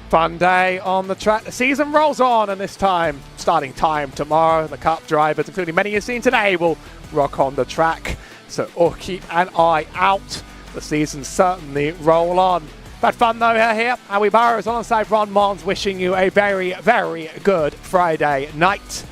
Fun day on the track. The season rolls on, and this time, starting time tomorrow, the Cup drivers, including many you've seen today, will rock on the track. So keep an eye out. The season certainly roll on. Had fun though here. Howie Burrows alongside Ron Mons wishing you a very, very good Friday night.